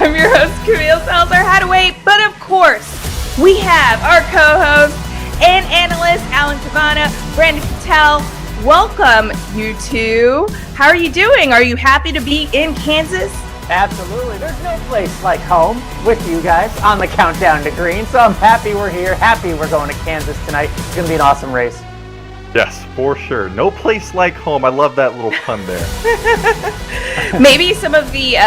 I'm your host, Camille Salazar-Hadaway, but of course, we have our co-host and analyst, Alan Cavana, Brandon Patel. Welcome, you two. How are you doing? Are you happy to be in Kansas? Absolutely. There's no place like home with you guys on the countdown to green, so I'm happy we're here, happy we're going to Kansas tonight. It's going to be an awesome race. Yes, for sure. No place like home. I love that little pun there. Maybe some of the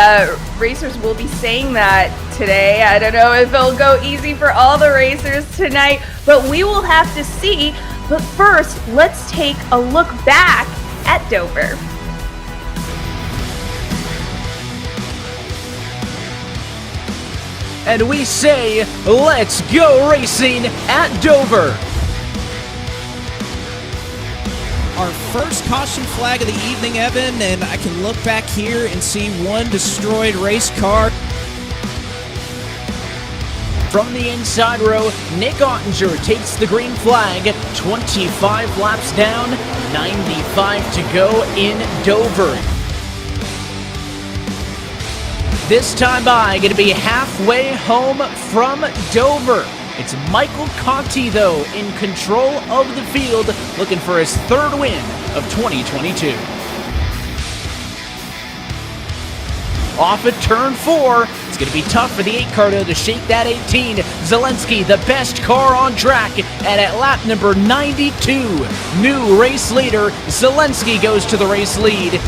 racers will be saying that today. I don't know if it'll go easy for all the racers tonight, but we will have to see. But first, let's take a look back at Dover. And we say, let's go racing at Dover. Our first caution flag of the evening, Evan, and I can look back here and see one destroyed race car. From the inside row, Nick Ottinger takes the green flag, 25 laps down, 95 to go in Dover. This time by, going to be halfway home from Dover. It's Michael Conti, though, in control of the field, looking for his third win of 2022. Off at turn 4, it's going to be tough for the 8-car to shake that 18. Zelensky, the best car on track, and at lap number 92, new race leader, Zelensky goes to the race lead.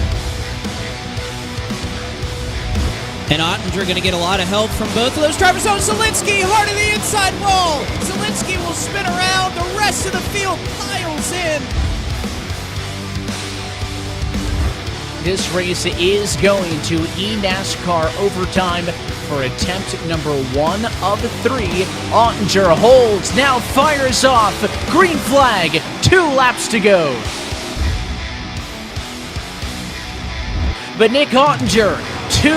And Ottinger going to get a lot of help from both of those drivers. Oh, Zelensky, hard of the inside wall. Zelensky will spin around. The rest of the field piles in. This race is going to eNASCAR overtime for attempt number 1 of 3. Ottinger holds, now fires off. Green flag, 2 laps to go. But Nick Ottinger, 2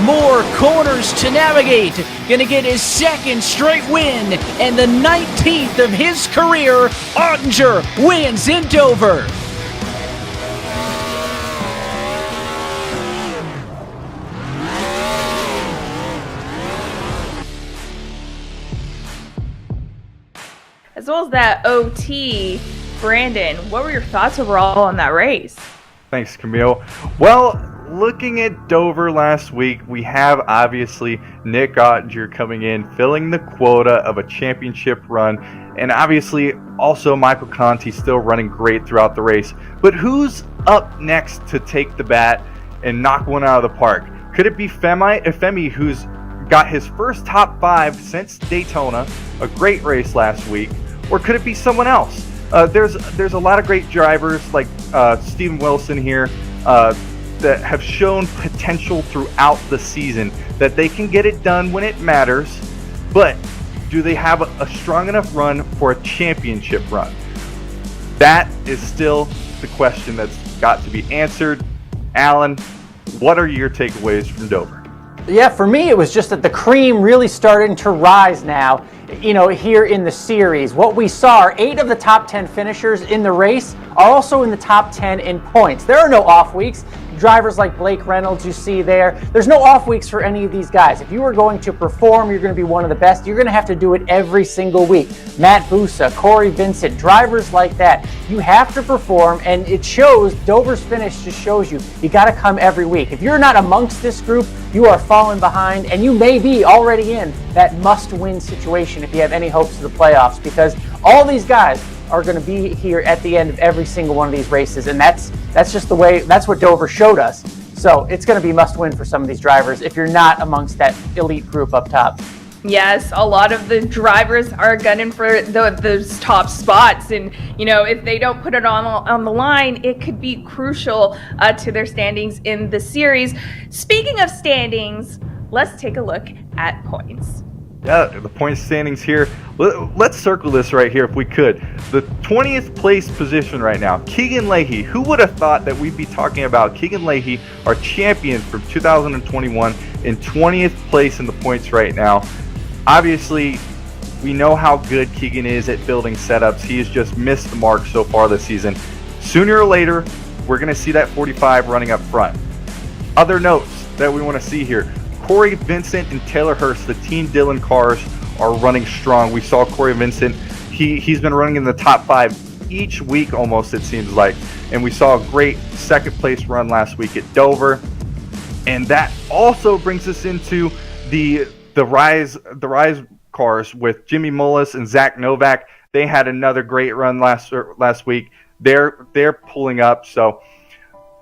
more corners to navigate. Gonna get his second straight win and the 19th of his career. Ottinger wins in Dover. As well as that OT, Brandon, what were your thoughts overall on that race? Thanks, Camille. Well, looking at Dover last week, we have obviously Nick Ottinger coming in, filling the quota of a championship run, and obviously also Michael Conti still running great throughout the race. But who's up next to take the bat and knock one out of the park? Could it be Femi, who's got his first top 5 since Daytona, a great race last week, or could it be someone else? There's a lot of great drivers like Steven Wilson here that have shown potential throughout the season that they can get it done when it matters, but do they have a strong enough run for a championship run? That is still the question that's got to be answered. Alan, what are your takeaways from Dover? Yeah, for me, it was just that the cream really starting to rise now, here in the series. What we saw are 8 of the top 10 finishers in the race are also in the top 10 in points. There are no off weeks. Drivers like Blake Reynolds you see there. There's no off weeks for any of these guys. If you are going to perform, you're going to be one of the best. You're going to have to do it every single week. Matt Busa, Corey Vincent, drivers like that. You have to perform, and it shows. Dover's finish just shows you got to come every week. If you're not amongst this group, you are falling behind, and you may be already in that must-win situation if you have any hopes of the playoffs, because all these guys are going to be here at the end of every single one of these races, and that's just the way. That's what Dover showed us. So it's going to be must-win for some of these drivers if you're not amongst that elite group up top. Yes, a lot of the drivers are gunning for those top spots, and if they don't put it on the line, it could be crucial to their standings in the series. Speaking of standings, let's take a look at points. Yeah, the point standings here. Let's circle this right here if we could. The 20th place position right now, Keegan Leahy. Who would have thought that we'd be talking about Keegan Leahy, our champion from 2021, in 20th place in the points right now? Obviously, we know how good Keegan is at building setups. He has just missed the mark so far this season. Sooner or later, we're going to see that 45 running up front. Other notes that we want to see here. Corey Vincent and Taylor Hurst, the Team Dillon cars, are running strong. We saw Corey Vincent, he's been running in the top 5 each week almost, it seems like. And we saw a great second place run last week at Dover. And that also brings us into the Rise cars with Jimmy Mullis and Zach Novak. They had another great run last week. They're pulling up. So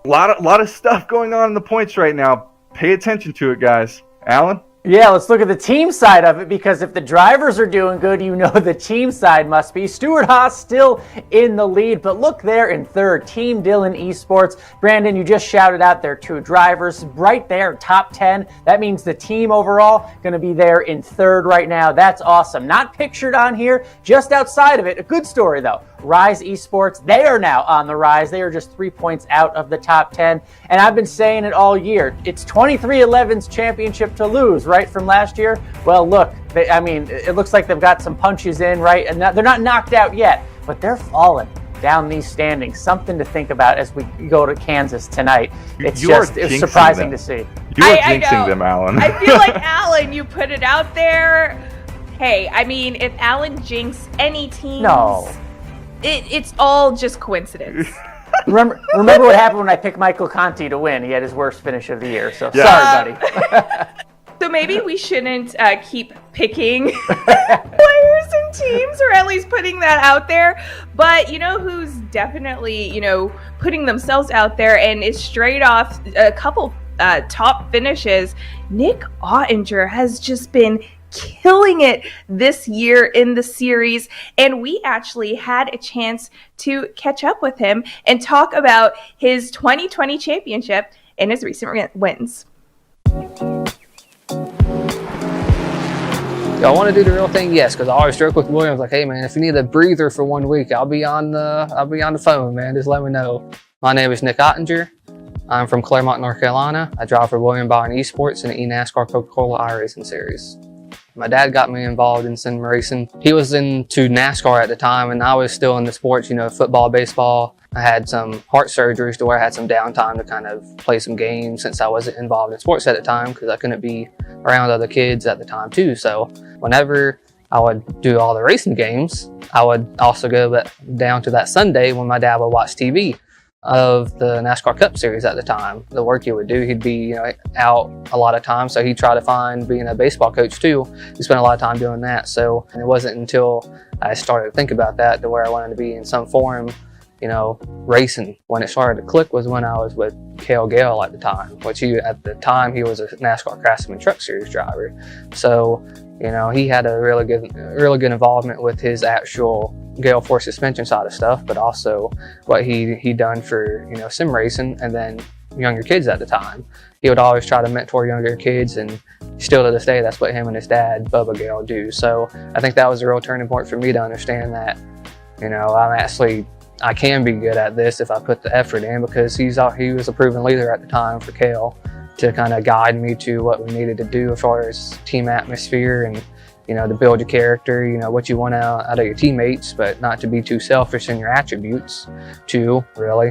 a lot of stuff going on in the points right now. Pay attention to it, guys. Alan? Yeah, let's look at the team side of it, because if the drivers are doing good, you know the team side must be. Stuart Haas still in the lead, but look there in third, Team Dillon Esports. Brandon, you just shouted out their 2 drivers right there, top 10. That means the team overall going to be there in third right now. That's awesome. Not pictured on here, just outside of it. A good story, though. Rise Esports, they are now on the rise. They are just 3 points out of the top 10. And I've been saying it all year. It's 23-11's championship to lose, right, from last year? Well, look, it looks like they've got some punches in, right? And they're not knocked out yet, but they're falling down these standings. Something to think about as we go to Kansas tonight. It's surprising to see. You are jinxing them, Alan. I feel like, Alan, you put it out there. Hey, if Alan jinxed any teams... No. It's all just coincidence. Remember what happened when I picked Michael Conti to win? He had his worst finish of the year. So sorry, buddy. So maybe we shouldn't keep picking players and teams, or at least putting that out there. But you know who's definitely putting themselves out there and is straight off a couple top finishes? Nick Ottinger has just been killing it this year in the series, and we actually had a chance to catch up with him and talk about his 2020 championship and his recent wins. Y'all want to do the real thing? Yes, because I always joke with Williams like, hey man, if you need a breather for 1 week, I'll be on the phone, man. Just let me know. My name is Nick Ottinger. I'm from Claremont, North Carolina. I drive for William Byron Esports in the eNASCAR Coca-Cola iRacing series. My dad got me involved in sim racing. He was into NASCAR at the time, and I was still in the sports, football, baseball. I had some heart surgeries to where I had some downtime to kind of play some games since I wasn't involved in sports at the time because I couldn't be around other kids at the time too. So whenever I would do all the racing games, I would also go down to that Sunday when my dad would watch TV of the NASCAR Cup Series at the time. The work he would do, he'd be out a lot of times, so he'd try to find, being a baseball coach too, he spent a lot of time doing that. So it wasn't until I started to think about that to where I wanted to be in some form, racing. When it started to click was when I was with Cale Gale at the time, which at the time he was a NASCAR Craftsman Truck Series driver. So he had a really good involvement with his actual Gale Force suspension side of stuff, but also what he done for sim racing and then younger kids at the time. He would always try to mentor younger kids, and still to this day that's what him and his dad Bubba Gale do. So I think that was a real turning point for me to understand that I can be good at this if I put the effort in, because he was a proven leader at the time for Cale to kind of guide me to what we needed to do as far as team atmosphere and to build your character, what you want out of your teammates, but not to be too selfish in your attributes, to really,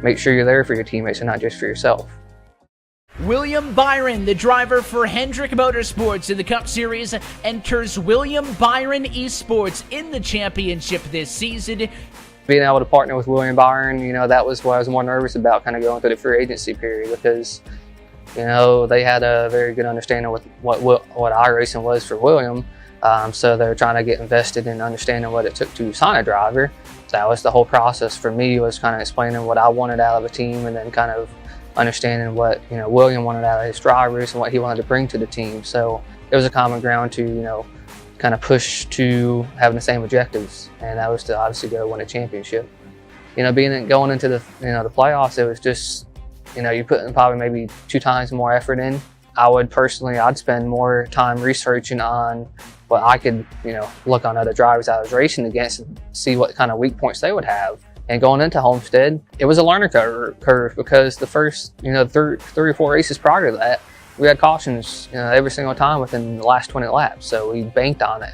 make sure you're there for your teammates and not just for yourself. William Byron, the driver for Hendrick Motorsports in the Cup Series, enters William Byron Esports in the championship this season. Being able to partner with William Byron, that was what I was more nervous about kind of going through the free agency period, because they had a very good understanding with what iRacing was for William. So they were trying to get invested in understanding what it took to sign a driver. So that was the whole process for me, was kind of explaining what I wanted out of a team, and then kind of understanding what William wanted out of his drivers and what he wanted to bring to the team. So it was a common ground to kind of push to having the same objectives, and that was to obviously go win a championship. Going into the the playoffs, it was just you put in probably maybe 2 times more effort in. I'd spend more time researching on what I could look on other drivers I was racing against and see what kind of weak points they would have. And going into Homestead, it was a learning curve because the first 3 or 4 races prior to that, we had cautions every single time within the last 20 laps, so we banked on it.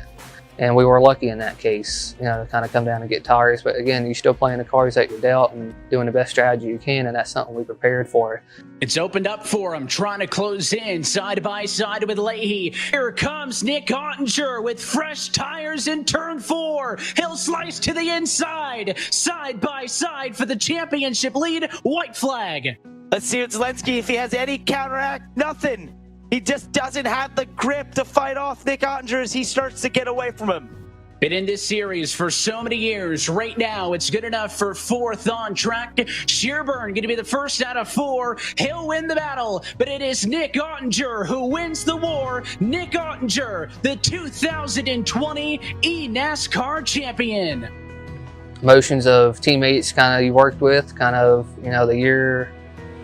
And we were lucky in that case, to kind of come down and get tires. But again, you're still playing the cards that you're dealt and doing the best strategy you can, and that's something we prepared for. It's opened up for him, trying to close in side by side with Leahy. Here comes Nick Ottinger with fresh tires in turn 4. He'll slice to the inside, side by side for the championship lead. White flag. Let's see what Zelensky, if he has any counteract. Nothing. He just doesn't have the grip to fight off Nick Ottinger as he starts to get away from him. Been in this series for so many years. Right now, it's good enough for 4th on track. Shearburn going to be the first out of 4. He'll win the battle, but it is Nick Ottinger who wins the war. Nick Ottinger, the 2020 eNASCAR champion. Emotions of teammates kind of you worked with, kind of, the year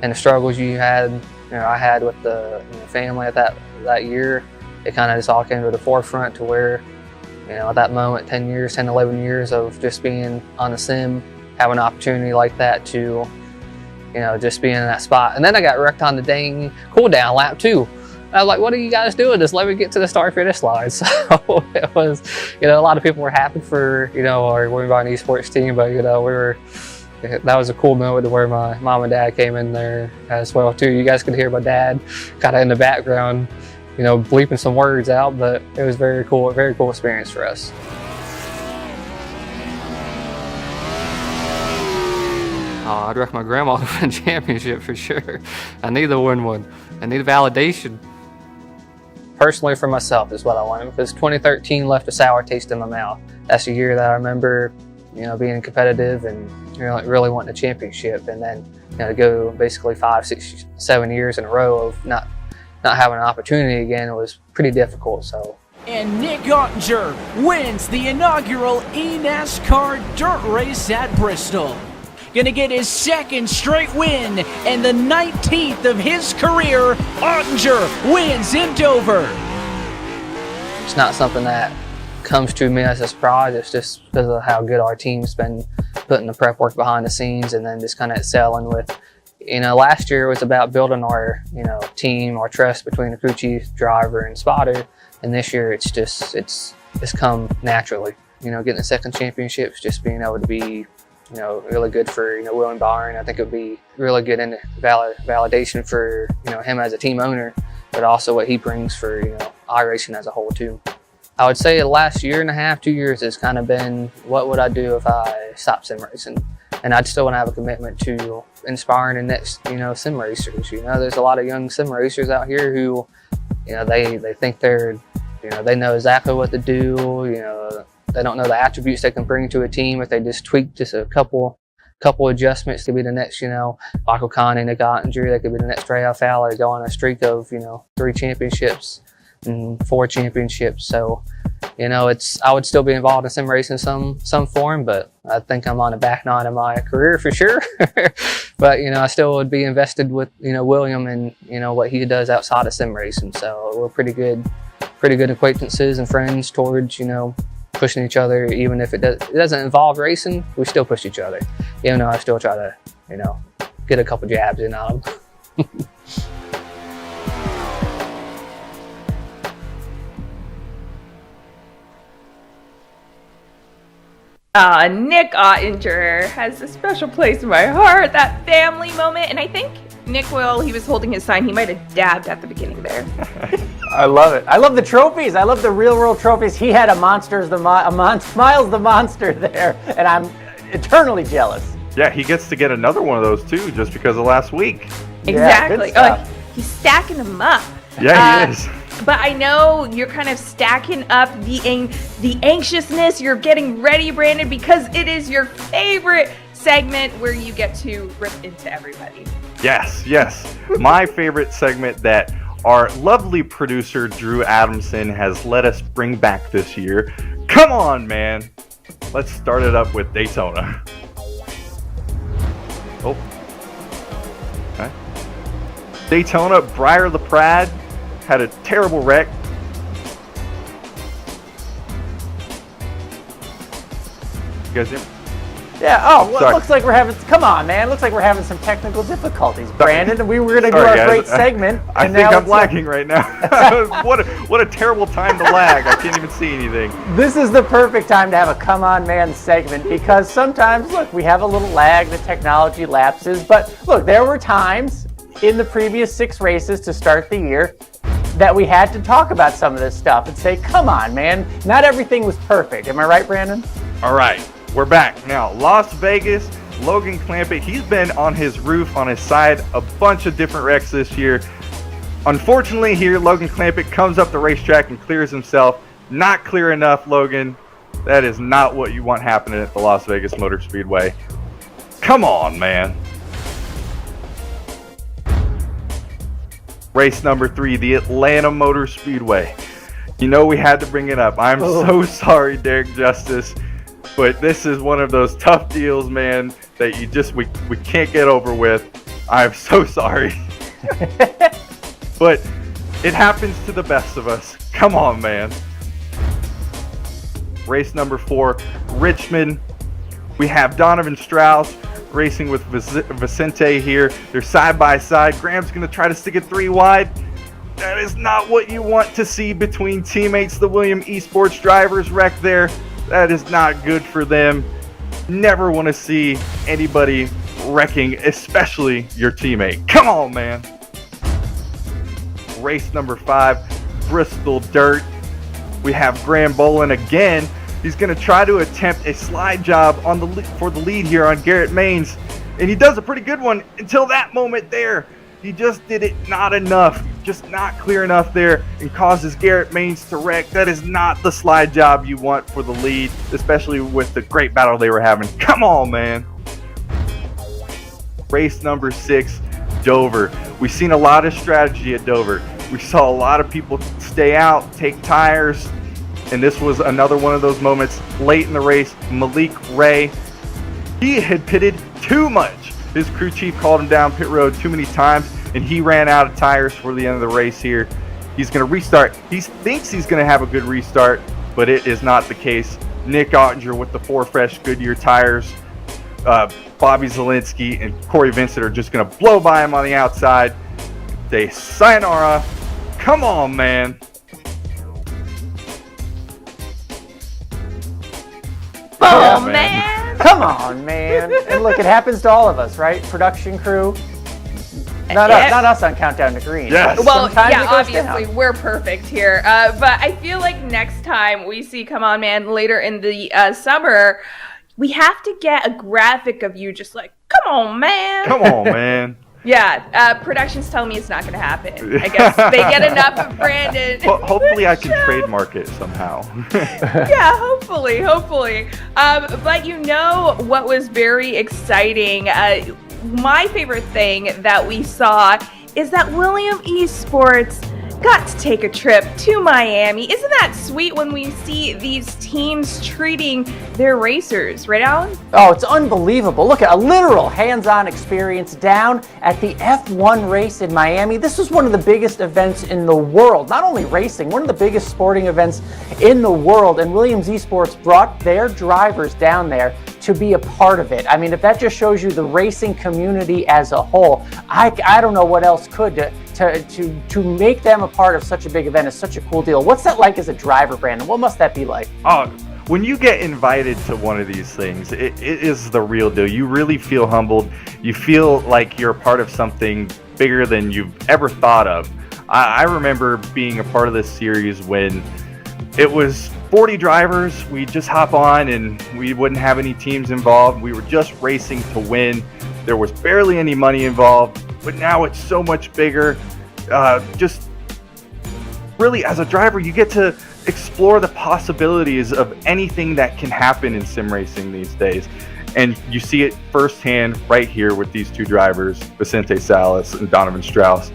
and the struggles you had, I had with the family at that year. It kind of just all came to the forefront to where, at that moment, 10, 11 years of just being on the sim, having an opportunity like that to, just being in that spot. And then I got wrecked on the dang cool down lap too. I was like, what are you guys doing? Just let me get to the start finish line. So it was, a lot of people were happy for, our William esports team, but, that was a cool moment to where my mom and dad came in there as well too. You guys could hear my dad kind of in the background, bleeping some words out, but it was very cool experience for us. I'd wreck my grandma to win a championship for sure. I need to win one. I need validation. Personally, for myself is what I wanted, because 2013 left a sour taste in my mouth. That's the year that I remember, being competitive and really wanting a championship, and then to go basically 5, 6, 7 years in a row of not having an opportunity again, it was pretty difficult. So. And Nick Ottinger wins the inaugural eNASCAR dirt race at Bristol. Gonna get his 2nd straight win and the 19th of his career. Ottinger wins in Dover. It's not something that comes to me as a surprise. It's just because of how good our team's been putting the prep work behind the scenes, and then just kind of excelling with, last year was about building our, team, our trust between the crew chief, driver, and spotter. And this year it's come naturally. Getting the 2nd championship, just being able to be, really good for, Will and Byron. I think it would be really good in validation for, him as a team owner, but also what he brings for, iRacing as a whole too. I would say the last year and a half, 2 years has kind of been, what would I do if I stopped sim racing? And I'd still want to have a commitment to inspiring the next, sim racers. There's a lot of young sim racers out here who, they think they're, they know exactly what to do. They don't know the attributes they can bring to a team if they just tweak just a couple adjustments to be the next, Michael Connie, Nick Ottinger. They could be the next Trey Fowler, go on a streak of, 3 championships and 4 championships. So, I would still be involved in sim racing in some form, but I think I'm on the back nine of my career for sure. But, I still would be invested with, William and, what he does outside of sim racing. So we're pretty good acquaintances and friends towards, pushing each other. Even if it doesn't involve racing, we still push each other. Even though I still try to, get a couple jabs in on them. Nick Ottinger has a special place in my heart, that family moment. And I think Nick, while he was holding his sign, he might have dabbed at the beginning there. I love it. I love the trophies. I love the real world trophies. He had a Miles the Monster there, and I'm eternally jealous. Yeah, he gets to get another one of those too, just because of last week. Exactly. Yeah, he's stacking them up. Yeah, he is. But I know you're kind of stacking up the anxiousness. You're getting ready, Brandon, because it is your favorite segment where you get to rip into everybody. Yes. My favorite segment that our lovely producer, Drew Adamson, has let us bring back this year. Come on, man. Let's start it up with Daytona. Oh. Okay. Daytona, Briar LaPrade had a terrible wreck. You guys hear me? Yeah. Oh, well, it Sorry. looks like we're having. Come on, man. It looks like we're having some technical difficulties, Brandon. And we were going to do Sorry, our guys. great segment. I and think now I'm lagging right now. what a terrible time to lag. I can't even see anything. This is the perfect time to have a Come On Man segment because sometimes, look, we have a little lag, the technology lapses. But look, there were times in the previous 6 races to start the year that we had to talk about some of this stuff and say, come on, man. Not everything was perfect. Am I right, Brandon? All right, we're back. Now, Las Vegas, Logan Clampett, he's been on his roof, on his side, a bunch of different wrecks this year. Unfortunately here, Logan Clampett comes up the racetrack and clears himself. Not clear enough, Logan. That is not what you want happening at the Las Vegas Motor Speedway. Come on, man. Race number 3, the Atlanta Motor Speedway. You know we had to bring it up. I'm so sorry, Derek Justice, but this is one of those tough deals, man, that you just we can't get over with. I'm so sorry. But it happens to the best of us. Come on, man. Race number 4, Richmond. We have Donovan Strauss racing with Vicente here. They're side by side. Graham's going to try to stick it 3 wide. That is not what you want to see between teammates. The William Esports drivers wreck there. That is not good for them. Never want to see anybody wrecking, especially your teammate. Come on, man. Race number 5, Bristol Dirt. We have Graham Bolin again. He's going to try to attempt a slide job on for the lead here on Garrett Maines. And he does a pretty good one until that moment there. He just did it not enough. Just not clear enough there and causes Garrett Maines to wreck. That is not the slide job you want for the lead, especially with the great battle they were having. Come on, man. Race number 6, Dover. We've seen a lot of strategy at Dover. We saw a lot of people stay out, take tires, and this was another one of those moments late in the race. Malik Ray, he had pitted too much. His crew chief called him down pit road too many times, and he ran out of tires for the end of the race here. He's going to restart. He thinks he's going to have a good restart, but it is not the case. Nick Ottinger with the 4 fresh Goodyear tires. Bobby Zielinski and Corey Vincent are just going to blow by him on the outside. They sayonara. Come on, man. Oh, man. Come on, man. And look, it happens to all of us, right? Production crew. Not us on Countdown to Green. Yes. Well, Sometimes yeah, it goes obviously down. we're perfect here, but I feel like next time we see Come On Man later in the summer, we have to get a graphic of you just like, come on, man. Come on, man. Yeah, production's telling me it's not going to happen. I guess they get enough of Brandon. Hopefully I can trademark it somehow. Yeah, hopefully. But you know what was very exciting? My favorite thing that we saw is that William Esports got to take a trip to Miami. Isn't that sweet when we see these teams treating their racers, right, Alan? Oh, it's unbelievable. Look at a literal hands-on experience down at the F1 race in Miami. This was one of the biggest events in the world. Not only racing, one of the biggest sporting events in the world. And Williams Esports brought their drivers down there to be a part of it. I mean, if that just shows you the racing community as a whole, I don't know what else could to make them a part of such a big event is such a cool deal. What's that like as a driver, Brandon? What must that be like? Oh, when you get invited to one of these things, it is the real deal. You really feel humbled. You feel like you're a part of something bigger than you've ever thought of. I remember being a part of this series when it was 40 drivers. We just hop on and we wouldn't have any teams involved. We were just racing to win. There was barely any money involved, but now it's so much bigger. Just really, as a driver, you get to explore the possibilities of anything that can happen in sim racing these days. And you see it firsthand right here with these 2 drivers, Vicente Salas and Donovan Strauss.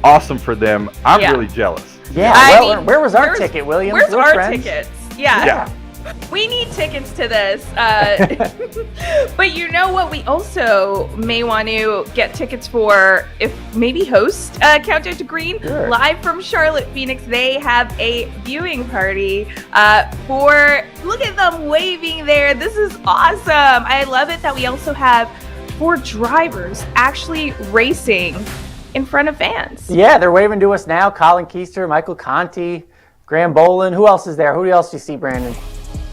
Awesome for them. I'm really jealous. Yeah, I well, mean, where was our ticket, William? Where's We're our friends. tickets? Yeah. We need tickets to this. But you know what we also may want to get tickets for, if maybe host Countdown to Green live from Charlotte, Phoenix. They have a viewing party look at them waving there. This is awesome. I love it that we also have 4 drivers actually racing in front of fans. Yeah, they're waving to us now. Colin Keister, Michael Conti, Graham Bolin. Who else is there? Who else do you see, Brandon?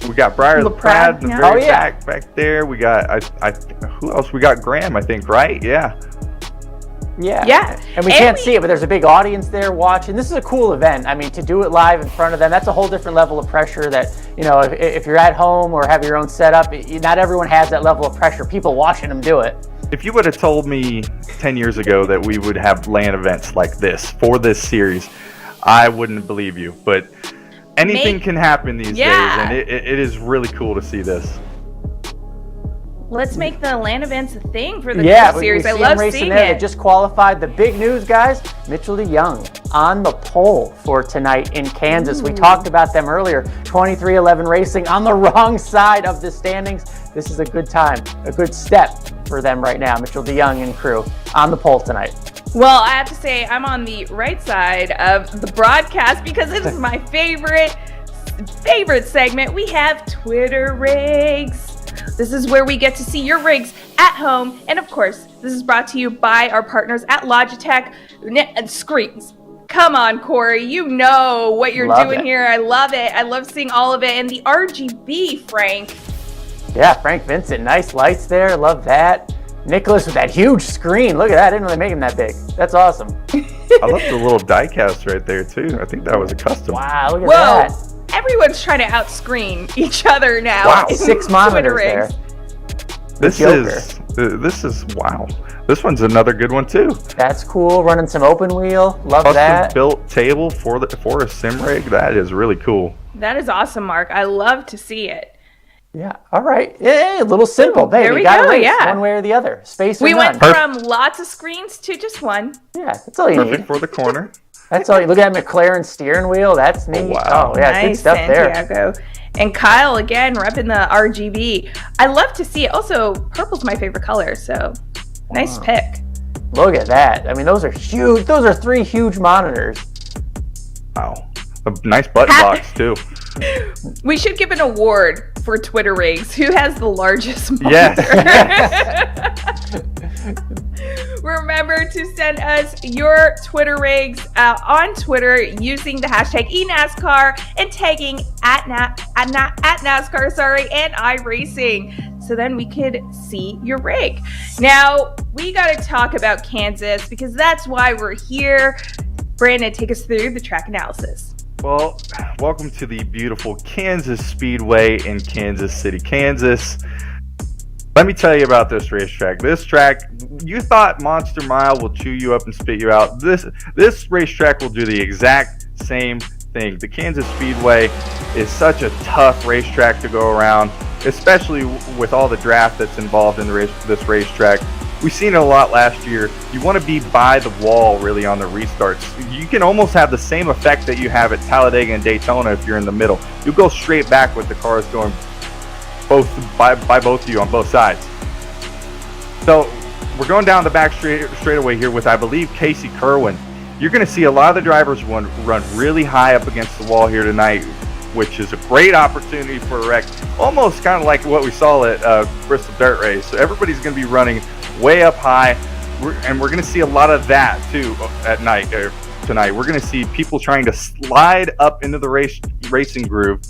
We got Briar LaPrade in the yeah. very back there. We got who else? We got Graham, I think, right? Yeah. Yeah. And we can't see it, but there's a big audience there watching. This is a cool event. I mean, to do it live in front of them, that's a whole different level of pressure that, you know, if you're at home or have your own setup, not everyone has that level of pressure. People watching them do it. If you would have told me 10 years ago that we would have LAN events like this for this series, I wouldn't believe you. But anything can happen these days, and it is really cool to see this. Let's make the LAN events a thing for the series. I love seeing there. it. They just qualified. The big news, guys, Mitchell DeYoung on the pole for tonight in Kansas. We talked about them earlier. 23-11 racing on the wrong side of the standings. This is a good time, a good step for them right now. Mitchell DeYoung and crew on the pole tonight. Well, I have to say I'm on the right side of the broadcast because this is my favorite segment. We have Twitter rigs. This is where we get to see your rigs at home. And of course, this is brought to you by our partners at Logitech Screens. Come on, Corey. You know what you're doing here. I love it. I love seeing all of it. And the RGB, Frank. Yeah, Frank Vincent. Nice lights there. Love that. Nicholas with that huge screen. Look at that. I didn't know they make him that big. That's awesome. I love the little diecast right there, too. I think that was a custom. Wow, look at that. Everyone's trying to outscreen each other now. Wow, 6 monitors there. This is wow. This one's another good one too. That's cool. Running some open wheel. Love Custom that. built table for a sim rig. That is really cool. That is awesome, Mark. I love to see it. Yeah. All right. Yeah, a little simple, baby. There we Got go. race, Yeah. one way or the other. Space. We went none. from lots of screens to just one. Yeah, that's all you Perfect need. for the corner. That's all. You look at McLaren steering wheel. That's neat. Wow. Oh yeah, Nice, good stuff Santiago. And Kyle again repping the RGB. I love to see it. Also, purple's my favorite color, so nice pick. there. Look at that. I mean, those are huge. Those are 3 huge monitors. Wow. A nice button box too. We should give an award for Twitter rigs. Who has the largest monitor? Yes. Remember to send us your Twitter rigs on Twitter using the hashtag eNASCAR and tagging at NASCAR, and iRacing. So then we could see your rig. Now, we got to talk about Kansas because that's why we're here. Brandon, take us through the track analysis. Well, welcome to the beautiful Kansas Speedway in Kansas City, Kansas. Let me tell you about this racetrack. This track, you thought Monster Mile will chew you up and spit you out. This racetrack will do the exact same thing. The Kansas Speedway is such a tough racetrack to go around, especially with all the draft that's involved in this racetrack. We've seen it a lot last year. You want to be by the wall really on the restarts. You can almost have the same effect that you have at Talladega and Daytona if you're in the middle. You go straight back with the cars going by both of you on both sides. So we're going down the back straightaway here with, I believe, Casey Kerwin. You're going to see a lot of the drivers run really high up against the wall here tonight, which is a great opportunity for a wreck. Almost kind of like what we saw at Bristol Dirt Race. So everybody's going to be running way up high, and we're going to see a lot of that too at night tonight. We're going to see people trying to slide up into the racing groove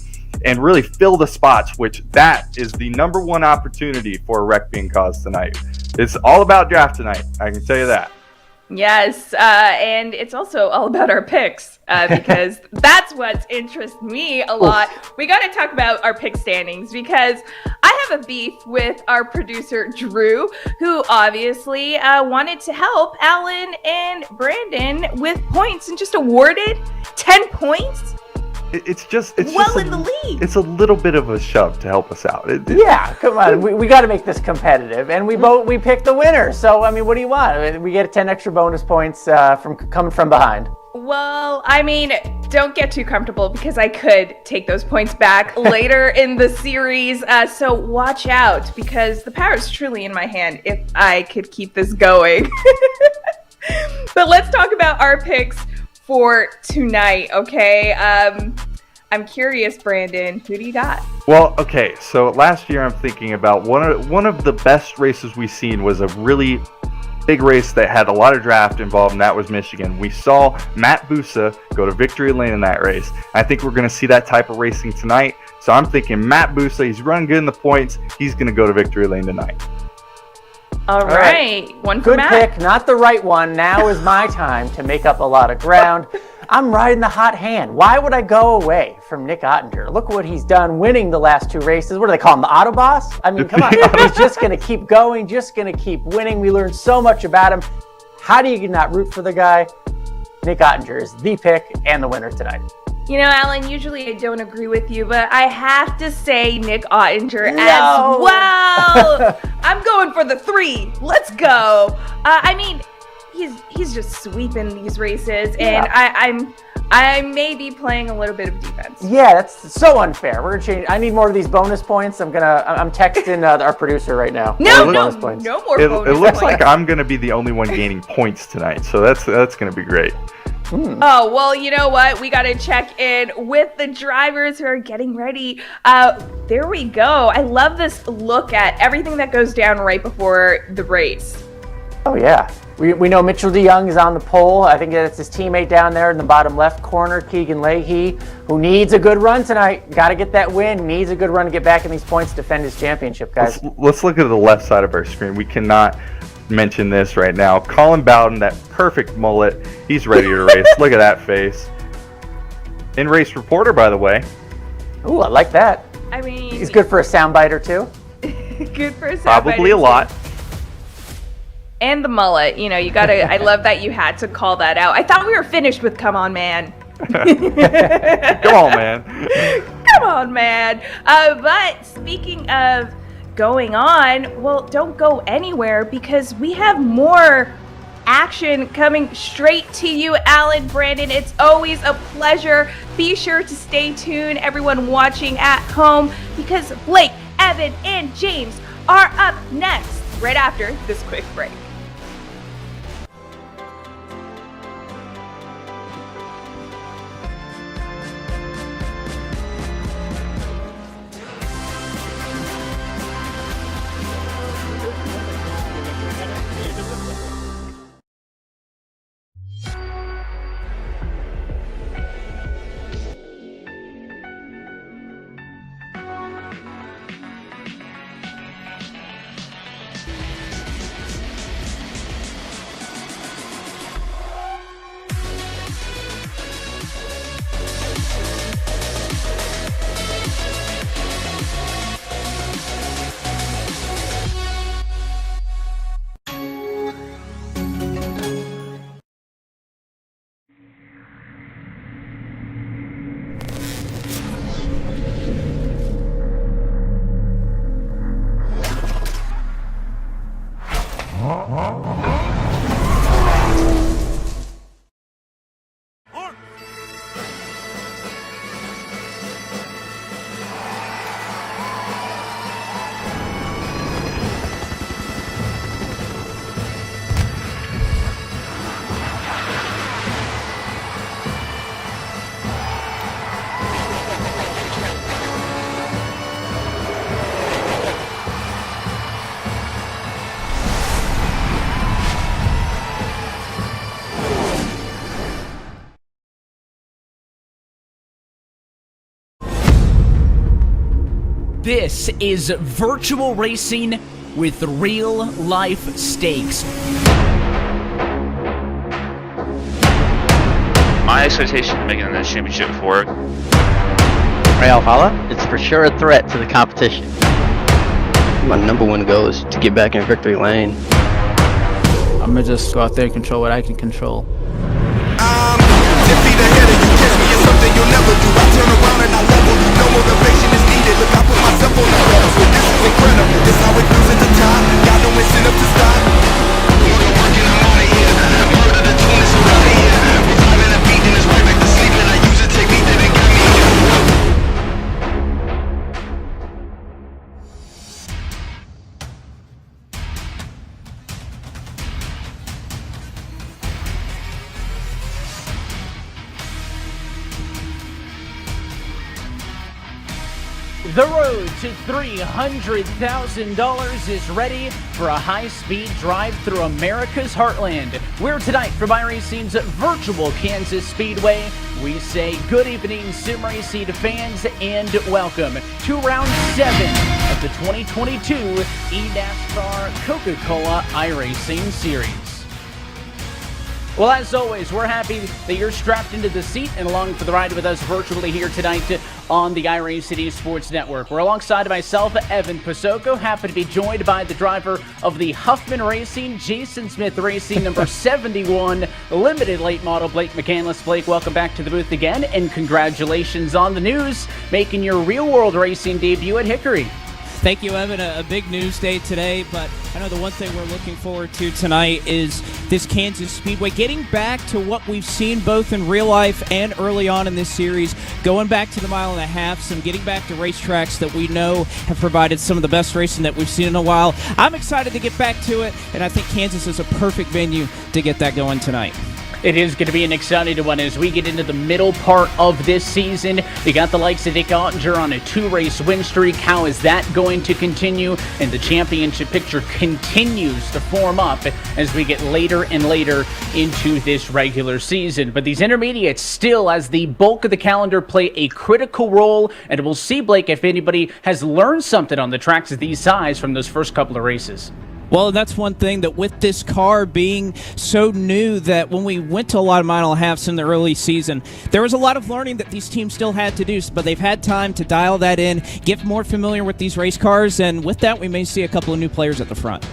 and really fill the spots, which that is the number one opportunity for a wreck being caused tonight. It's all about draft tonight, I can tell you that. Yes, and it's also all about our picks because that's what interests me a lot. We got to talk about our pick standings because I have a beef with our producer, Drew, who obviously wanted to help Alan and Brandon with points and just awarded 10 points. It's just in the lead. It's a little bit of a shove to help us out. Yeah, come on. We got to make this competitive, and we picked the winner. So I mean, what do you want? We get 10 extra bonus points from coming from behind. Well, I mean, don't get too comfortable because I could take those points back later in the series. So watch out because the power is truly in my hand if I could keep this going. But let's talk about our picks for tonight, okay? I'm curious, Brandon, who do you got? Well, okay, so last year I'm thinking about one of the best races we've seen was a really big race that had a lot of draft involved, and that was Michigan. We saw Matt Busa go to victory lane in that race. I think we're going to see that type of racing tonight. So I'm thinking Matt Busa, he's running good in the points. He's going to go to victory lane tonight. All right. One for Good Matt. pick, not the right one. Now is my time to make up a lot of ground. I'm riding the hot hand. Why would I go away from Nick Ottinger? Look what he's done, winning the last 2 races. What do they call him, the Autoboss? I mean, come on. He's just going to keep going, just going to keep winning. We learned so much about him. How do you not root for the guy? Nick Ottinger is the pick and the winner tonight. You know, Alan, usually I don't agree with you, but I have to say Nick Ottinger No. as well. I'm going for the 3. Let's go. I mean, he's just sweeping these races, and I may be playing a little bit of defense. Yeah, that's so unfair. We're gonna change. I need more of these bonus points. I'm texting our producer right now. No bonus points. more bonus It looks points. like I'm going to be the only one gaining points tonight, so that's going to be great. Oh, well, you know what? We got to check in with the drivers who are getting ready. There we go. I love this look at everything that goes down right before the race. Oh, yeah. We know Mitchell DeYoung is on the pole. I think that's his teammate down there in the bottom left corner, Keegan Leahy, who needs a good run tonight. Got to get that win. Needs a good run to get back in these points, defend his championship, guys. Let's look at the left side of our screen. We cannot mention this right now. Colin Bowden, that perfect mullet. He's ready to race. Look at that face. In-race reporter, by the way. Ooh, I like that. I mean, He's good for a soundbite or two. good for a Probably a lot. And the mullet, you know, you gotta, I love that you had to call that out. I thought we were finished with Come On Man. Come on, man. Come on, man. But speaking of going on, well, don't go anywhere because we have more action coming straight to you, Alan, Brandon. It's always a pleasure. Be sure to stay tuned, everyone watching at home, because Blake, Evan, and James are up next right after this quick break. This is virtual racing with real life stakes. My expectation of making this championship for Ray Alfala, it's for sure a threat to the competition. My number one goal is to get back in victory lane. I'm gonna just go out there and control what I can control. The road to $300,000 is ready for a high-speed drive through America's heartland. We're tonight from iRacing's virtual Kansas Speedway. We say good evening, sim racing fans, and welcome to round 7 of the 2022 eNASCAR Coca-Cola iRacing Series. Well, as always, we're happy that you're strapped into the seat and along for the ride with us virtually here tonight on the iRacing Sports Network. We're alongside myself, Evan Pasoko, happy to be joined by the driver of the Huffman Racing, Jason Smith Racing, number 71, limited late model, Blake McCandless. Blake, welcome back to the booth again, and congratulations on the news, making your real-world racing debut at Hickory. Thank you, Evan. A big news day today, but I know the one thing we're looking forward to tonight is this Kansas Speedway, getting back to what we've seen both in real life and early on in this series, going back to the mile and a half, and getting back to racetracks that we know have provided some of the best racing that we've seen in a while. I'm excited to get back to it, and I think Kansas is a perfect venue to get that going tonight. It is going to be an exciting one as we get into the middle part of this season. We got the likes of Nick Ottinger on a 2-race win streak. How is that going to continue? And the championship picture continues to form up as we get later and later into this regular season. But these intermediates still, as the bulk of the calendar, play a critical role. And we'll see, Blake, if anybody has learned something on the tracks of these size from those first couple of races. Well, that's one thing that with this car being so new that when we went to a lot of mile and a halves in the early season, there was a lot of learning that these teams still had to do, but they've had time to dial that in, get more familiar with these race cars, and with that we may see a couple of new players at the front.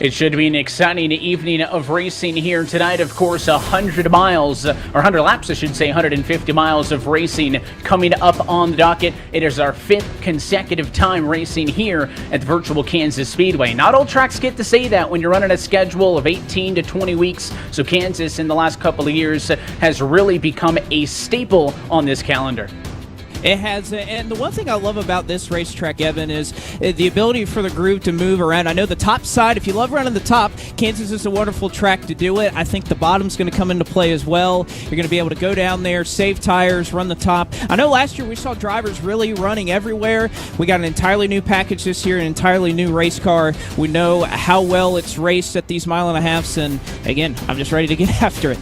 It should be an exciting evening of racing here tonight. Of course, 100 miles, or 100 laps, I should say, 150 miles of racing coming up on the docket. It is our 5th consecutive time racing here at the virtual Kansas Speedway. Not all tracks get to say that when you're running a schedule of 18 to 20 weeks. So Kansas in the last couple of years has really become a staple on this calendar. It has, and the one thing I love about this racetrack, Evan, is the ability for the groove to move around. I know the top side, if you love running the top, Kansas is a wonderful track to do it. I think the bottom's going to come into play as well. You're going to be able to go down there, save tires, run the top. I know last year we saw drivers really running everywhere. We got an entirely new package this year, an entirely new race car. We know how well it's raced at these mile and a halves, and again, I'm just ready to get after it.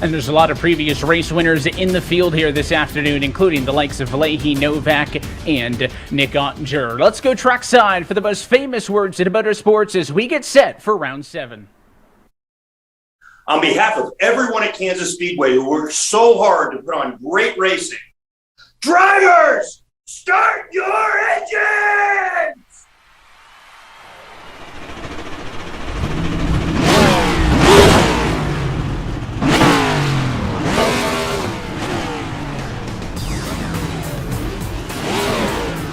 And there's a lot of previous race winners in the field here this afternoon, including the likes of Leahy, Novak, and Nick Ottinger. Let's go trackside for the most famous words in motorsports as we get set for round 7. On behalf of everyone at Kansas Speedway who worked so hard to put on great racing, drivers, start your engines!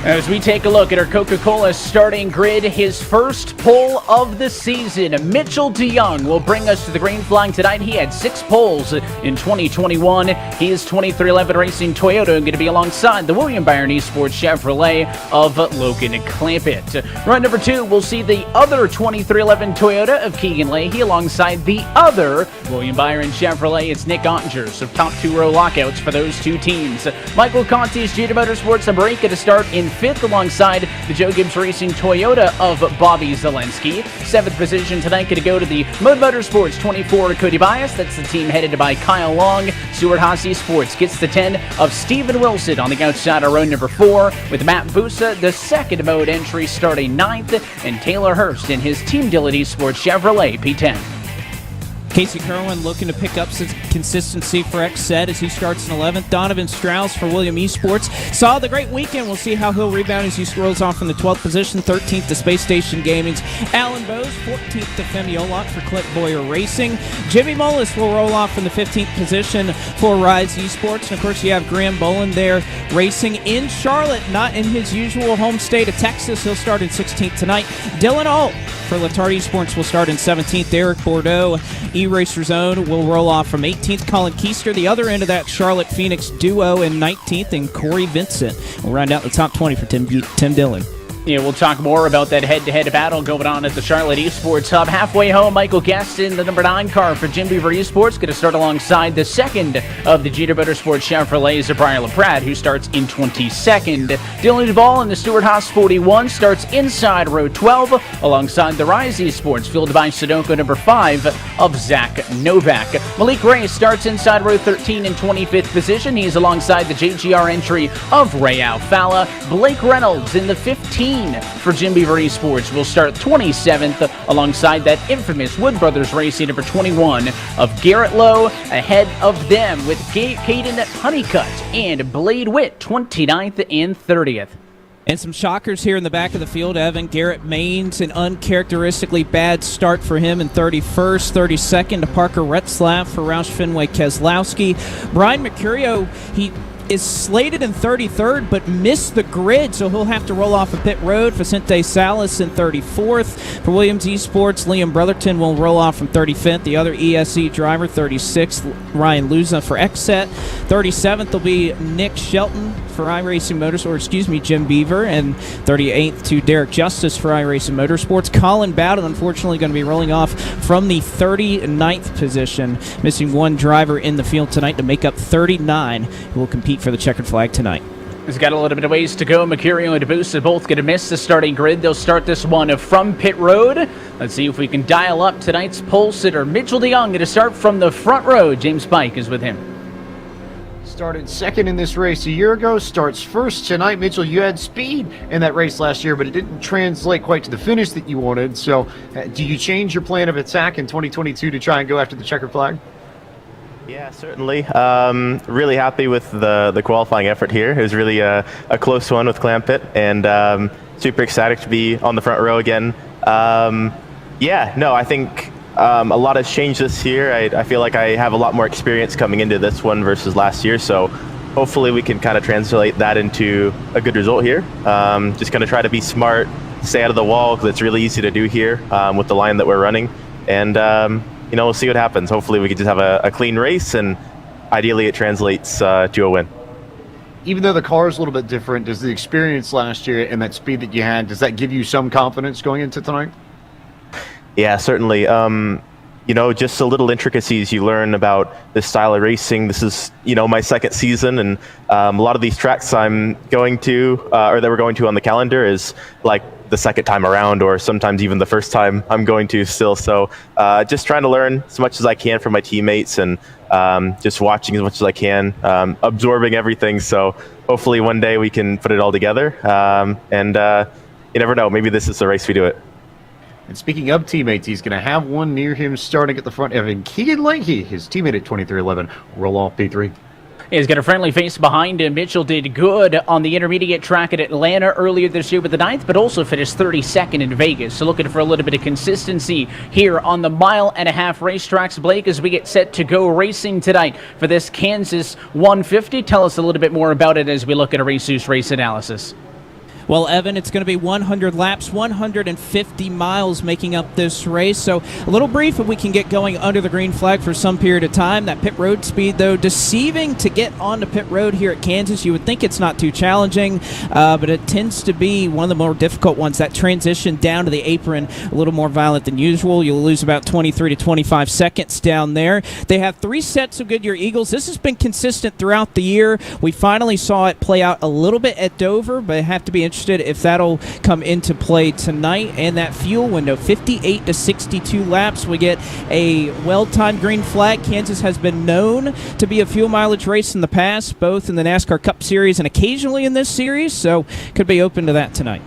As we take a look at our Coca-Cola starting grid, his first pole of the season, Mitchell DeYoung will bring us to the green flag tonight. He had 6 poles in 2021. He is 2311 Racing Toyota and going to be alongside the William Byron Esports Chevrolet of Logan Clampett. Run number 2, we'll see the other 2311 Toyota of Keegan Leahy alongside the other William Byron Chevrolet. It's Nick Ottinger. So top 2-row lockouts for those two teams. Michael Conti's Gita Motorsports number 8 going to start in 5th alongside the Joe Gibbs Racing Toyota of Bobby Zelensky. 7th position tonight going to go to the Mode Motorsports 24 Cody Bias. That's the team headed by Kyle Long. Stuart Haase Sports gets the 10 of Steven Wilson on the outside of row number 4 with Matt Busa, the second mode entry starting 9th, and Taylor Hurst in his Team Dillity Sports Chevrolet P10. Casey Kerwin looking to pick up some consistency for XZ as he starts in 11th. Donovan Strauss for William Esports. Saw the great weekend. We'll see how he'll rebound as he rolls off from the 12th position. 13th to Space Station Gaming's Alan Bose. 14th to Femi Olot for Clint Boyer Racing. Jimmy Mullis will roll off from the 15th position for Rise Esports. And, of course, you have Graham Boland there racing in Charlotte, not in his usual home state of Texas. He'll start in 16th tonight. Dylan Alt for Letard Esports will start in 17th. Eric Bordeaux, E-Racer Zone, will roll off from 18th. Colin Keister, the other end of that Charlotte-Phoenix duo, in 19th. And Corey Vincent will round out the top 20 for Tim Dillon. Yeah, we'll talk more about that head-to-head battle going on at the Charlotte Esports Hub. Halfway home, Michael Guest in the number 9 car for Jim Beaver Esports, going to start alongside the second of the Jeter Motorsports Chevrolets of Brian LaPrade, who starts in 22nd. Dylan Duvall in the Stewart Haas 41 starts inside row 12, alongside the Rise Esports, fueled by Sudoku number 5 of Zach Novak. Malik Ray starts inside row 13 in 25th position. He's alongside the JGR entry of Ray Alfala. Blake Reynolds in the 15 for Jim Beaver Esports will start 27th alongside that infamous Wood Brothers Racing number 21 of Garrett Lowe, ahead of them with Caden Honeycutt and Blade Witt 29th and 30th. And some shockers here in the back of the field. Evan Garrett Maines, an uncharacteristically bad start for him in 31st. 32nd to Parker Retzlaff for Roush Fenway Keselowski. Brian Mercurio, he is slated in 33rd, but missed the grid, so he'll have to roll off of pit road. Vicente Salas in 34th. For Williams Esports, Liam Brotherton will roll off from 35th. The other ESE driver, 36th, Ryan Luza for XSET. 37th will be Nick Shelton for iRacing Motorsports, Jim Beaver, and 38th to Derek Justice for iRacing Motorsports. Colin Bowden, unfortunately, going to be rolling off from the 39th position, missing one driver in the field tonight to make up 39, who will compete for the checkered flag tonight. He's got a little bit of ways to go. Mercurio and DeBoost are both going to miss the starting grid. They'll start this one from pit road. Let's see if we can dial up tonight's pole sitter. Mitchell DeYoung going to start from the front row. James Pike is with him. Started second in this race a year ago, starts first tonight. Mitchell, you had speed in that race last year, but it didn't translate quite to the finish that you wanted. So do you change your plan of attack in 2022 to try and go after the checkered flag? Yeah, certainly. Really happy with the qualifying effort here. It was really a close one with Clampett, and super excited to be on the front row again. I think a lot has changed this year. I feel like I have a lot more experience coming into this one versus last year, so hopefully we can kind of translate that into a good result here. Just going to try to be smart, stay out of the wall, because it's really easy to do here with the line that we're running, and we'll see what happens. Hopefully we can just have a clean race, and ideally it translates to a win. Even though the car is a little bit different, does the experience last year and that speed that you had, does that give you some confidence going into tonight? Yeah, certainly. Just the little intricacies you learn about this style of racing. This is, my second season, and a lot of these tracks I'm going to, or that we're going to on the calendar, is like the second time around, or sometimes even the first time I'm going to still. So just trying to learn as much as I can from my teammates, and just watching as much as I can, absorbing everything. So hopefully one day we can put it all together. And you never know, maybe this is the race we do it. And speaking of teammates, he's going to have one near him starting at the front. Evan Keegan Leahy, his teammate at 2311, roll off P3. He's got a friendly face behind him. Mitchell did good on the intermediate track at Atlanta earlier this year with the 9th, but also finished 32nd in Vegas. So looking for a little bit of consistency here on the 1.5-mile racetracks. Blake, as we get set to go racing tonight for this Kansas 150, tell us a little bit more about it as we look at a Raceuse race analysis. Well, Evan, it's going to be 100 laps, 150 miles making up this race. So a little brief if we can get going under the green flag for some period of time. That pit road speed, though, deceiving to get onto pit road here at Kansas. You would think it's not too challenging, but it tends to be one of the more difficult ones. That transition down to the apron, a little more violent than usual. You'll lose about 23 to 25 seconds down there. They have 3 sets of Goodyear Eagles. This has been consistent throughout the year. We finally saw it play out a little bit at Dover, but I have to be interested if that'll come into play tonight. And that fuel window, 58 to 62 laps. We get a well-timed green flag. Kansas has been known to be a fuel mileage race in the past, both in the NASCAR Cup Series and occasionally in this series, so could be open to that tonight.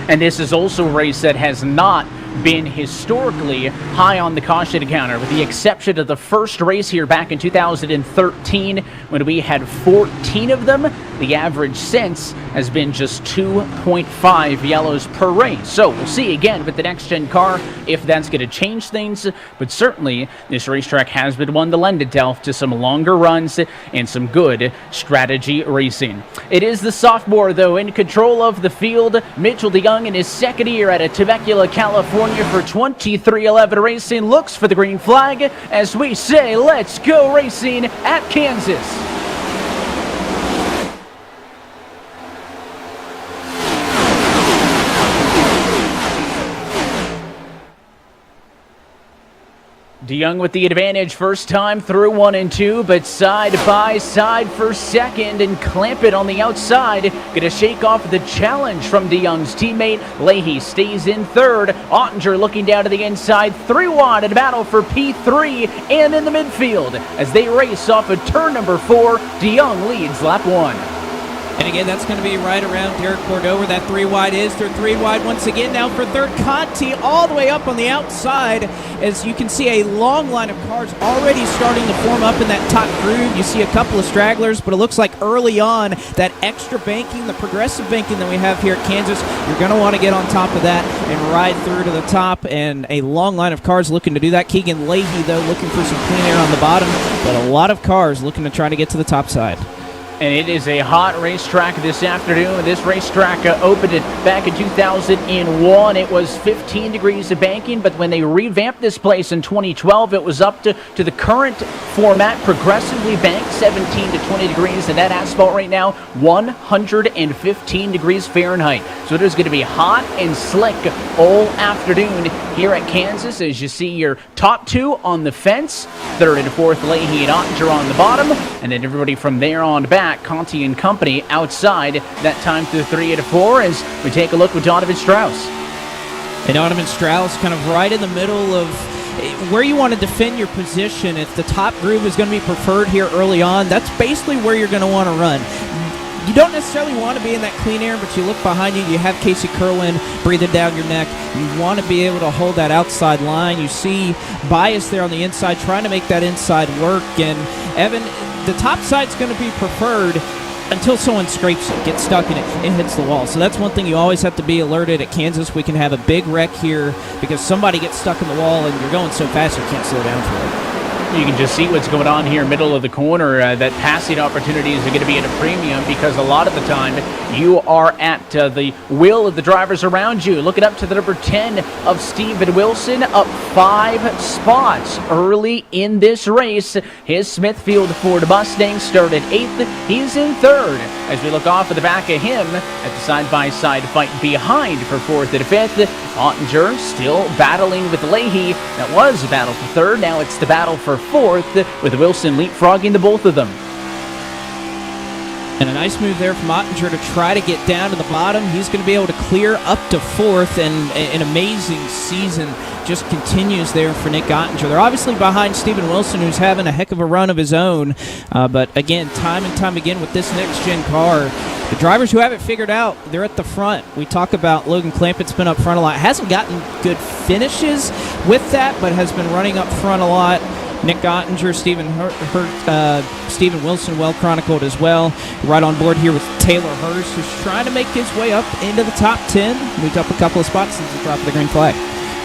And this is also a race that has not been historically high on the caution counter, with the exception of the first race here back in 2013 when we had 14 of them. The average since has been just 2.5 yellows per race. So we'll see again with the next-gen car if that's going to change things, but certainly this racetrack has been one to lend itself to some longer runs and some good strategy racing. It is the sophomore, though, in control of the field, Mitchell DeYoung, in his second year at Temecula, California for 2311 Racing, looks for the green flag as we say, let's go racing at Kansas. DeYoung with the advantage first time through 1 and 2, but side by side for second, and Clampett on the outside. Gonna shake off the challenge from DeYoung's teammate. Leahy stays in third. Ottinger looking down to the inside, 3 wide in battle for P3 and in the midfield. As they race off of turn number 4, DeYoung leads lap 1. And again, that's going to be right around Derek Cordova. That 3 wide is. They're 3 wide once again now for third. Conti all the way up on the outside. As you can see, a long line of cars already starting to form up in that top groove. You see a couple of stragglers, but it looks like early on, that extra banking, the progressive banking that we have here at Kansas, you're going to want to get on top of that and ride through to the top. And a long line of cars looking to do that. Keegan Leahy, though, looking for some clean air on the bottom, but a lot of cars looking to try to get to the top side. And it is a hot racetrack this afternoon. This racetrack opened it back in 2001. It was 15 degrees of banking, but when they revamped this place in 2012, it was up to the current format, progressively banked, 17 to 20 degrees, and that asphalt right now, 115 degrees Fahrenheit. So it is going to be hot and slick all afternoon here at Kansas, as you see your top 2 on the fence, third and fourth Leahy and Ottinger on the bottom, and then everybody from there on back, Conti and company outside that time through 3 and 4, as we take a look with Donovan Strauss. And Donovan Strauss kind of right in the middle of where you want to defend your position. If the top groove is going to be preferred here early on, that's basically where you're going to want to run. You don't necessarily want to be in that clean air, but you look behind you, you have Casey Kerwin breathing down your neck. You want to be able to hold that outside line. You see Bias there on the inside trying to make that inside work. And Evan, the top side's going to be preferred until someone scrapes it, gets stuck in it, and hits the wall. So that's one thing you always have to be alerted at Kansas. We can have a big wreck here because somebody gets stuck in the wall and you're going so fast you can't slow down for it. You can just see what's going on here, middle of the corner. That passing opportunities are going to be at a premium because a lot of the time you are at the will of the drivers around you. Looking up to the number 10 of Steven Wilson, up 5 spots early in this race. His Smithfield Ford Mustang started 8th. He's in 3rd. As we look off of the back of him at the side-by-side fight behind for 4th and 5th. Ottinger still battling with Leahy. That was a battle for 3rd. Now it's the battle for 4th, with Wilson leapfrogging the both of them. And a nice move there from Ottinger to try to get down to the bottom. He's going to be able to clear up to 4th, and an amazing season just continues there for Nick Ottinger. They're obviously behind Steven Wilson, who's having a heck of a run of his own. But again, time and time again with this next-gen car, the drivers who have it figured out, they're at the front. We talk about Logan Clampett's been up front a lot. Hasn't gotten good finishes with that, but has been running up front a lot. Nick Ottinger, Steven Wilson, well chronicled as well. Right on board here with Taylor Hurst, who's trying to make his way up into the top 10. Moved up a couple of spots since the drop of the green flag.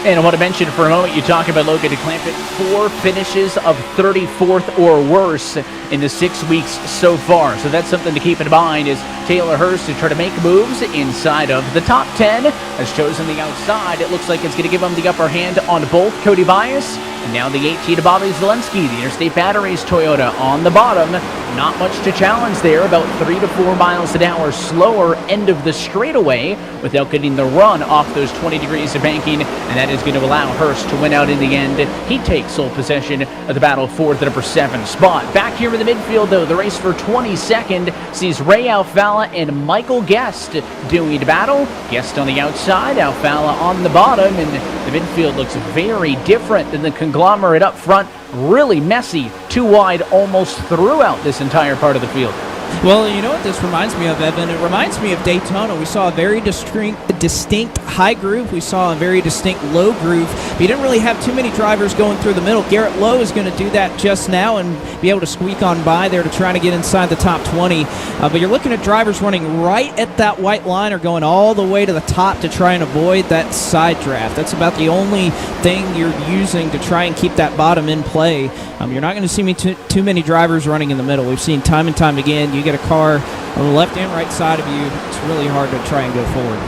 And I want to mention for a moment, you talk about Logan Clampett, 4 finishes of 34th or worse in the 6 weeks so far. So that's something to keep in mind, is Taylor Hurst to try to make moves inside of the top 10. Has chosen the outside. It looks like it's going to give him the upper hand on both Cody Bias and now the 18 to Bobby Zelensky, the Interstate Batteries Toyota on the bottom. Not much to challenge there, about 3 to 4 miles an hour slower end of the straightaway without getting the run off those 20 degrees of banking, and that is going to allow Hurst to win out in the end. He takes sole possession of the battle for the number 7 spot. Back here in the midfield, though, the race for 22nd sees Ray Alfala and Michael Guest doing battle. Guest on the outside, Alfala on the bottom, and the midfield looks very different than the conglomerate up front. Really messy, too wide almost throughout this entire part of the field. Well, you know what this reminds me of, Evan? It reminds me of Daytona. We saw a very distinct high groove. We saw a very distinct low groove. But you didn't really have too many drivers going through the middle. Garrett Lowe is going to do that just now and be able to squeak on by there to try to get inside the top 20. But you're looking at drivers running right at that white line or going all the way to the top to try and avoid that side draft. That's about the only thing you're using to try and keep that bottom in play. You're not going to see too many drivers running in the middle. We've seen time and time again, you get a car on the left and right side of you, it's really hard to try and go forward.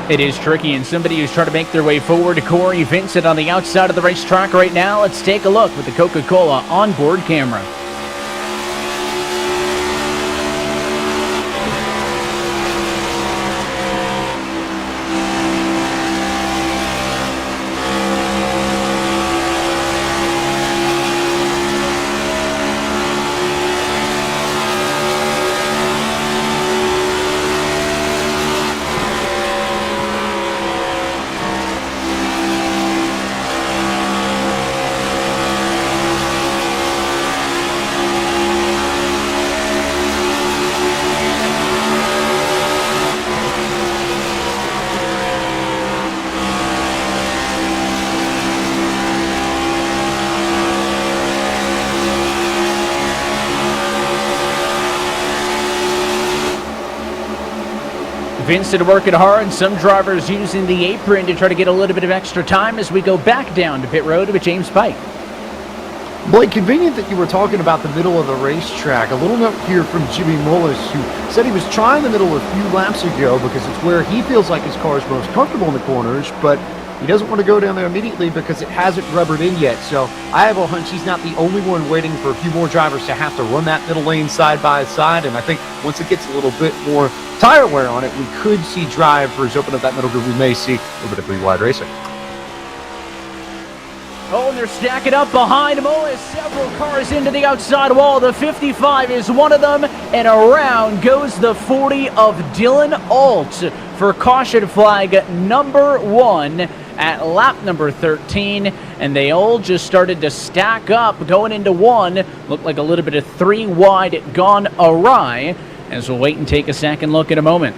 It is tricky, and somebody who's trying to make their way forward, Corey Vincent on the outside of the racetrack right now. Let's take a look with the Coca-Cola onboard camera. Vincent working hard. Some drivers using the apron to try to get a little bit of extra time as we go back down to pit road with James Pike. Blake, convenient that you were talking about the middle of the racetrack. A little note here from Jimmy Mullis, who said he was trying the middle a few laps ago because it's where he feels like his car is most comfortable in the corners, but he doesn't want to go down there immediately because it hasn't rubbered in yet. So I have a hunch he's not the only one waiting for a few more drivers to have to run that middle lane side by side. And I think once it gets a little bit more tire wear on it, we could see drivers open up that middle group. We may see a little bit of blue wide racing. Oh, and they're stacking up behind Mullis. Several cars into the outside wall. The 55 is one of them, and around goes the 40 of Dylan Alt for caution flag number 1 at lap number 13, and they all just started to stack up going into 1. Looked like a little bit of 3 wide gone awry, as we'll wait and take a second look in a moment.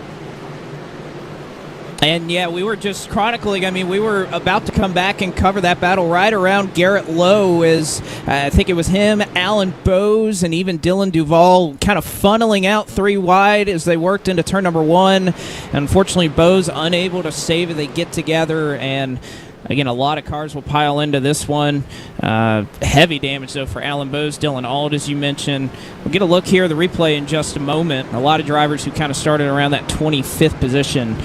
And yeah, we were just chronicling. I mean, we were about to come back and cover that battle right around Garrett Lowe as I think it was him, Alan Bowes, and even Dylan Duvall kind of funneling out 3 wide as they worked into turn number 1. And unfortunately, Bowes unable to save it. They get together, and again, a lot of cars will pile into this one. Heavy damage, though, for Alan Bowes. Dylan Auld, as you mentioned. We'll get a look here at the replay in just a moment. A lot of drivers who kind of started around that 25th position.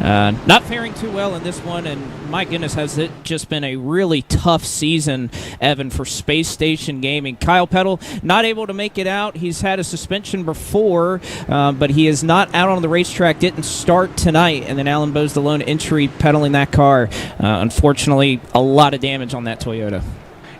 Not faring too well in this one, and my goodness, has it just been a really tough season, Evan, for Space Station Gaming. Kyle Peddle not able to make it out. He's had a suspension before, but he is not out on the racetrack, didn't start tonight, and then Alan Bowes, the lone entry, pedaling that car. Unfortunately, a lot of damage on that Toyota.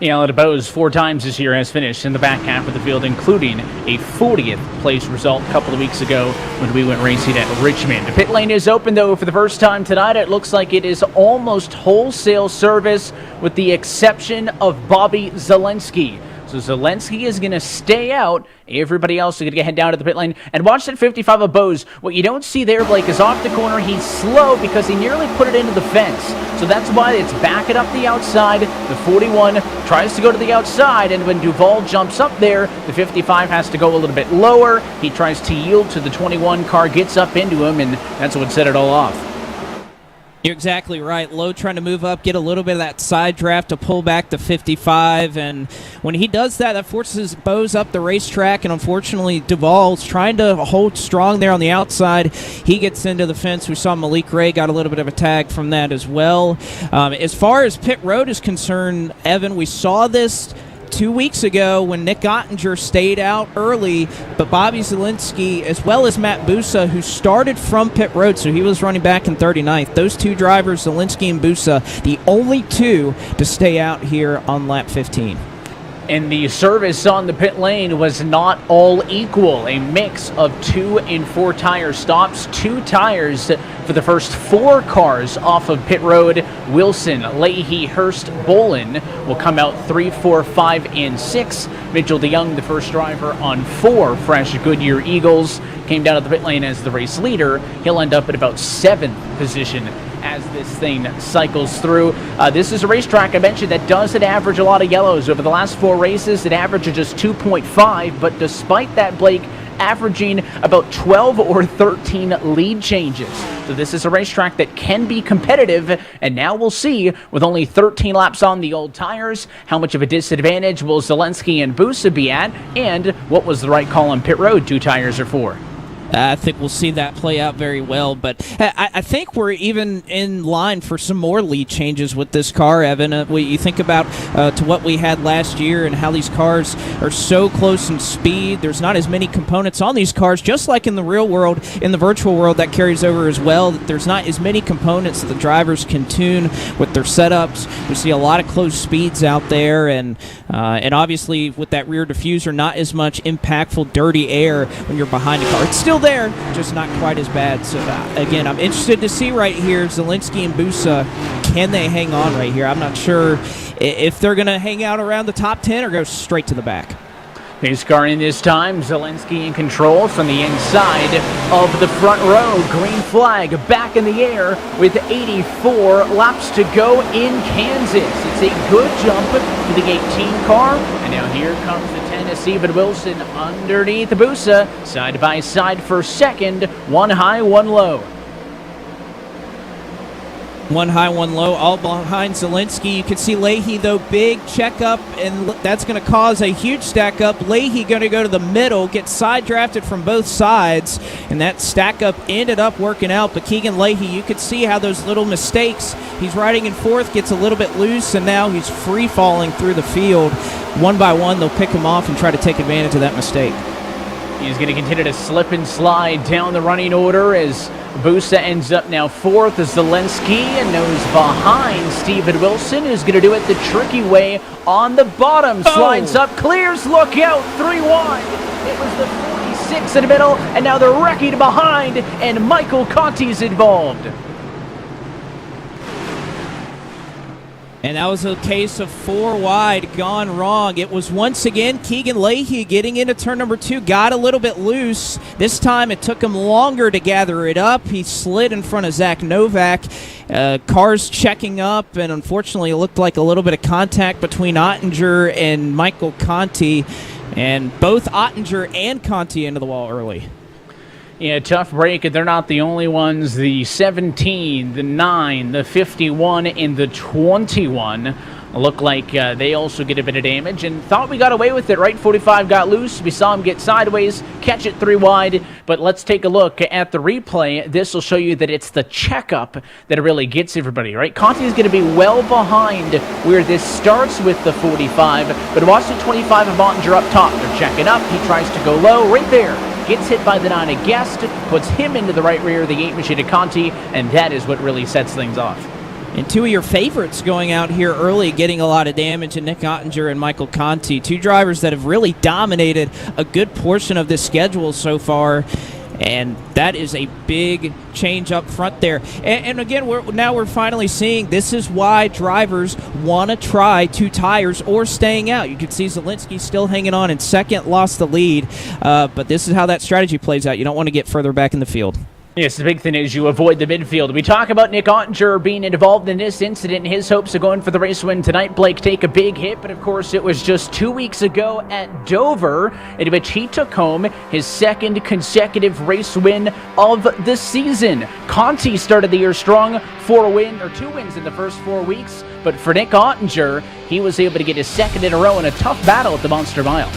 Alan Bowes 4 times this year has finished in the back half of the field, including a 40th place result a couple of weeks ago when we went racing at Richmond. The pit lane is open, though, for the first time tonight. It looks like it is almost wholesale service with the exception of Bobby Zelensky. So Zelensky is going to stay out. Everybody else is going to head down to the pit lane. And watch that 55 of Bowes. What you don't see there, Blake, is off the corner. He's slow because he nearly put it into the fence. So that's why it's backing up the outside. The 41 tries to go to the outside, and when Duvall jumps up there, the 55 has to go a little bit lower. He tries to yield to the 21 car, gets up into him, and that's what set it all off. You're exactly right. Lowe trying to move up, get a little bit of that side draft to pull back the 55, and when he does that, that forces Bowes up the racetrack, and unfortunately Duvall's trying to hold strong there on the outside. He gets into the fence. We saw Malik Ray got a little bit of a tag from that as well. As far as pit road is concerned, Evan, we saw this 2 weeks ago when Nick Ottinger stayed out early, but Bobby Zelensky as well as Matt Busa, who started from pit road, so he was running back in 39th. Those 2 drivers, Zelensky and Busa, the only 2 to stay out here on lap 15. And the service on the pit lane was not all equal. A mix of 2 and 4 tire stops. 2 tires for the first 4 cars off of pit road. Wilson, Leahy, Hurst, Bolin will come out 3, 4, 5, and 6. Mitchell DeYoung, the first driver on 4 fresh Goodyear Eagles, came down to the pit lane as the race leader. He'll end up at about 7th position as this thing cycles through. This is a racetrack I mentioned that doesn't average a lot of yellows. Over the last 4 races, it averages just 2.5, but despite that, Blake, averaging about 12 or 13 lead changes. So this is a racetrack that can be competitive, and now we'll see, with only 13 laps on the old tires, how much of a disadvantage will Zelensky and Busa be at, and what was the right call on pit road, 2 tires or 4. I think we'll see that play out very well, but I think we're even in line for some more lead changes with this car, Evan. You think about to what we had last year and how these cars are so close in speed. There's not as many components on these cars, just like in the real world. In the virtual world, that carries over as well. There's not as many components that the drivers can tune with their setups. We see a lot of close speeds out there, and obviously with that rear diffuser, not as much impactful dirty air when you're behind a car. It's still there, just not quite as bad. So again, I'm interested to see right here, Zelensky and Busa, can they hang on right here? I'm not sure if they're going to hang out around the top 10 or go straight to the back. Pace car in this time, Zelensky in control from the inside of the front row. Green flag back in the air with 84 laps to go in Kansas. It's a good jump to the 18 car, and now here comes the 10, Stephen Wilson underneath Busa, side by side for second, 1 high, 1 low. One high, one low, all behind Zelensky. You can see Leahy, though, big checkup, and that's going to cause a huge stack up. Leahy going to go to the middle, get side drafted from both sides, and that stack up ended up working out. But Keegan Leahy, you could see how those little mistakes, he's riding in fourth, gets a little bit loose, and now he's free falling through the field. One by one, they'll pick him off and try to take advantage of that mistake. He's going to continue to slip and slide down the running order as Busa ends up now fourth. Zelensky knows behind Steven Wilson, who's going to do it the tricky way on the bottom. Slides up, clears, look out, 3 wide. It was the 46 in the middle, and now they're wrecking behind, and Michael Conti's involved. And that was a case of 4 wide gone wrong. It was once again Keegan Leahy getting into turn number 2, got a little bit loose. This time it took him longer to gather it up. He slid in front of Zach Novak. Cars checking up, and unfortunately it looked like a little bit of contact between Ottinger and Michael Conti. And both Ottinger and Conti into the wall early. Yeah, tough break, and they're not the only ones. The 17, the 9, the 51, and the 21 look like they also get a bit of damage, and thought we got away with it, right? 45 got loose. We saw him get sideways, catch it 3 wide, but let's take a look at the replay. This will show you that it's the checkup that really gets everybody, right? Conti is going to be well behind where this starts with the 45, but watch the 25 of Ottinger up top. They're checking up. He tries to go low right there. Gets hit by the 9 of Guest, puts him into the right rear of the 8 machine of Conti, and that is what really sets things off. And 2 of your favorites going out here early, getting a lot of damage, and Nick Ottinger and Michael Conti, 2 drivers that have really dominated a good portion of this schedule so far. And that is a big change up front there. And again, we're finally seeing this is why drivers want to try 2 tires or staying out. You can see Zelensky still hanging on in second, lost the lead. But this is how that strategy plays out. You don't want to get further back in the field. Yes, the big thing is you avoid the midfield. We talk about Nick Ottinger being involved in this incident, his hopes of going for the race win tonight. Blake take a big hit, but of course it was just 2 weeks ago at Dover in which he took home his 2nd consecutive race win of the season. Conti started the year strong, 2 wins in the first 4 weeks, but for Nick Ottinger, he was able to get his 2nd in a row in a tough battle at the Monster Mile.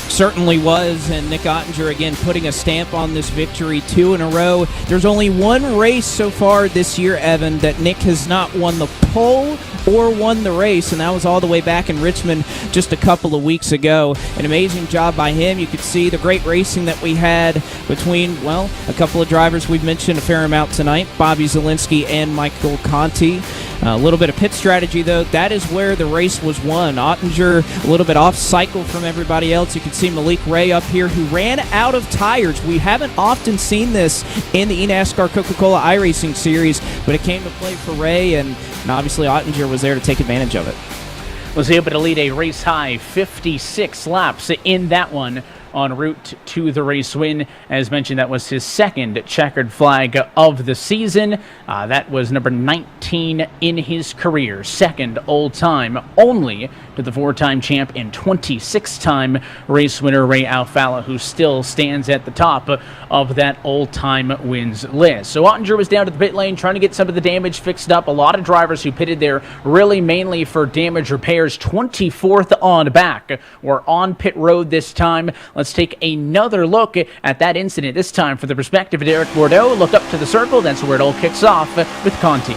Certainly was, and Nick Ottinger again putting a stamp on this victory, 2 in a row. There's only 1 race so far this year, Evan, that Nick has not won the pole or won the race, and that was all the way back in Richmond just a couple of weeks ago. An amazing job by him. You could see the great racing that we had between, well, a couple of drivers we've mentioned a fair amount tonight, Bobby Zelensky and Michael Conti. A little bit of pit strategy, though. That is where the race was won. Ottinger a little bit off cycle from everybody else. You can see Malik Ray up here who ran out of tires. We haven't often seen this in the eNASCAR Coca-Cola iRacing series, but it came to play for Ray, and obviously Ottinger was there to take advantage of it. Was able to lead a race high 56 laps in that one en route to the race win. As mentioned, that was his 2nd checkered flag of the season. That was number 19 in his career, 2nd all-time, only to the 4-time champ and 26-time race winner Ray Alfalla, who still stands at the top of that all-time wins list. So Ottinger was down to the pit lane trying to get some of the damage fixed up. A lot of drivers who pitted there really mainly for damage repairs. 24th on back. We're on pit road this time. Let's take another look at that incident, this time for the perspective of Derek Bordeaux. Look up to the circle. That's where it all kicks off with Conti.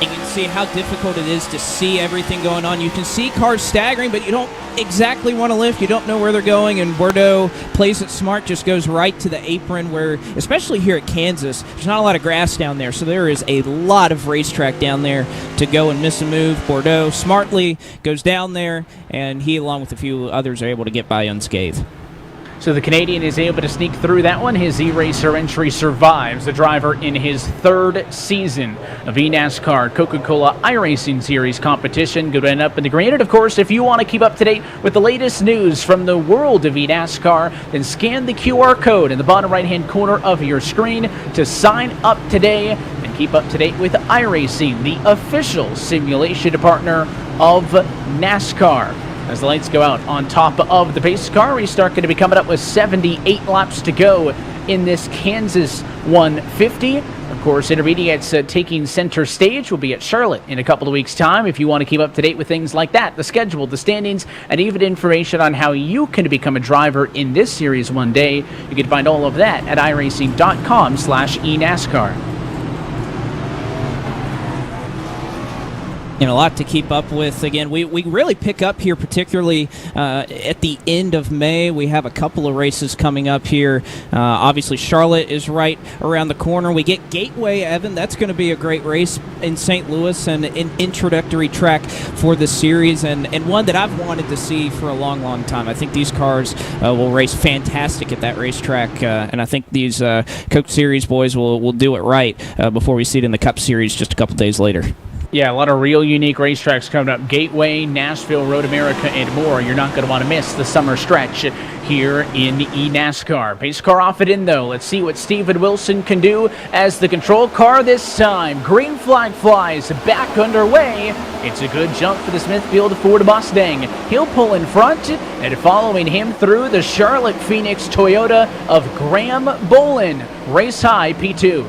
You can see how difficult it is to see everything going on. You can see cars staggering, but you don't exactly want to lift. You don't know where they're going, and Bordeaux plays it smart, just goes right to the apron where, especially here at Kansas, there's not a lot of grass down there, so there is a lot of racetrack down there to go and miss a move. Bordeaux smartly goes down there, and he, along with a few others, are able to get by unscathed. So the Canadian is able to sneak through that one. His E-Racer entry survives. The driver in his 3rd season of eNASCAR Coca-Cola iRacing Series competition. Good to end up in the green. And of course, if you want to keep up to date with the latest news from the world of eNASCAR, then scan the QR code in the bottom right-hand corner of your screen to sign up today and keep up to date with iRacing, the official simulation partner of NASCAR. As the lights go out on top of the pace car, restart going to be coming up with 78 laps to go in this Kansas 150. Of course, intermediates taking center stage will be at Charlotte in a couple of weeks' time. If you want to keep up to date with things like that, the schedule, the standings, and even information on how you can become a driver in this series one day, you can find all of that at iRacing.com/eNASCAR. A lot to keep up with. Again, we really pick up here, particularly at the end of May. We have a couple of races coming up here. Obviously, Charlotte is right around the corner. We get Gateway, Evan. That's going to be a great race in St. Louis and an introductory track for the series, and one that I've wanted to see for a long, long time. I think these cars will race fantastic at that racetrack, and I think these Coke Series boys will do it right before we see it in the Cup Series just a couple days later. Yeah, a lot of real unique racetracks coming up. Gateway, Nashville, Road America, and more. You're not going to want to miss the summer stretch here in eNASCAR. Pace car off it in, though. Let's see what Steven Wilson can do as the control car this time. Green flag flies back underway. It's a good jump for the Smithfield Ford Mustang. He'll pull in front, and following him through the Charlotte Phoenix Toyota of Graham Bolin. Race high P2.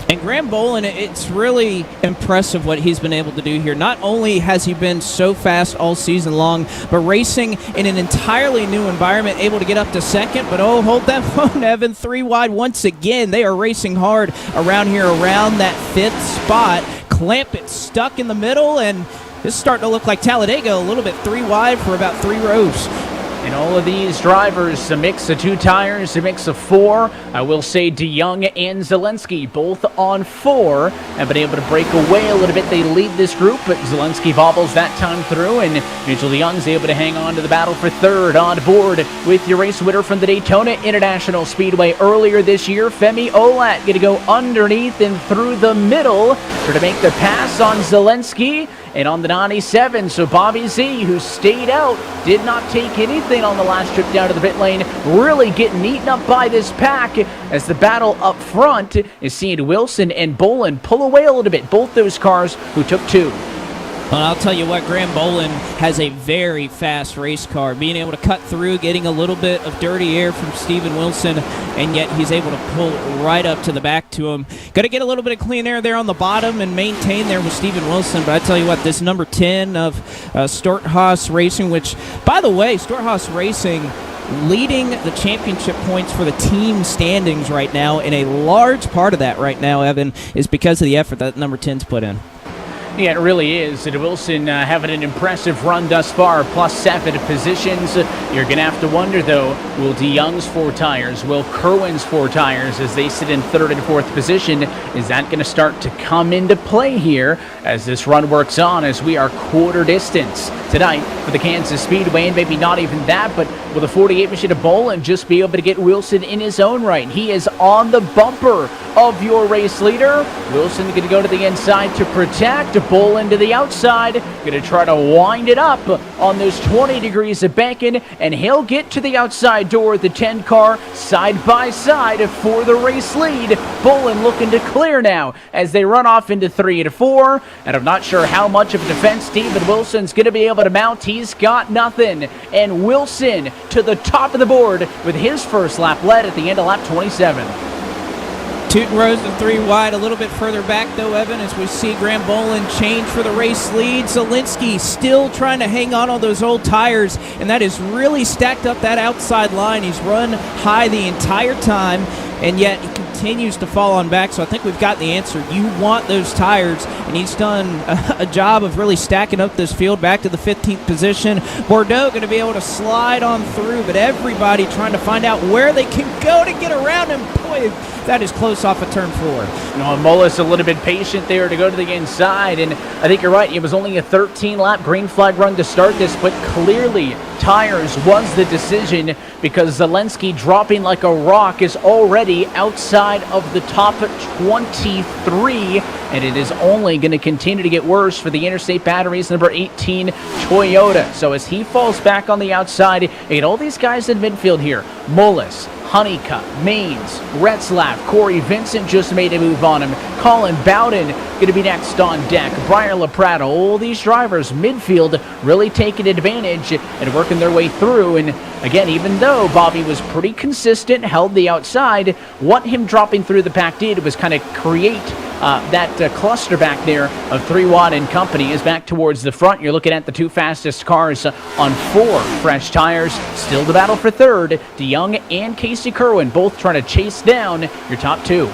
And Graham Bolin, it's really impressive what he's been able to do here. Not only has he been so fast all season long, but racing in an entirely new environment, able to get up to second. But oh, hold that phone, Evan. 3 wide once again. They are racing hard around here, around that 5th spot. Clamp it stuck in the middle, and this is starting to look like Talladega, a little bit 3 wide for about 3 rows. And all of these drivers, a mix of 2 tires, a mix of 4. I will say DeYoung and Zelensky, both on 4, have been able to break away a little bit. They lead this group, but Zelensky bobbles that time through, and Mitchell DeYoung's able to hang on to the battle for 3rd on board with your race winner from the Daytona International Speedway earlier this year, Femi Olat, going to go underneath and through the middle to make the pass on Zelensky. And on the 97, so Bobby Z, who stayed out, did not take anything on the last trip down to the pit lane, really getting eaten up by this pack as the battle up front is seeing Wilson and Bolin pull away a little bit. Both those cars who took 2. Well, I'll tell you what, Graham Bolin has a very fast race car, being able to cut through, getting a little bit of dirty air from Steven Wilson, and yet he's able to pull right up to the back to him. Got to get a little bit of clean air there on the bottom and maintain there with Steven Wilson, but I tell you what, this number 10 of Storthaus Racing, which, by the way, Storthaus Racing leading the championship points for the team standings right now, and a large part of that right now, Evan, is because of the effort that number 10's put in. Yeah, it really is. And Wilson having an impressive run thus far, +7 positions. You're going to have to wonder, though, will DeYoung's 4 tires, will Kerwin's 4 tires, as they sit in 3rd and 4th position, is that going to start to come into play here as this run works on, as we are quarter distance tonight for the Kansas Speedway, and maybe not even that, but will the 48 machine of Bolin just be able to get Wilson in his own right? He is on the bumper of your race leader. Wilson going to go to the inside to protect. Bolin to the outside, going to try to wind it up on those 20 degrees of banking, and he'll get to the outside door of the 10 car side by side for the race lead. Bolin looking to clear now as they run off into 3 and 4, and I'm not sure how much of a defense Steven Wilson's going to be able to mount. He's got nothing, and Wilson to the top of the board with his first lap led at the end of lap 27. Tootin' Rose and 3 wide, a little bit further back though, Evan, as we see Graham Bolin change for the race lead. Zelensky still trying to hang on those old tires, and that has really stacked up that outside line. He's run high the entire time, and yet he continues to fall on back, so I think we've got the answer. You want those tires, and he's done a job of really stacking up this field back to the 15th position. Bordeaux going to be able to slide on through, but everybody trying to find out where they can go to get around him. Boy, that is close off of turn 4. Mullis a little bit patient there to go to the inside, and I think you're right. It was only a 13-lap green flag run to start this, but clearly tires was the decision, because Zelensky dropping like a rock is already outside of the top 23, and it is only going to continue to get worse for the Interstate Batteries number 18 Toyota. So as he falls back on the outside, you get all these guys in midfield here. Mullis, Honeycutt, Maines, Retzlaff, Corey Vincent just made a move on him. Colin Bowden going to be next on deck. Briar LaPrada, all these drivers, midfield, really taking advantage and working their way through. And again, even though Bobby was pretty consistent, held the outside, what him dropping through the pack did was kind of create that cluster back there of 3-Watt and company is back towards the front. You're looking at the two fastest cars on 4 fresh tires. Still the battle for third. DeYoung and Casey Kerwin both trying to chase down your top 2.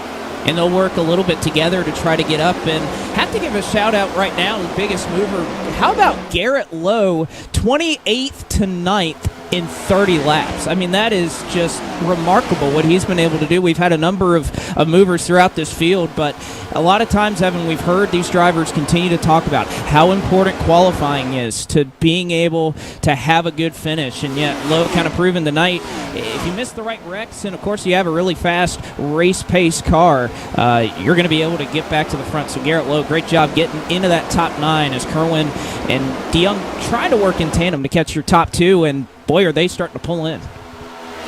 And they'll work a little bit together to try to get up. And have to give a shout out right now to the biggest mover. How about Garrett Lowe, 28th to 9th in 30 laps? I mean, that is just remarkable what he's been able to do. We've had a number of movers throughout this field, but a lot of times, Evan, we've heard these drivers continue to talk about how important qualifying is to being able to have a good finish, and yet Lowe kind of proven tonight, if you miss the right wrecks, and of course you have a really fast race pace car, you're going to be able to get back to the front. So Garrett Lowe, great job getting into that top 9 as Kerwin and DeYoung try to work in tandem to catch your top 2, and boy, are they starting to pull in.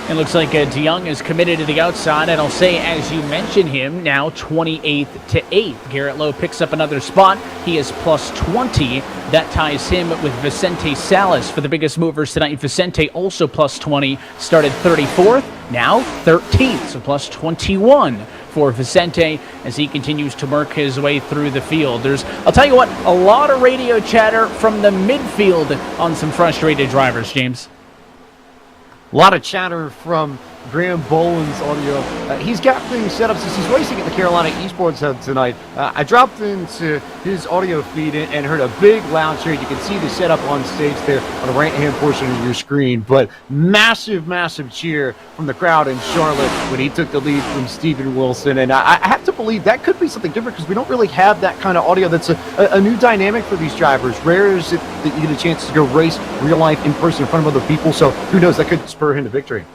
It looks like DeYoung is committed to the outside, and I'll say, as you mentioned him, now 28th to 8th. Garrett Lowe picks up another spot. He is plus 20. That ties him with Vicente Salas for the biggest movers tonight. Vicente also plus 20, started 34th, now 13th, so plus 21 for Vicente as he continues to work his way through the field. I'll tell you what, a lot of radio chatter from the midfield on some frustrated drivers, James. A lot of chatter from Graham Boland's audio. He's got things set up since he's racing at the Carolina Esports Hub tonight. I dropped into his audio feed and heard a big loud cheer. You can see the setup on stage there on the right-hand portion of your screen, but massive, massive cheer from the crowd in Charlotte when he took the lead from Stephen Wilson. And I have to believe that could be something different because we don't really have that kind of audio. That's a new dynamic for these drivers. Rare is it that you get a chance to go race real life in person in front of other people. So who knows, that could spur him to victory.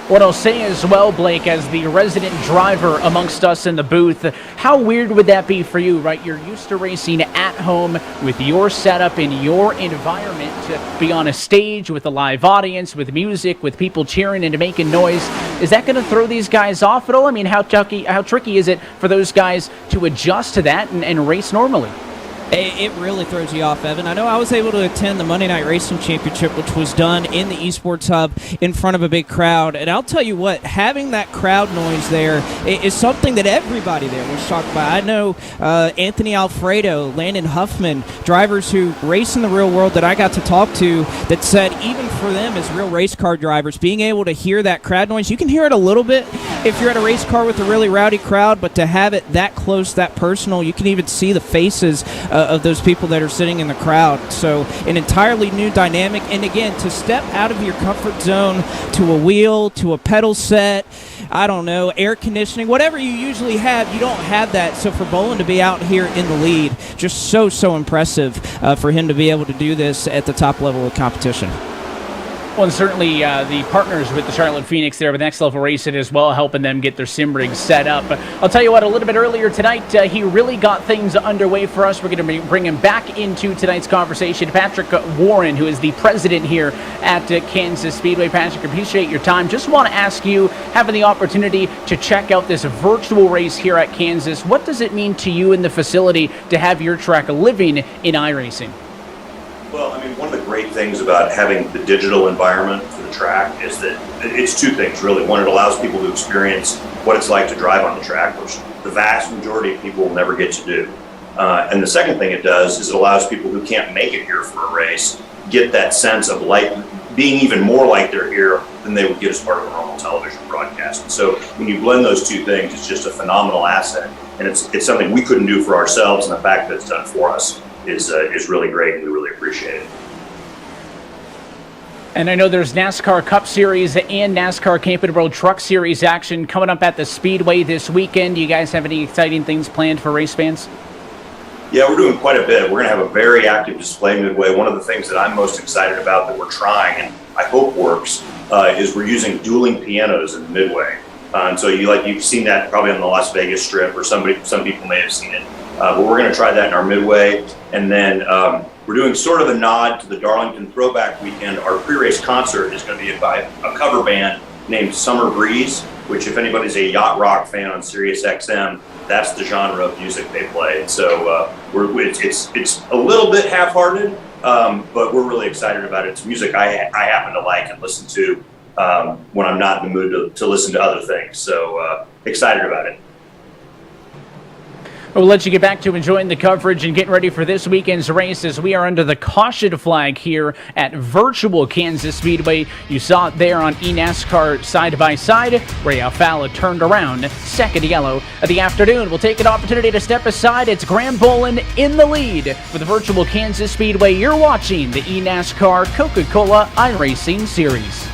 What I'll say as well, Blake, as the resident driver amongst us in the booth, how weird would that be for you, right? You're used to racing at home with your setup in your environment to be on a stage with a live audience, with music, with people cheering and making noise. Is that going to throw these guys off at all? I mean, how tricky is it for those guys to adjust to that and race normally? It really throws you off, Evan. I know I was able to attend the Monday Night Racing Championship, which was done in the Esports Hub in front of a big crowd. And I'll tell you what, having that crowd noise there is something that everybody there was shocked by. I know Anthony Alfredo, Landon Huffman, drivers who race in the real world that I got to talk to, that said even for them as real race car drivers, being able to hear that crowd noise, you can hear it a little bit if you're at a race car with a really rowdy crowd, but to have it that close, that personal, you can even see the faces of those people that are sitting in the crowd. So an entirely new dynamic, and again, to step out of your comfort zone to a wheel, to a pedal set, I don't know, air conditioning, whatever you usually have, you don't have that. So for Boland to be out here in the lead, just so impressive for him to be able to do this at the top level of competition. Well, and certainly the partners with the Charlotte Phoenix there with Next Level Racing as well, helping them get their sim rigs set up. I'll tell you what, a little bit earlier tonight, he really got things underway for us. We're going to bring him back into tonight's conversation. Patrick Warren, who is the president here at Kansas Speedway. Patrick, appreciate your time. Just want to ask you, having the opportunity to check out this virtual race here at Kansas, what does it mean to you in the facility to have your track living in iRacing? Well, I mean, one of the great things about having the digital environment for the track is that it's two things, really. One, it allows people to experience what it's like to drive on the track, which the vast majority of people will never get to do. And the second thing it does is it allows people who can't make it here for a race get that sense of being even more like they're here than they would get as part of a normal television broadcast. And so when you blend those two things, it's just a phenomenal asset. And it's something we couldn't do for ourselves, and the fact that it's done for us is really great, and we really appreciate it. And I know there's NASCAR Cup Series and NASCAR Camping World Truck Series action coming up at the Speedway this weekend. Do you guys have any exciting things planned for race fans? Yeah, we're doing quite a bit. We're going to have a very active display midway. One of the things that I'm most excited about that we're trying, and I hope works, is we're using dueling pianos in the midway. And so you've seen that probably on the Las Vegas Strip, or some people may have seen it. But we're going to try that in our midway. And then we're doing sort of a nod to the Darlington Throwback Weekend. Our pre-race concert is going to be by a cover band named Summer Breeze, which if anybody's a yacht rock fan on Sirius XM, that's the genre of music they play. So it's a little bit half-hearted, but we're really excited about it. It's music I happen to like and listen to when I'm not in the mood to listen to other things. So excited about it. We'll let you get back to enjoying the coverage and getting ready for this weekend's race as we are under the caution flag here at virtual Kansas Speedway. You saw it there on eNASCAR side-by-side. Ray Alfala turned around, second yellow of the afternoon. We'll take an opportunity to step aside. It's Graham Bolin in the lead for the virtual Kansas Speedway. You're watching the eNASCAR Coca-Cola iRacing Series.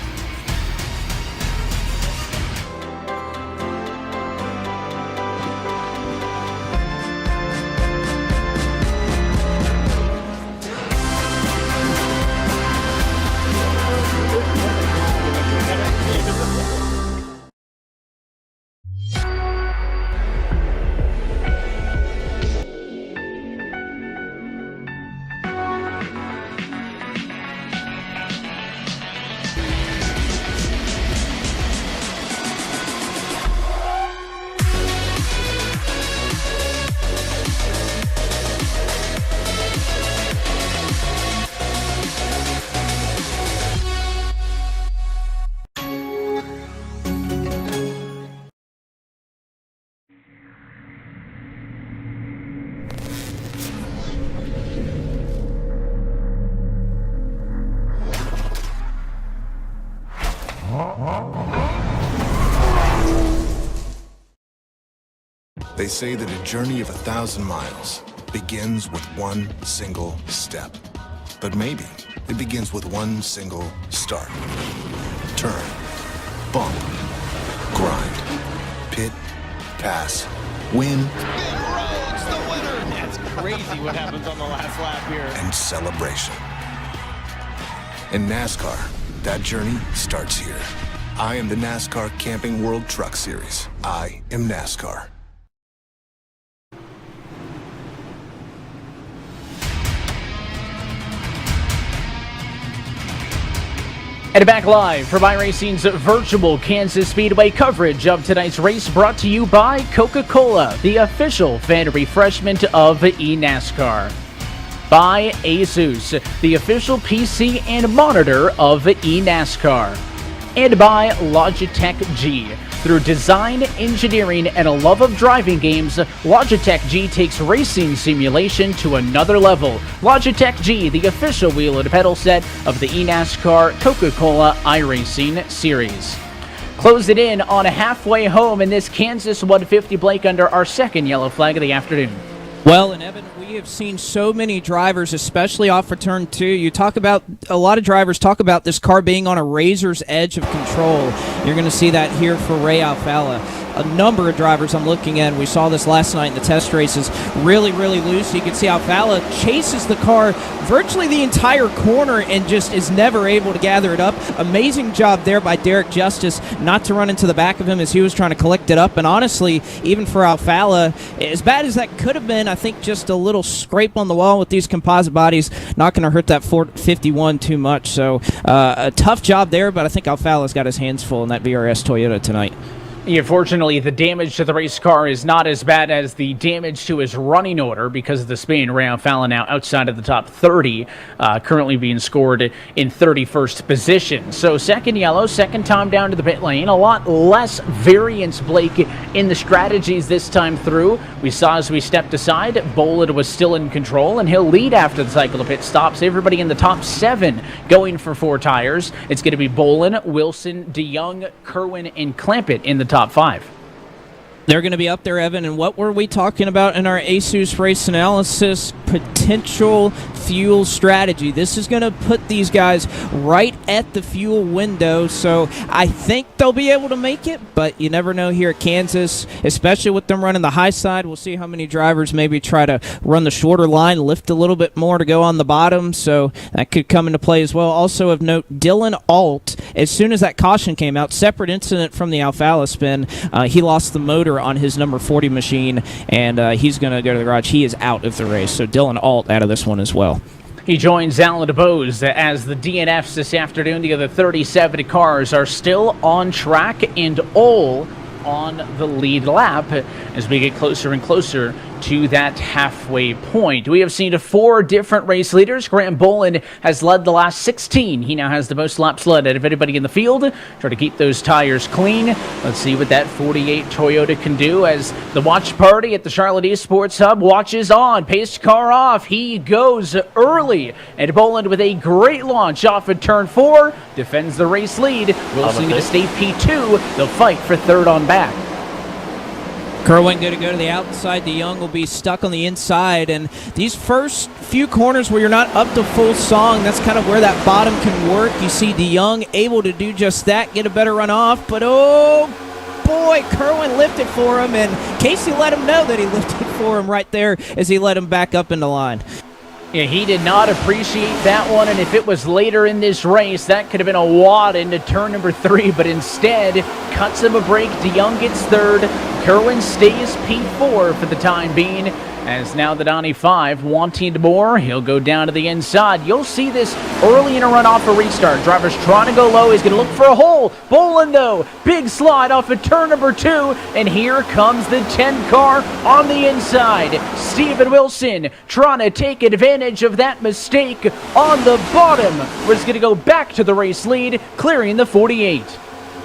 They say that a journey of 1,000 miles begins with one single step. But maybe it begins with one single start. Turn, bump, grind, pit, pass, win, That's crazy what happens on the last lap here. and celebration. In NASCAR, that journey starts here. I am the NASCAR Camping World Truck Series. I am NASCAR. And back live from iRacing's virtual Kansas Speedway coverage of tonight's race, brought to you by Coca-Cola, the official fan refreshment of eNASCAR. By Asus, the official PC and monitor of eNASCAR. And by Logitech G. Through design, engineering, and a love of driving games, Logitech G takes racing simulation to another level. Logitech G, the official wheel and pedal set of the eNASCAR Coca-Cola iRacing Series. Closed it in on a halfway home in this Kansas 150. Blake, under our second yellow flag of the afternoon. Well, and Evan, we have seen so many drivers, especially off of turn 2. You talk about, a lot of drivers talk about this car being on a razor's edge of control. You're going to see that here for Ray Alfala. A number of drivers I'm looking at, we saw this last night in the test races, really, really loose. You can see Alfala chases the car virtually the entire corner and just is never able to gather it up. Amazing job there by Derek Justice not to run into the back of him as he was trying to collect it up. And honestly, even for Alfala, as bad as that could have been, I think just a little scrape on the wall with these composite bodies not going to hurt that 451 too much. So a tough job there, but I think Alfala's got his hands full in that VRS Toyota tonight. Yeah, fortunately, the damage to the race car is not as bad as the damage to his running order because of the spin. Ray Alfala now outside of the top 30, currently being scored in 31st position. So second yellow, second time down to the pit lane. A lot less variance, Blake, in the strategies this time through. We saw as we stepped aside, Bolin was still in control, and he'll lead after the cycle of pit stops. Everybody in the top 7 going for 4 tires. It's going to be Bolin, Wilson, DeYoung, Kerwin, and Clampett in the top 5. They're going to be up there, Evan, and what were we talking about in our Asus race analysis? Potential fuel strategy. This is going to put these guys right at the fuel window, so I think they'll be able to make it, but you never know here at Kansas, especially with them running the high side. We'll see how many drivers maybe try to run the shorter line, lift a little bit more to go on the bottom, so that could come into play as well. Also of note, Dylan Alt, as soon as that caution came out, separate incident from the Alfala spin, he lost the motor on his number 40 machine, and he's going to go to the garage. He is out of the race, so Dylan Alt out of this one as well. He joins Alan DeBose as the DNFs this afternoon. The other 37 cars are still on track and all on the lead lap as we get closer and closer to that halfway point. We have seen 4 different race leaders. Graham Boland has led the last 16. He now has the most laps led out of anybody in the field. Try to keep those tires clean. Let's see what that 48 Toyota can do as the watch party at the Charlotte Esports Hub watches on. Pace car off. He goes early. And Boland with a great launch off at turn 4. Defends the race lead. Wilson to stay P2. They'll fight for third on back. Kerwin going to go to the outside. DeYoung will be stuck on the inside. And these first few corners where you're not up to full song, that's kind of where that bottom can work. You see DeYoung able to do just that, get a better run off. But, oh, boy, Kerwin lifted for him. And Casey let him know that he lifted for him right there as he let him back up in the line. Yeah, he did not appreciate that one, and if it was later in this race, that could have been a wad into turn number 3, but instead, cuts him a break. DeYoung gets third. Kerwin stays P4 for the time being, as now the 95 wanting more. He'll go down to the inside. You'll see this early in a run off a restart. Driver's trying to go low. He's going to look for a hole. Boland, though, big slide off of turn number 2, and here comes the 10 car on the inside. Steven Wilson trying to take advantage of that mistake on the bottom. Was going to go back to the race lead, clearing the 48.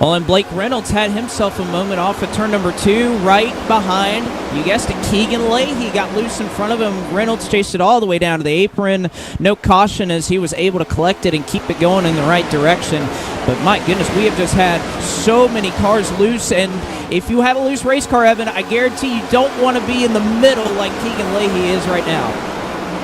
Well, and Blake Reynolds had himself a moment off at turn number 2, right behind, you guessed it, Keegan Leahy got loose in front of him. Reynolds chased it all the way down to the apron. No caution as he was able to collect it and keep it going in the right direction. But my goodness, we have just had so many cars loose, and if you have a loose race car, Evan, I guarantee you don't want to be in the middle like Keegan Leahy is right now.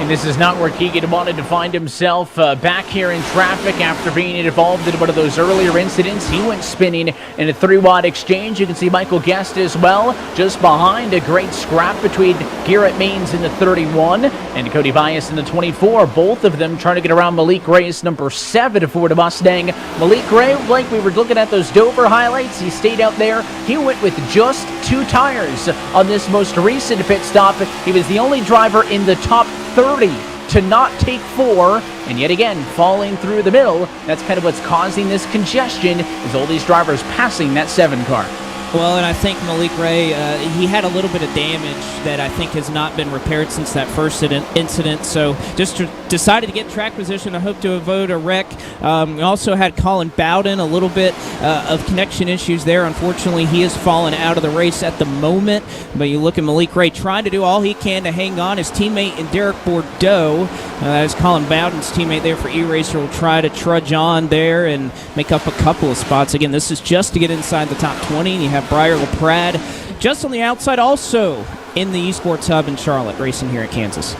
And this is not where Keegan wanted to find himself back here in traffic after being involved in one of those earlier incidents. He went spinning in a 3-wide exchange. You can see Michael Guest as well, just behind. A great scrap between Garrett Maines in the 31 and Cody Bias in the 24. Both of them trying to get around Malik Ray's number 7 Ford Mustang. Malik Ray, like we were looking at those Dover highlights, he stayed out there. He went with just 2 tires on this most recent pit stop. He was the only driver in the top 30 to not take 4, and yet again falling through the middle. That's kind of what's causing this congestion, is all these drivers passing that 7 car. Well, and I think Malik Ray, he had a little bit of damage that I think has not been repaired since that first incident, so just decided to get track position. I hope to avoid a wreck. We also had Colin Bowden, a little bit of connection issues there. Unfortunately, he has fallen out of the race at the moment, but you look at Malik Ray trying to do all he can to hang on. His teammate in Derek Bordeaux, that is Colin Bowden's teammate there for eRacer, will try to trudge on there and make up a couple of spots. Again, this is just to get inside the top 20, and you have Briar LaPrade just on the outside, also in the Esports Hub in Charlotte, racing here at Kansas.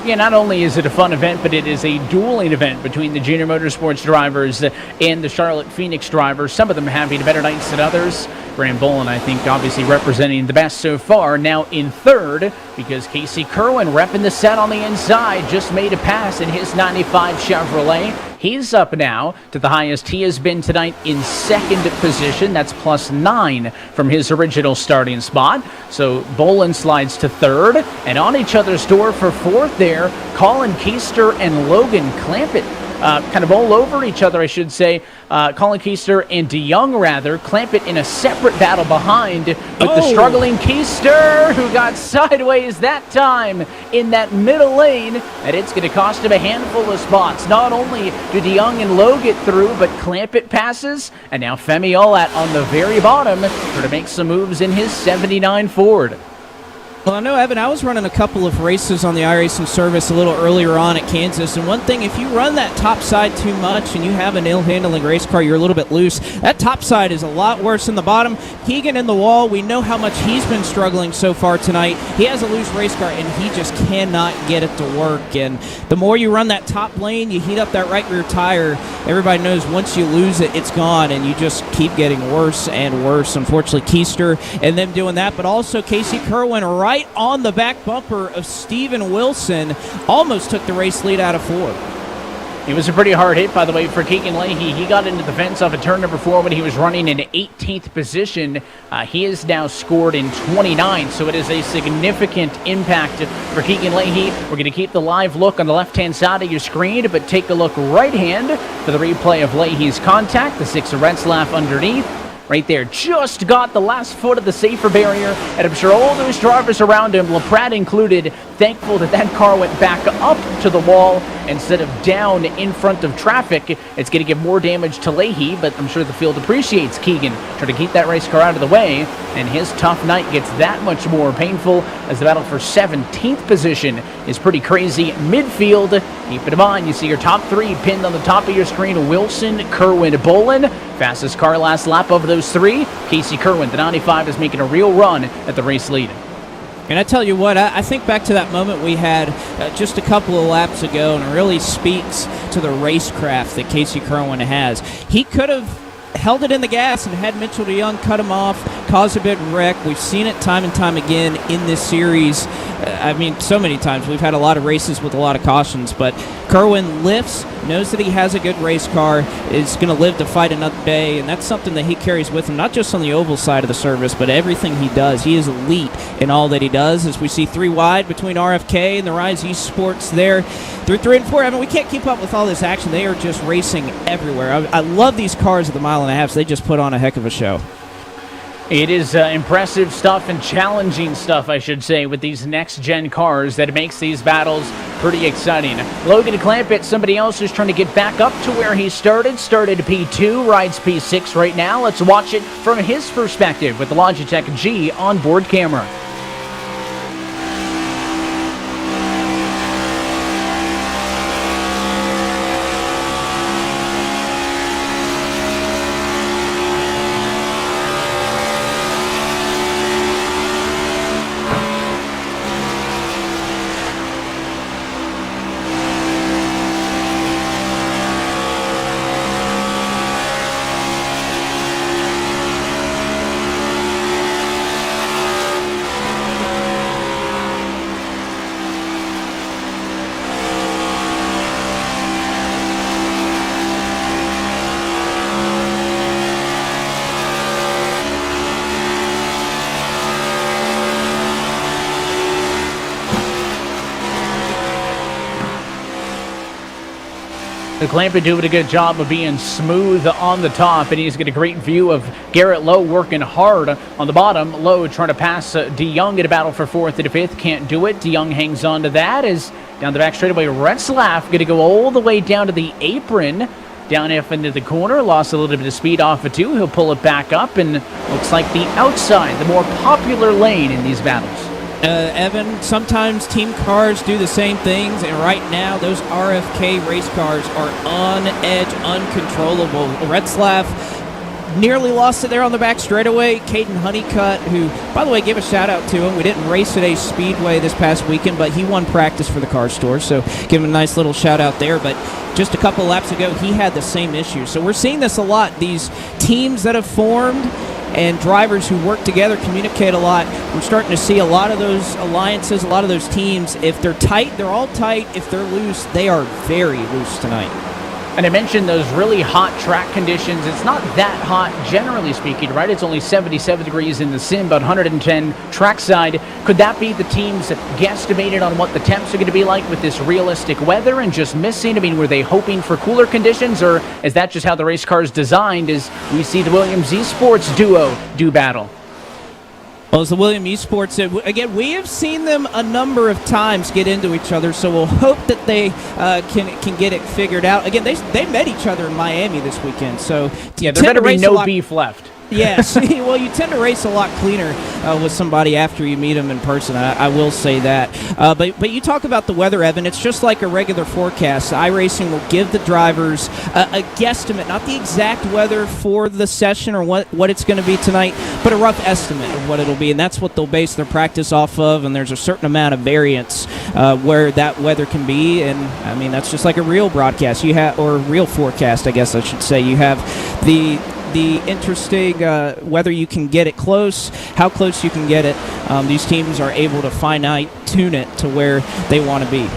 Yeah, not only is it a fun event, but it is a dueling event between the Junior Motorsports drivers and the Charlotte Phoenix drivers. Some of them having better nights than others. Graham Boland, I think, obviously representing the best so far. Now in third, because Casey Kerwin repping the set on the inside, just made a pass in his 95 Chevrolet. He's up now to the highest he has been tonight in second position. That's +9 from his original starting spot. So Boland slides to third, and on each other's door for fourth there, Colin Keister and Logan Clampett. Kind of all over each other, I should say. Colin Keister and DeYoung, rather. Clampett in a separate battle behind with the struggling Keister, who got sideways that time in that middle lane, and it's going to cost him a handful of spots. Not only do DeYoung and Lowe get through, but Clampett passes, and now Femi Olat on the very bottom to make some moves in his 79 Ford. Well, I know, Evan, I was running a couple of races on the iRacing service a little earlier on at Kansas, and one thing, if you run that top side too much and you have an ill-handling race car, you're a little bit loose. That top side is a lot worse than the bottom. Keegan in the wall, we know how much he's been struggling so far tonight. He has a loose race car, and he just cannot get it to work. And the more you run that top lane, you heat up that right rear tire, everybody knows once you lose it, it's gone, and you just keep getting worse and worse. Unfortunately, Keister and them doing that, but also Casey Kerwin right on the back bumper of Steven Wilson, almost took the race lead out of four. It was a pretty hard hit, by the way, for Keegan Leahy. He got into the fence off of turn number 4 when he was running in 18th position. He is now scored in 29, so it is a significant impact for Keegan Leahy. We're going to keep the live look on the left-hand side of your screen, but take a look right-hand for the replay of Leahy's contact. The 6 Retzlaff underneath. Right there, just got the last foot of the safer barrier, and I'm sure all those drivers around him, LaPrade included, thankful that that car went back up to the wall instead of down in front of traffic. It's going to give more damage to Leahy, but I'm sure the field appreciates Keegan trying to keep that race car out of the way, and his tough night gets that much more painful as the battle for 17th position is pretty crazy. Midfield, keep in mind, you see your top 3 pinned on the top of your screen: Wilson, Kerwin, Bolin. Fastest car last lap of those 3, Casey Kerwin, the 95, is making a real run at the race lead. And I tell you what, I think back to that moment we had just a couple of laps ago, and it really speaks to the racecraft that Casey Kerwin has. He could have held it in the gas and had Mitchell DeYoung cut him off, cause a bit of wreck. We've seen it time and time again in this series. I mean, so many times. We've had a lot of races with a lot of cautions, but Kerwin lifts, knows that he has a good race car, is going to live to fight another day, and that's something that he carries with him, not just on the oval side of the service, but everything he does. He is elite in all that he does, as we see 3 wide between RFK and the Rise Esports there. Through 3 and 4, I mean, we can't keep up with all this action. They are just racing everywhere. I love these cars at the mile and a half, so they just put on a heck of a show. It is impressive stuff and challenging stuff, I should say, with these next-gen cars that makes these battles pretty exciting. Logan Clampett, somebody else who's trying to get back up to where he started P2, rides P6 right now. Let's watch it from his perspective with the Logitech G onboard camera. Clampett doing a good job of being smooth on the top, and he's got a great view of Garrett Lowe working hard on the bottom. Lowe trying to pass DeYoung in a battle for 4th and 5th. Can't do it. DeYoung hangs on to that as down the back straightaway. Retzlaff going to go all the way down to the apron. Down F into the corner. Lost a little bit of speed off of 2. He'll pull it back up, and looks like the outside, the more popular lane in these battles. Evan, sometimes team cars do the same things, and right now those RFK race cars are on edge, uncontrollable. Retzlaff nearly lost it there on the back straightaway. Caden Honeycutt, who, by the way, give a shout-out to him. We didn't race at a Speedway this past weekend, but he won practice for the car store, so give him a nice little shout-out there. But just a couple laps ago, he had the same issue. So we're seeing this a lot. These teams that have formed and drivers who work together, communicate a lot. We're starting to see a lot of those alliances, a lot of those teams. If they're tight, they're all tight. If they're loose, they are very loose tonight. And I mentioned those really hot track conditions. It's not that hot, generally speaking, right? It's only 77 degrees in the sim, about 110 trackside. Could that be the teams guesstimated on what the temps are going to be like with this realistic weather and just missing? I mean, were they hoping for cooler conditions, or is that just how the race car is designed as we see the Williams Esports duo do battle? Well, as the Williams Esports, again, we have seen them a number of times get into each other, so we'll hope that they can get it figured out. Again, they met each other in Miami this weekend, so yeah, there better be no beef left. Yes. Well, you tend to race a lot cleaner with somebody after you meet them in person. I will say that. But you talk about the weather, Evan. It's just like a regular forecast. iRacing will give the drivers a guesstimate, not the exact weather for the session or what it's going to be tonight, but a rough estimate of what it'll be, and that's what they'll base their practice off of, and there's a certain amount of variance where that weather can be, and, I mean, that's just like a real broadcast. Or real forecast, I guess I should say. You have the interesting whether you can get it close, how close you can get it. These teams are able to finite tune it to where they want to be.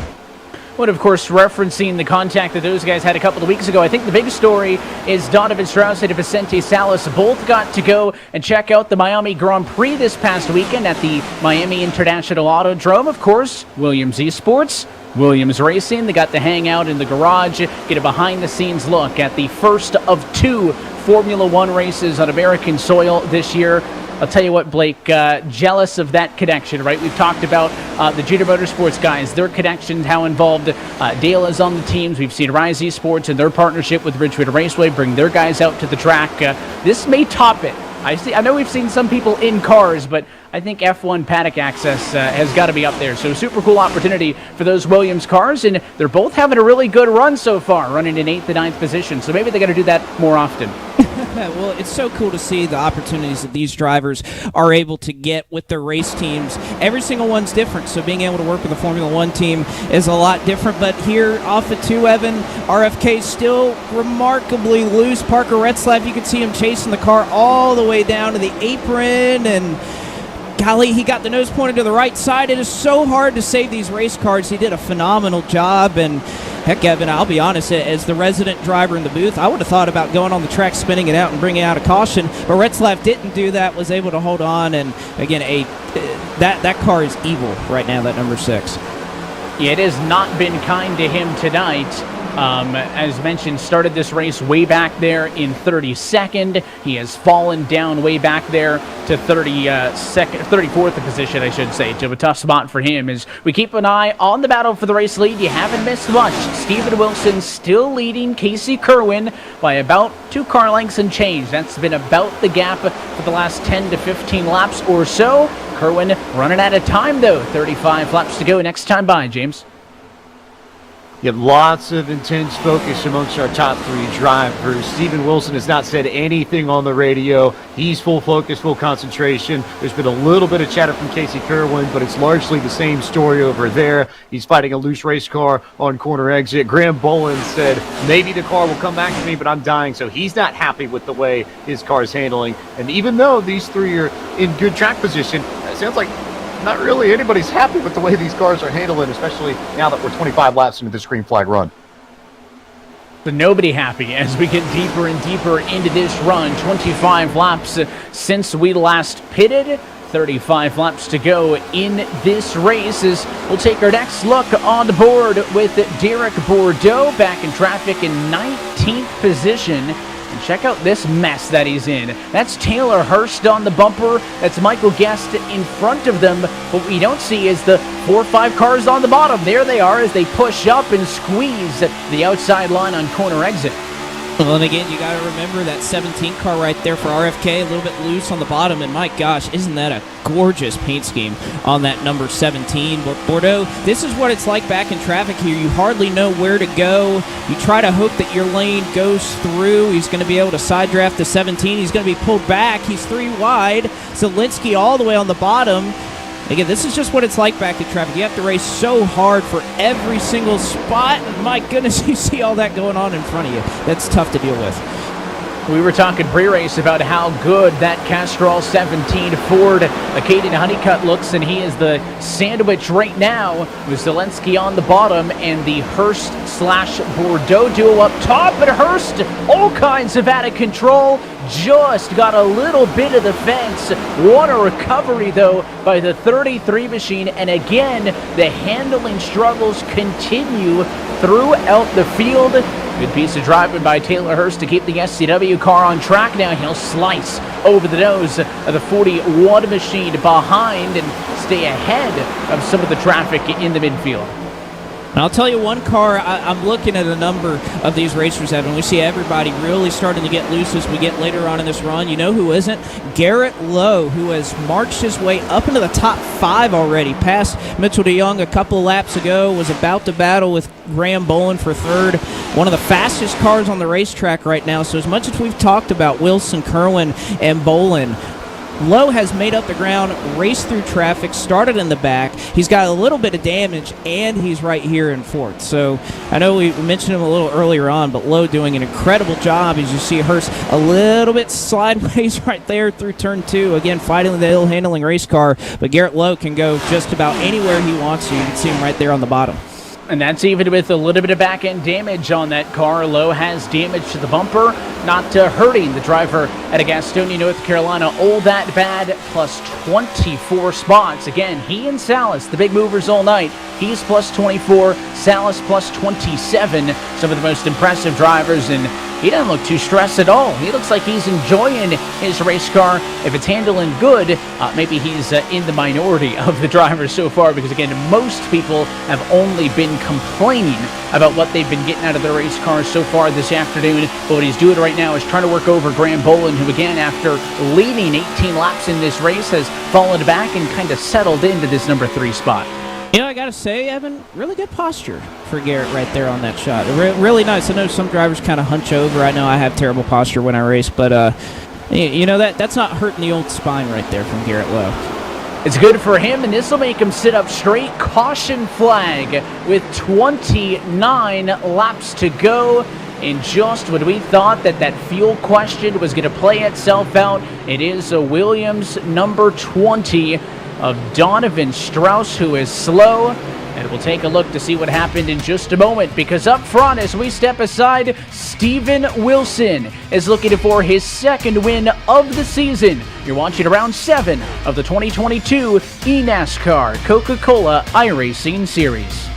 Well, of course, referencing the contact that those guys had a couple of weeks ago, I think the big story is Donovan Strauss and Vicente Salas both got to go and check out the Miami Grand Prix this past weekend at the Miami International Autodrome. Of course, Williams Esports, Williams Racing. They got to hang out in the garage, get a behind-the-scenes look at the first of 2 Formula One races on American soil this year. I'll tell you what, Blake, jealous of that connection, right? We've talked about the Junior Motorsports guys, their connections, how involved Dale is on the teams. We've seen Rise Esports and their partnership with Ridgewood Raceway bring their guys out to the track. This may top it. I know we've seen some people in cars, but I think F1 paddock access has got to be up there. So super cool opportunity for those Williams cars, and they're both having a really good run so far, running in 8th and 9th position. So maybe they got to do that more often. Well, it's so cool to see the opportunities that these drivers are able to get with their race teams. Every single one's different, so being able to work with a Formula One team is a lot different. But here off of 2, Evan, RFK still remarkably loose. Parker Retzlaff, you can see him chasing the car all the way down to the apron, and golly, he got the nose pointed to the right side. It is so hard to save these race cars. He did a phenomenal job, and heck, Evan, I'll be honest, as the resident driver in the booth, I would have thought about going on the track, spinning it out, and bringing out a caution, but Retzlaff didn't do that, was able to hold on, and again, that car is evil right now, that number 6. Yeah, it has not been kind to him tonight. As mentioned, started this race way back there in 32nd. He has fallen down way back there to 34th position, I should say, to a tough spot for him. As we keep an eye on the battle for the race lead, you haven't missed much. Stephen Wilson still leading Casey Kerwin by about 2 car lengths and change. That's been about the gap for the last 10 to 15 laps or so. Kerwin running out of time, though. 35 laps to go next time by, James. You have lots of intense focus amongst our top 3 drivers. Stephen Wilson has not said anything on the radio. He's full focus, full concentration. There's been a little bit of chatter from Casey Kerwin, but it's largely the same story over there. He's fighting a loose race car on corner exit. Graham Boland said, maybe the car will come back to me, but I'm dying. So he's not happy with the way his car is handling. And even though these 3 are in good track position, it sounds like not really anybody's happy with the way these cars are handling, especially now that we're 25 laps into this green flag run. But nobody happy as we get deeper and deeper into this run. 25 laps since we last pitted. 35 laps to go in this race as we'll take our next look on the board with Derek Bordeaux back in traffic in 19th position. And check out this mess that he's in. That's Taylor Hurst on the bumper. That's Michael Guest in front of them. What we don't see is the 4 or 5 cars on the bottom. There they are as they push up and squeeze the outside line on corner exit. Well, and again, you got to remember that 17 car right there for RFK, a little bit loose on the bottom, and my gosh, isn't that a gorgeous paint scheme on that number 17. But Bordeaux, this is what it's like back in traffic here. You hardly know where to go. You try to hope that your lane goes through. He's going to be able to side draft the 17. He's going to be pulled back. He's 3 wide. Zelensky all the way on the bottom. Again, this is just what it's like back in traffic. You have to race so hard for every single spot. And my goodness, you see all that going on in front of you. That's tough to deal with. We were talking pre-race about how good that Castrol 17 Ford Acadian Honeycutt looks, and he is the sandwich right now with Zelensky on the bottom and the Hurst/Bordeaux duo up top. But Hurst, all kinds of out of control, just got a little bit of the fence. What a recovery, though, by the 33 machine. And again, the handling struggles continue throughout the field. Good piece of driving by Taylor Hurst to keep the SCW car on track. Now he'll slice over the nose of the 41 machine behind and stay ahead of some of the traffic in the midfield. And I'll tell you one car, I'm looking at a number of these racers, Evan. We see everybody really starting to get loose as we get later on in this run. You know who isn't? Garrett Lowe, who has marched his way up into the top 5 already, past Mitchell DeYoung a couple of laps ago, was about to battle with Graham Boland for 3rd. One of the fastest cars on the racetrack right now. So as much as we've talked about Wilson, Kerwin, and Boland, Lowe has made up the ground, raced through traffic, started in the back. He's got a little bit of damage, and he's right here in 4th. So I know we mentioned him a little earlier on, but Lowe doing an incredible job. As you see Hurst a little bit sideways right there through turn 2. Again, fighting the ill-handling race car, but Garrett Lowe can go just about anywhere he wants to. You can see him right there on the bottom. And that's even with a little bit of back-end damage on that car. Lowe has damage to the bumper, not hurting the driver at Gastonia, North Carolina all that bad, plus 24 spots. Again, he and Salas, the big movers all night. He's plus 24, Salas plus 27. Some of the most impressive drivers, and he doesn't look too stressed at all. He looks like he's enjoying his race car. If it's handling good, maybe he's in the minority of the drivers so far, because again, most people have only been complaining about what they've been getting out of their race cars so far this afternoon. But what he's doing right now is trying to work over Graham Boland, who again, after leading 18 laps in this race, has fallen back and kind of settled into this number 3 spot. You know, I got to say, Evan, really good posture for Garrett right there on that shot. Really nice. I know some drivers kind of hunch over. I know I have terrible posture when I race, but, you know, that's not hurting the old spine right there from Garrett Lowe. It's good for him, and this will make him sit up straight. Caution flag with 29 laps to go. And just when we thought that fuel question was going to play itself out, it is a Williams number 20 of Donovan Strauss, who is slow. And we'll take a look to see what happened in just a moment, because up front, as we step aside, Steven Wilson is looking for his 2nd win of the season. You're watching round 7 of the 2022 eNASCAR Coca-Cola iRacing Series.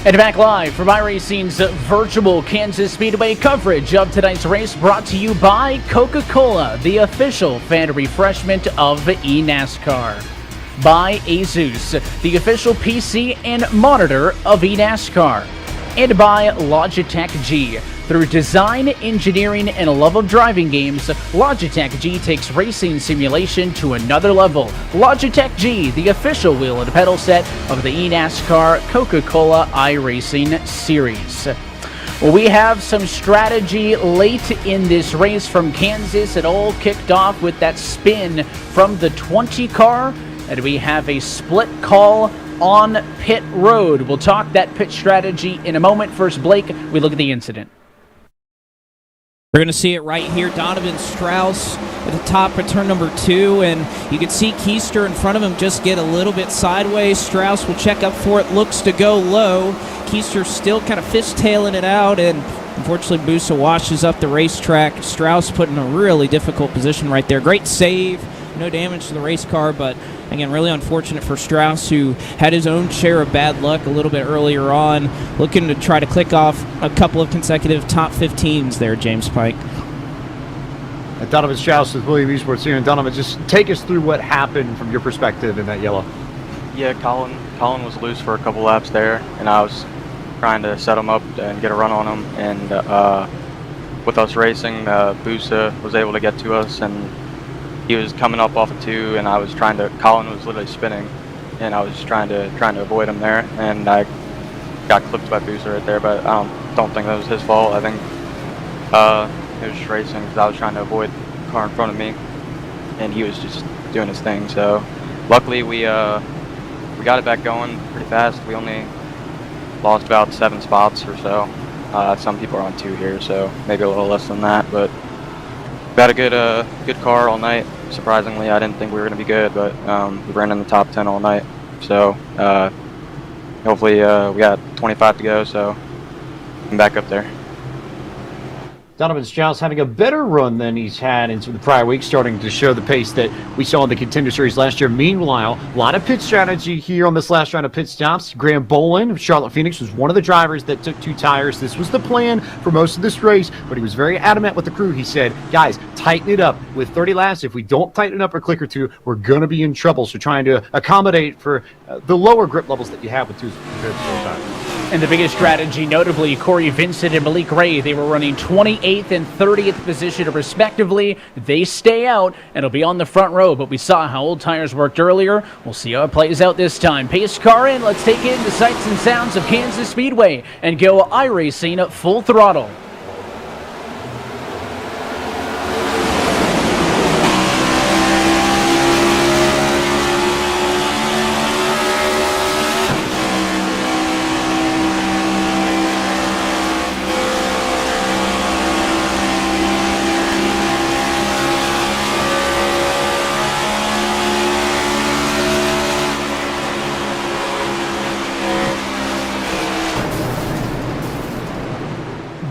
And back live from iRacing's virtual Kansas Speedway coverage of tonight's race, brought to you by Coca-Cola, the official fan refreshment of eNASCAR. By Asus, the official PC and monitor of eNASCAR. And by Logitech G. Through design, engineering, and a love of driving games, Logitech G takes racing simulation to another level. Logitech G, the official wheel and pedal set of the eNASCAR Coca-Cola iRacing Series. Well, we have some strategy late in this race from Kansas. It all kicked off with that spin from the 20 car, and we have a split call on pit road. We'll talk that pit strategy in a moment. First, Blake, we look at the incident. We're going to see it right here. Donovan Strauss at the top of turn number 2, and you can see Keister in front of him just get a little bit sideways. Strauss will check up for it, looks to go low. Keister still kind of fishtailing it out, and unfortunately Busa washes up the racetrack. Strauss put in a really difficult position right there. Great save, no damage to the race car, but again, really unfortunate for Strauss, who had his own share of bad luck a little bit earlier on, looking to try to click off a couple of consecutive top 15s there, James Pike. Donovan Strauss with Williams Esports here. And Donovan, just take us through what happened from your perspective in that yellow. Yeah, Colin was loose for a couple laps there, and I was trying to set him up and get a run on him. And with us racing, Busa was able to get to us, and he was coming up off of 2, and I was Colin was literally spinning, and I was just trying to avoid him there, and I got clipped by Boozer right there. But I don't think that was his fault. I think it was just racing because I was trying to avoid the car in front of me, and he was just doing his thing. So luckily we got it back going pretty fast. We only lost about 7 spots or so. Some people are on 2 here, so maybe a little less than that. But got a good car all night. Surprisingly, I didn't think we were going to be good, but we ran in the top 10 all night. So hopefully we got 25 to go, so I'm back up there. Donovan Strauss having a better run than he's had in the prior week, starting to show the pace that we saw in the Contender Series last year. Meanwhile, a lot of pit strategy here on this last round of pit stops. Graham Bolin of Charlotte Phoenix was one of the drivers that took 2 tires. This was the plan for most of this race, but he was very adamant with the crew. He said, guys, tighten it up. With 30 laps, if we don't tighten it up a click or 2, we're going to be in trouble. So trying to accommodate for the lower grip levels that you have with 2 tires. And the biggest strategy, notably, Corey Vincent and Malik Ray, they were running 28th and 30th position respectively. They stay out and will be on the front row, but we saw how old tires worked earlier. We'll see how it plays out this time. Pace car in. Let's take in the sights and sounds of Kansas Speedway and go iRacing full throttle.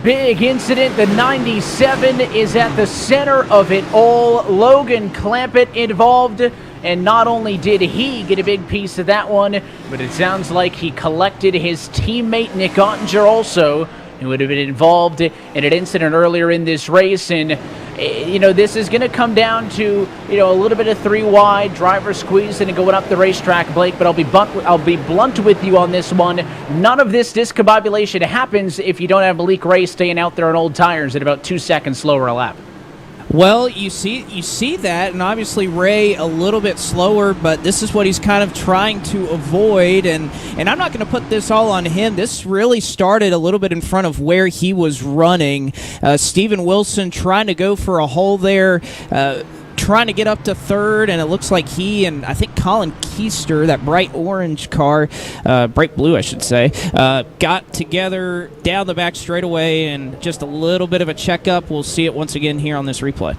Big incident. The 97 is at the center of it all. Logan Clampett involved, and not only did he get a big piece of that one, but it sounds like he collected his teammate Nick Ottinger also, who would have been involved in an incident earlier in this race. And this is going to come down to a little bit of 3 wide driver squeezing and going up the racetrack, Blake. But I'll be blunt with you on this one. None of this discombobulation happens if you don't have Malik Ray staying out there on old tires at about 2 seconds slower a lap. Well, you see that, and obviously Ray a little bit slower, but this is what he's kind of trying to avoid, and I'm not going to put this all on him. This really started a little bit in front of where he was running. Steven Wilson trying to go for a hole there, trying to get up to 3rd, and it looks like he and I think Colin Keister, that bright orange car, bright blue I should say, got together down the back straightaway, and just a little bit of a checkup. We'll see it once again here on this replay.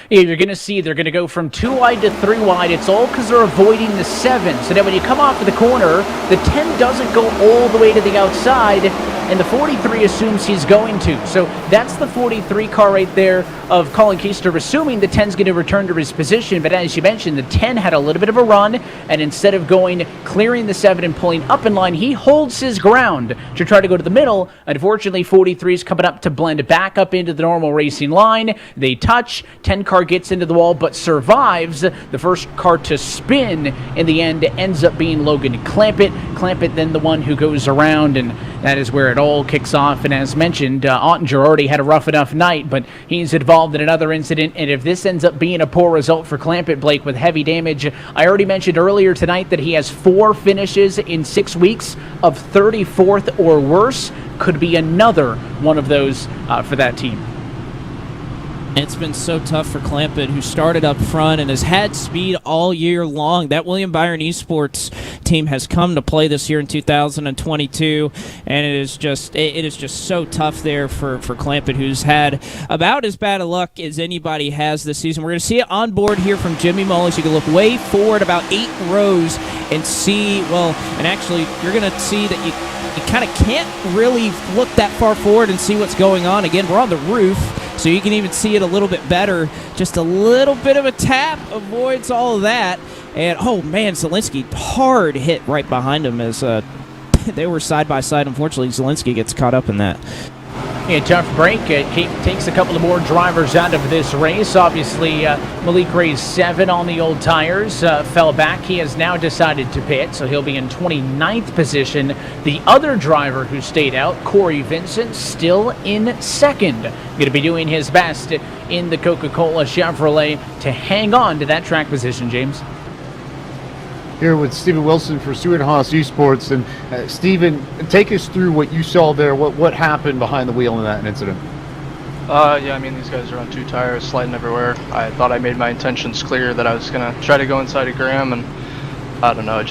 Yeah, you're going to see they're going to go from 2 wide to 3 wide. It's all because they're avoiding the 7. So that when you come off of the corner, the 10 doesn't go all the way to the outside, and the 43 assumes he's going to. So that's the 43 car right there of Colin Keister, assuming the 10's going to return to his position. But as you mentioned, the 10 had a little bit of a run, and instead of clearing the 7 and pulling up in line, he holds his ground to try to go to the middle. Unfortunately, 43 is coming up to blend back up into the normal racing line. They touch. 10 car gets into the wall but survives. The first car to spin in the end ends up being Logan Clampett. Clampett then the one who goes around, and that is where it all kicks off. And as mentioned, Ottinger already had a rough enough night, but he's involved in another incident. And if this ends up being a poor result for Clampett, Blake, with heavy damage, I already mentioned earlier tonight that he has 4 finishes in 6 weeks of 34th or worse. Could be another one of those for that team. It's been so tough for Clampett, who started up front and has had speed all year long. That William Byron Esports team has come to play this year in 2022, and it is just so tough there for Clampett, who's had about as bad a luck as anybody has this season. We're going to see it on board here from Jimmy Mullis. You can look way forward about 8 rows and see, and actually you're going to see that you kind of can't really look that far forward and see what's going on. Again, we're on the roof, so you can even see it a little bit better. Just a little bit of a tap avoids all of that. And, oh, man, Zielinski, hard hit right behind him as they were side by side. Unfortunately, Zielinski gets caught up in that. Yeah, tough break. It takes a couple of more drivers out of this race. Obviously, Malik Ray's 7 on the old tires fell back. He has now decided to pit, so he'll be in 29th position. The other driver who stayed out, Corey Vincent, still in 2nd. Going to be doing his best in the Coca-Cola Chevrolet to hang on to that track position, James. here with Steven Wilson for Stewart Haas Esports. And Steven, take us through what you saw there. What happened behind the wheel in that incident? Yeah, I mean, these guys are on 2 tires, sliding everywhere. I thought I made my intentions clear that I was going to try to go inside of Graham, and I don't know,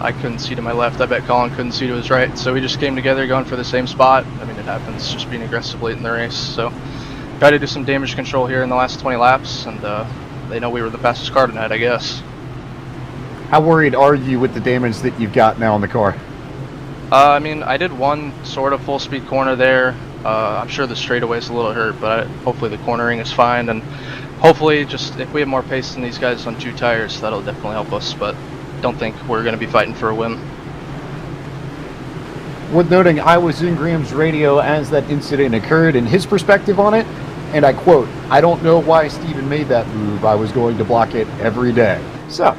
I couldn't see to my left. I bet Colin couldn't see to his right. So we just came together going for the same spot. I mean, it happens, just being aggressive late in the race. So tried to do some damage control here in the last 20 laps, and they know we were the fastest car tonight, I guess. How worried are you with the damage that you've got now on the car? I mean, I did one sort of full speed corner there. I'm sure the straightaway's a little hurt, but hopefully the cornering is fine, and hopefully just if we have more pace than these guys on 2 tires, that'll definitely help us, but don't think we're going to be fighting for a win. Worth noting, I was in Graham's radio as that incident occurred, and his perspective on it, and I quote, "I don't know why Steven made that move. I was going to block it every day." So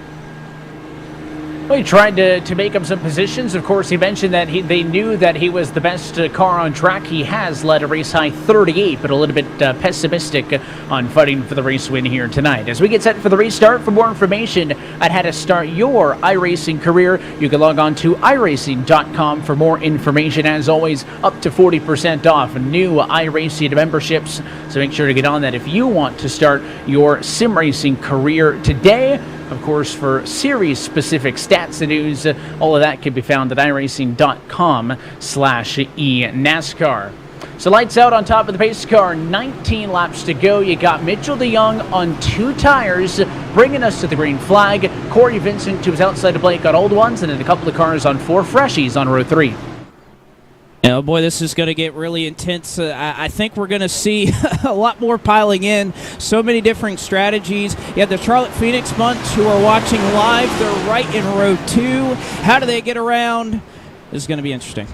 Well, he tried to make up some positions. Of course, he mentioned that they knew that he was the best car on track. He has led a race high 38, but a little bit pessimistic on fighting for the race win here tonight. As we get set for the restart, for more information on how to start your iRacing career, you can log on to iRacing.com for more information. As always, up to 40% off new iRacing memberships. So make sure to get on that if you want to start your sim racing career today. Of course, for series-specific stats and news, all of that can be found at iRacing.com/eNASCAR. So lights out on top of the pace car, 19 laps to go. You got Mitchell DeYoung on 2 tires, bringing us to the green flag. Corey Vincent, who was outside of Blake on old ones, and then a couple of cars on 4 freshies on row 3. Oh boy, this is going to get really intense. I think we're going to see a lot more piling in. So many different strategies. You have the Charlotte Phoenix bunch who are watching live. They're right in row 2. How do they get around? This is going to be interesting.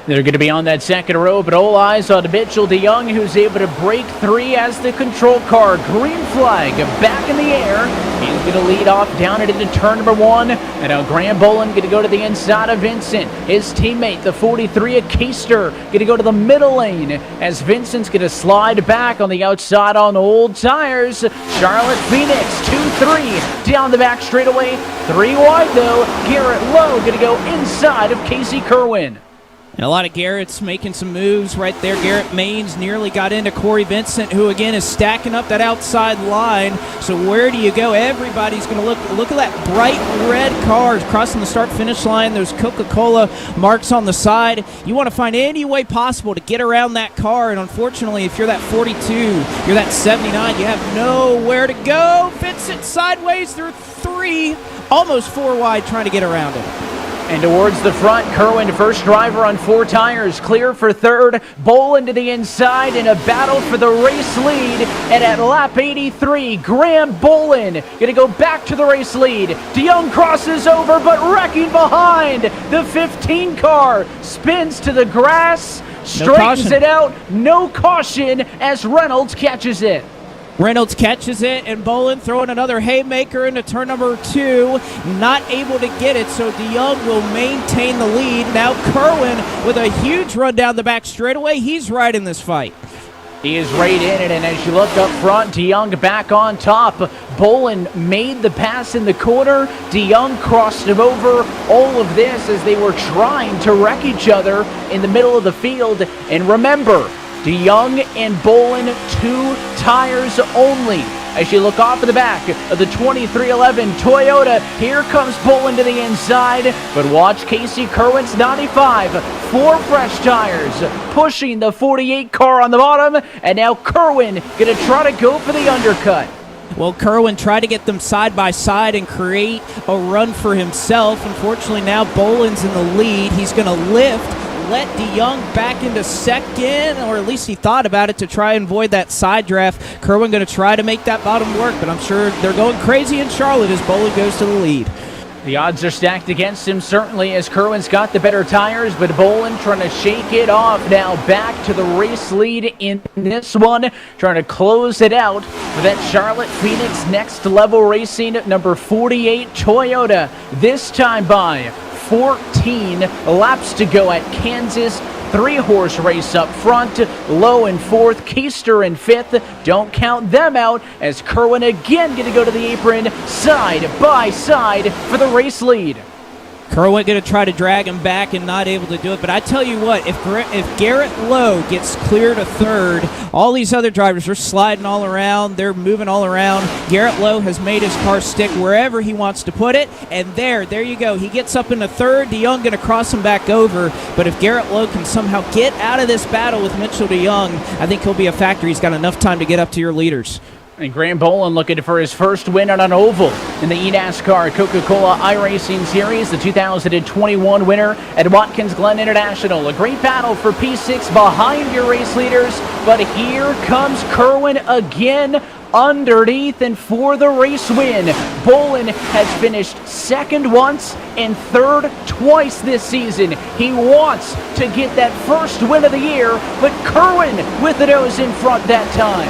They're going to be on that second row, but all eyes on Mitchell DeYoung, who's able to break 3 as the control car. Green flag back in the air. He's going to lead off down it into turn number 1. And now Graham Bolin going to go to the inside of Vincent. His teammate, the 43 of Keister, going to go to the middle lane as Vincent's going to slide back on the outside on old tires. Charlotte Phoenix, 2-3 down the back straightaway. 3 wide though. Garrett Lowe going to go inside of Casey Kerwin. And a lot of Garrett's making some moves right there. Garrett Maines nearly got into Corey Vincent, who again is stacking up that outside line. So where do you go? Everybody's going to look at that bright red car crossing the start-finish line. Those Coca-Cola marks on the side. You want to find any way possible to get around that car. And unfortunately, if you're that 42, you're that 79, you have nowhere to go. Vincent sideways through 3, almost 4 wide, trying to get around it. And towards the front, Kerwin, first driver on 4 tires, clear for third. Bolin to the inside in a battle for the race lead. And at lap 83, Graham Bolin going to go back to the race lead. DeYoung crosses over, but wrecking behind. The 15 car spins to the grass, straightens it out. No caution as Reynolds catches it. Reynolds catches it, and Bolin throwing another haymaker into turn number 2. Not able to get it, so DeYoung will maintain the lead. Now Kerwin with a huge run down the back straightaway. He's right in this fight. He is right in it, and as you look up front, DeYoung back on top. Bolin made the pass in the corner. DeYoung crossed him over. All of this as they were trying to wreck each other in the middle of the field. And remember, DeYoung and Bolin, 2 tires only. As you look off of the back of the 2311 Toyota, here comes Bolin to the inside, but watch Casey Kerwin's 95, 4 fresh tires, pushing the 48 car on the bottom, and now Kerwin gonna try to go for the undercut. Well, Kerwin tried to get them side by side and create a run for himself. Unfortunately, now Bolin's in the lead. He's gonna let DeYoung back into second, or at least he thought about it to try and avoid that side draft. Kerwin going to try to make that bottom work, but I'm sure they're going crazy in Charlotte as Bolin goes to the lead. The odds are stacked against him, certainly, as Kerwin's got the better tires, but Bolin trying to shake it off now back to the race lead in this one, trying to close it out for that Charlotte Phoenix Next Level Racing number 48 Toyota, this time by 14 laps to go at Kansas 3-horse race up front. Lowe in 4th, Keister in 5th. Don't count them out as Kerwin again going to go to the apron side by side for the race lead. Kerwin going to try to drag him back and not able to do it. But I tell you what, if Garrett Lowe gets clear to 3rd, all these other drivers are sliding all around. They're moving all around. Garrett Lowe has made his car stick wherever he wants to put it. And there you go. He gets up into 3rd. DeYoung going to cross him back over. But if Garrett Lowe can somehow get out of this battle with Mitchell DeYoung, I think he'll be a factor. He's got enough time to get up to your leaders. And Graham Boland looking for his first win on an oval in the eNASCAR Coca-Cola iRacing Series, the 2021 winner at Watkins Glen International. A great battle for P6 behind your race leaders, but here comes Kerwin again underneath and for the race win. Boland has finished 2nd once and 3rd twice this season. He wants to get that first win of the year, but Kerwin with the nose in front that time.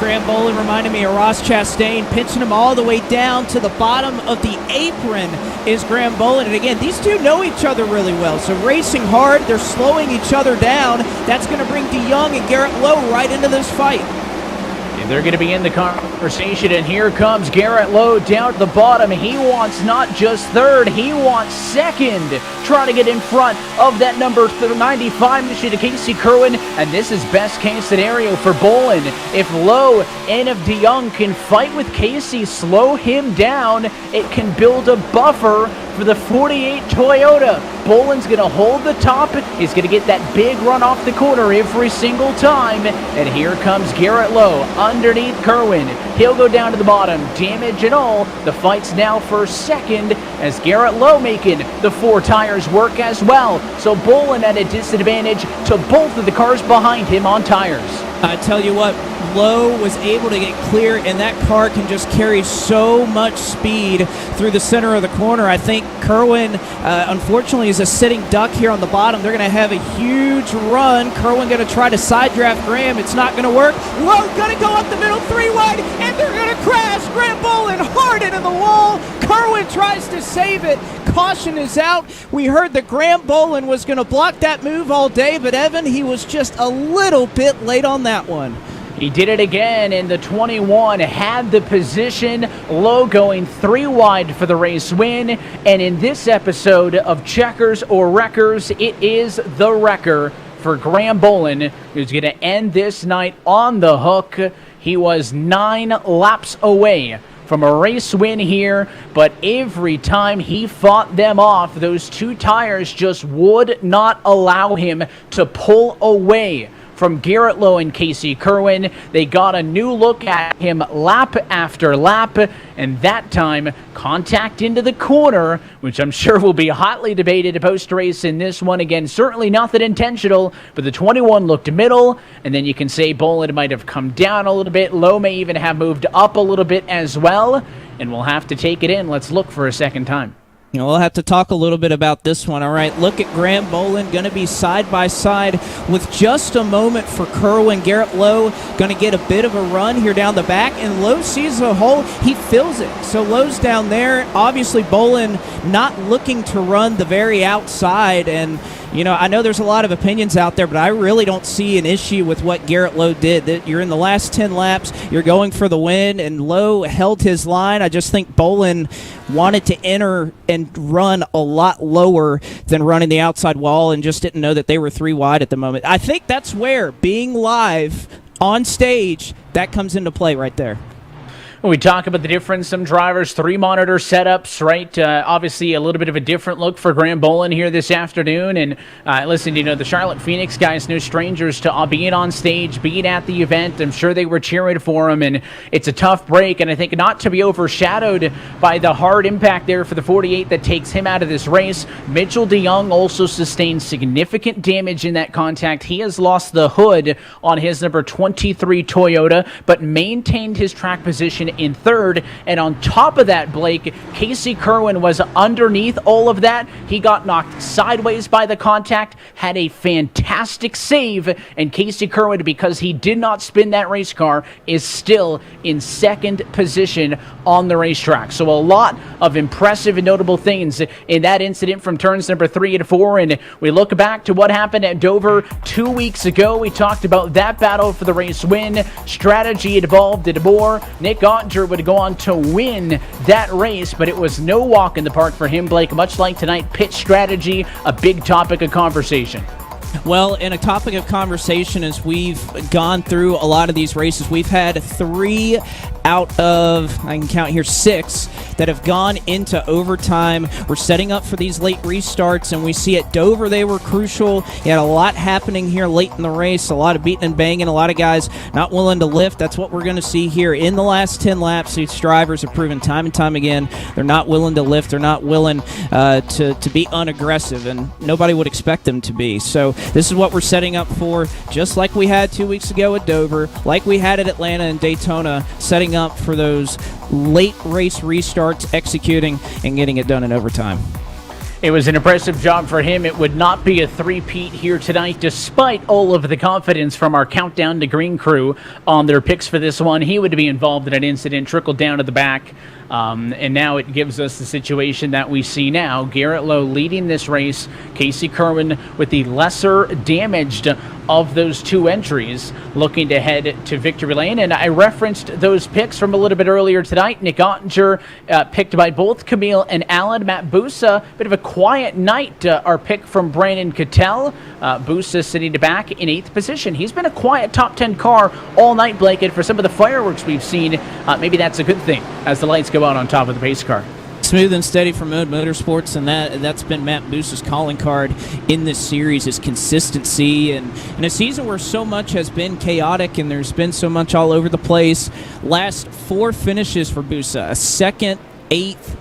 Graham Boland reminded me of Ross Chastain, pinching him all the way down to the bottom of the apron is Graham Boland. And again, these two know each other really well. So racing hard, they're slowing each other down. That's going to bring DeYoung and Garrett Lowe right into this fight. And they're going to be in the conversation, and here comes Garrett Lowe down at the bottom. He wants not just 3rd, he wants 2nd, trying to get in front of that number 95 machine to Casey Kerwin, and this is best case scenario for Boland. If Lowe and if DeYoung can fight with Casey, slow him down, it can build a buffer for the 48 Toyota. Boland's going to hold the top. He's going to get that big run off the corner every single time. And here comes Garrett Lowe underneath Kerwin. He'll go down to the bottom, damage and all. The fight's now for 2nd as Garrett Lowe making the 4 tires work as well. So Boland at a disadvantage to both of the cars behind him on tires. I tell you what, Lowe was able to get clear, and that car can just carry so much speed through the center of the corner. I think Kerwin, unfortunately, is a sitting duck here on the bottom. They're going to have a huge run. Kerwin going to try to side draft Graham. It's not going to work. Lowe going to go up the middle 3 wide, and they're going to crash. Graham Boland hard into the wall. Kerwin tries to save it. Caution is out. We heard that Graham Boland was going to block that move all day, but Evan, he was just a little bit late on that one. He did it again in the 21, had the position. Lowe going 3 wide for the race win. And in this episode of Checkers or Wreckers, it is the wrecker for Graham Boland, who's going to end this night on the hook. He was 9 laps away from a race win here, but every time he fought them off, those 2 tires just would not allow him to pull away from Garrett Lowe and Casey Kerwin. They got a new look at him lap after lap, and that time, contact into the corner, which I'm sure will be hotly debated post-race in this one. Again, certainly nothing intentional, but the 21 looked middle, and then you can say Boland might have come down a little bit. Lowe may even have moved up a little bit as well, and we'll have to take it in. Let's look for a second time. You know, we'll have to talk a little bit about this one. All right, look at Graham Boland going to be side by side with just a moment for Kerwin. Garrett Lowe going to get a bit of a run here down the back, and Lowe sees a hole. He fills it. So Lowe's down there. Obviously, Boland not looking to run the very outside. And, you know, I know there's a lot of opinions out there, but I really don't see an issue with what Garrett Lowe did. That you're in the last 10 laps, you're going for the win, and Lowe held his line. I just think Boland wanted to enter and run a lot lower than running the outside wall and just didn't know that they were 3 wide at the moment. I think that's where being live on stage, that comes into play right there. When we talk about the difference, some drivers, 3 monitor setups, right? Obviously, a little bit of a different look for Graham Boland here this afternoon. And listen, you know, the Charlotte Phoenix guys, no strangers to being on stage, being at the event. I'm sure they were cheering for him, and it's a tough break. And I think not to be overshadowed by the hard impact there for the 48 that takes him out of this race. Mitchell DeYoung also sustained significant damage in that contact. He has lost the hood on his number 23 Toyota, but maintained his track position in third. And on top of that, Blake, Casey Kerwin was underneath all of that. He got knocked sideways by the contact, had a fantastic save, and Casey Kerwin, because he did not spin that race car, is still in second position on the racetrack. So a lot of impressive and notable things in that incident from turns number 3 and 4. And we look back to what happened at Dover 2 weeks ago. We talked about that battle for the race win. Strategy involved in more. Nick Ottinger would go on to win that race, but it was no walk in the park for him, Blake. Much like tonight, pit strategy, a big topic of conversation. Well, in a topic of conversation, as we've gone through a lot of these races, we've had 3 out of, I can count here, 6 that have gone into overtime. We're setting up for these late restarts, and we see at Dover they were crucial. You had a lot happening here late in the race, a lot of beating and banging, a lot of guys not willing to lift. That's what we're going to see here in the last 10 laps. These drivers have proven time and time again they're not willing to lift. They're not willing to be unaggressive, and nobody would expect them to be. So this is what we're setting up for, just like we had 2 weeks ago at Dover, like we had at Atlanta and Daytona, setting up for those late race restarts, executing and getting it done in overtime. It was an impressive job for him. It would not be a three-peat here tonight, despite all of the confidence from our Countdown to Green crew on their picks for this one. He would be involved in an incident, trickled down to the back, and now it gives us the situation that we see now. Garrett Lowe leading this race, Casey Kerwin with the lesser damaged of those 2 entries, looking to head to victory lane. And I referenced those picks from a little bit earlier tonight. Nick Ottinger picked by both Camille and Alan. Matt Busa, bit of a quiet night. Our pick from Brandon Cattell. Busa sitting back in 8th position. He's been a quiet top 10 car all night, Blake, and for some of the fireworks we've seen, maybe that's a good thing as the lights go out on top of the pace car. Smooth and steady for Mode Motorsports, and that's been Matt Busa's calling card in this series, is consistency. And in a season where so much has been chaotic and there's been so much all over the place, last 4 finishes for Busa, a 2nd, 8th,